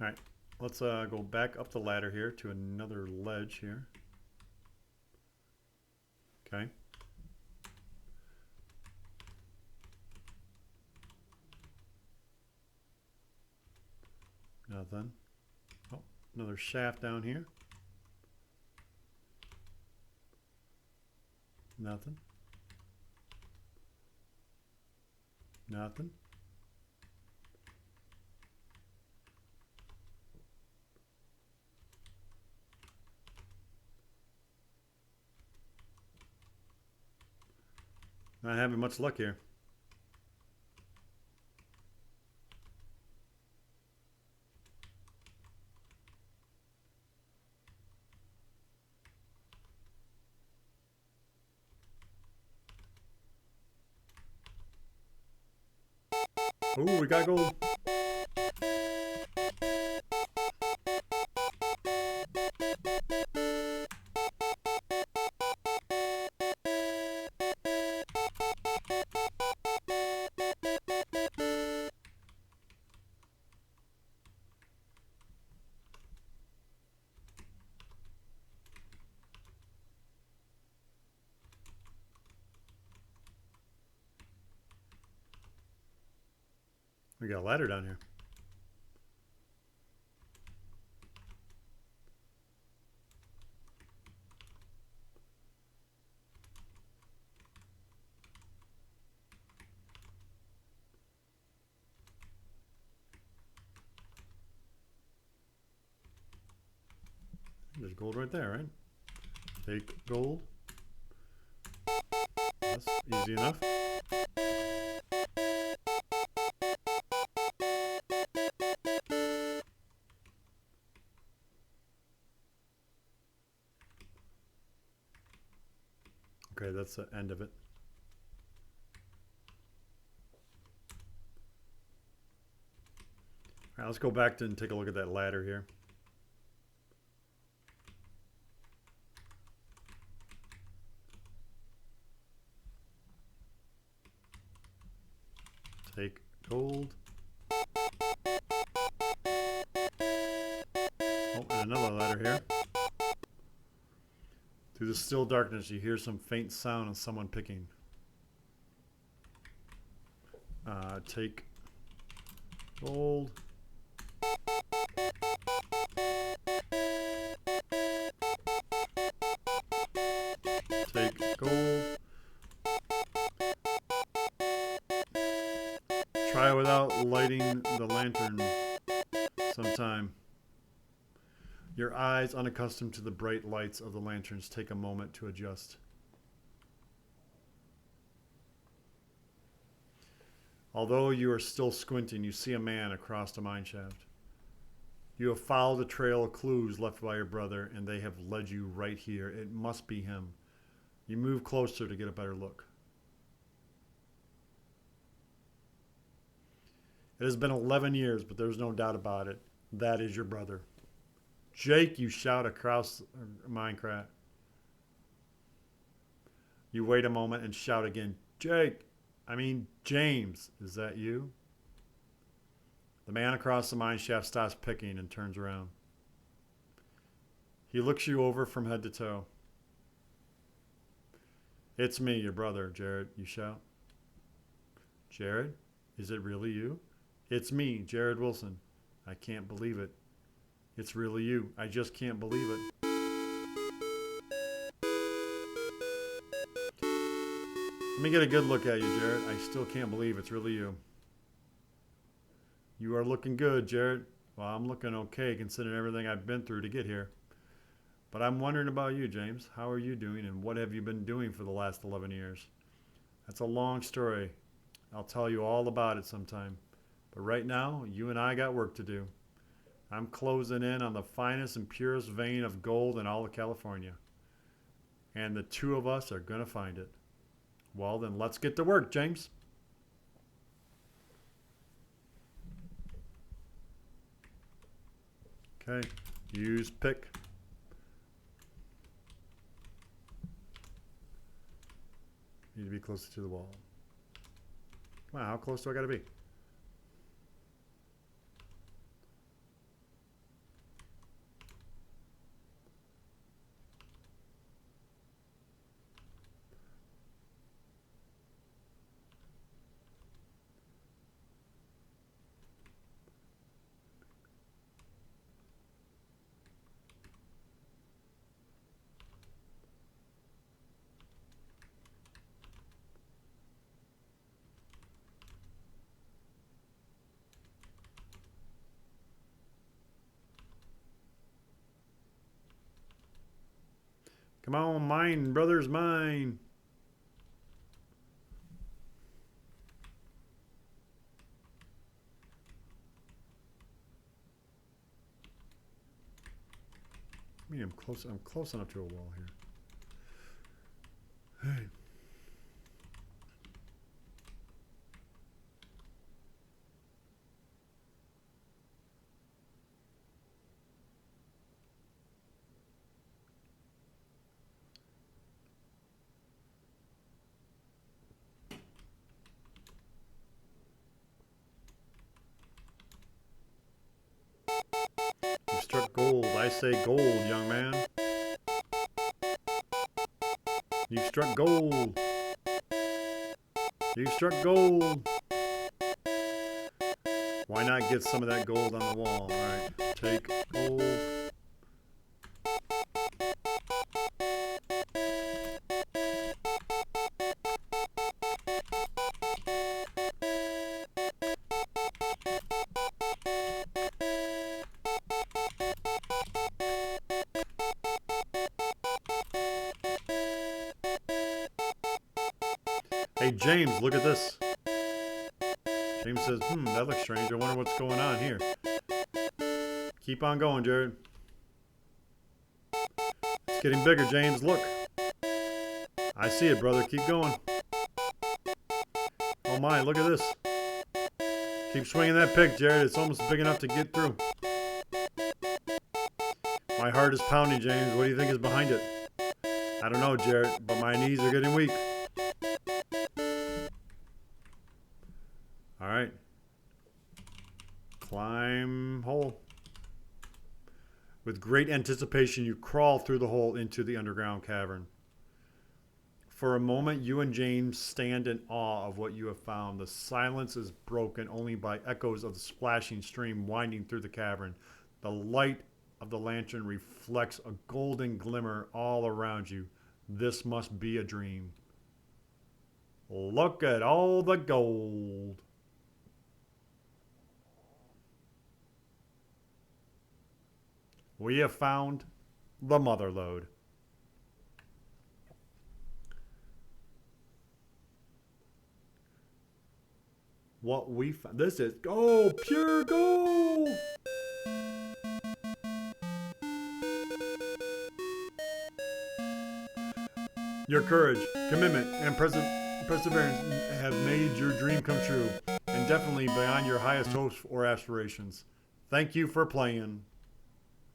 All right, let's go back up the ladder here to another ledge here. Okay. Nothing. Oh, another shaft down here. Nothing. Nothing. Not having much luck here. Ooh, we got gold. We got a ladder down here. There's gold right there, right? Take gold. That's easy enough. Okay, that's the end of it. All right, let's go back and take a look at that ladder here. Take gold. Oh, and another ladder here. Through the still darkness, you hear some faint sound of someone picking. Take gold. Take gold. Try without lighting the lantern sometime. Your eyes, unaccustomed to the bright lights of the lanterns, take a moment to adjust. Although you are still squinting, you see a man across the mine shaft. You have followed the trail of clues left by your brother, and they have led you right here. It must be him. You move closer to get a better look. It has been 11 years, but there's no doubt about it. That is your brother. Jake, you shout across Minecraft. You wait a moment and shout again. James, is that you? The man across the mine shaft stops picking and turns around. He looks you over from head to toe. It's me, your brother, Jerrod, you shout. Jerrod, is it really you? It's me, Jerrod Wilson. I can't believe it. It's really you. I just can't believe it. Let me get a good look at you, Jerrod. I still can't believe it's really you. You are looking good, Jerrod. Well, I'm looking okay considering everything I've been through to get here. But I'm wondering about you, James. How are you doing and what have you been doing for the last 11 years? That's a long story. I'll tell you all about it sometime. But right now, you and I got work to do. I'm closing in on the finest and purest vein of gold in all of California. And the two of us are going to find it. Well, then let's get to work, James. Okay, use pick. Need to be closer to the wall. Wow, how close do I got to be? Come on, mine, brothers, mine. I mean, I'm close enough to a wall here. Hey. You struck gold. I say gold, young man. You struck gold. You struck gold. Why not get some of that gold on the wall? All right, take gold. Hey, James, look at this. James says, that looks strange. I wonder what's going on here. Keep on going, Jerrod. It's getting bigger, James. Look. I see it, brother. Keep going. Oh, my. Look at this. Keep swinging that pick, Jerrod. It's almost big enough to get through. My heart is pounding, James. What do you think is behind it? I don't know, Jerrod, but my knees are getting weak. All right. Climb hole. With great anticipation, you crawl through the hole into the underground cavern. For a moment, you and James stand in awe of what you have found. The silence is broken only by echoes of the splashing stream winding through the cavern. The light of the lantern reflects a golden glimmer all around you. This must be a dream. Look at all the gold. We have found the mother lode. What we found. This is gold, pure gold. Your courage, commitment, and perseverance have made your dream come true, and definitely beyond your highest hopes or aspirations. Thank you for playing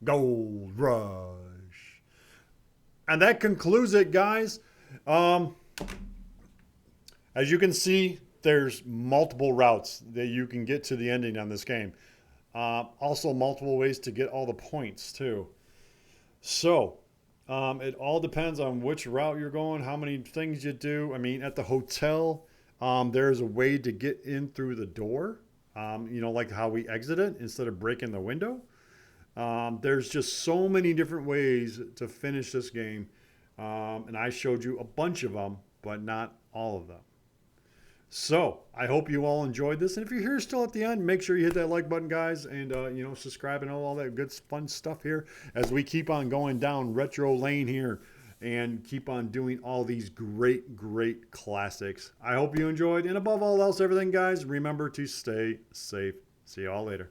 Gold Rush. And that concludes it, guys. As you can see, there's multiple routes that you can get to the ending on this game. Also, multiple ways to get all the points, too. So, it all depends on which route you're going, how many things you do. I mean, at the hotel, there's a way to get in through the door, like how we exited instead of breaking the window. There's just so many different ways to finish this game. And I showed you a bunch of them, but not all of them. So I hope you all enjoyed this. And if you're here still at the end, make sure you hit that like button, guys, and, subscribe and all that good fun stuff here as we keep on going down retro lane here and keep on doing all these great, great classics. I hope you enjoyed. And above all else, everything, guys, remember to stay safe. See you all later.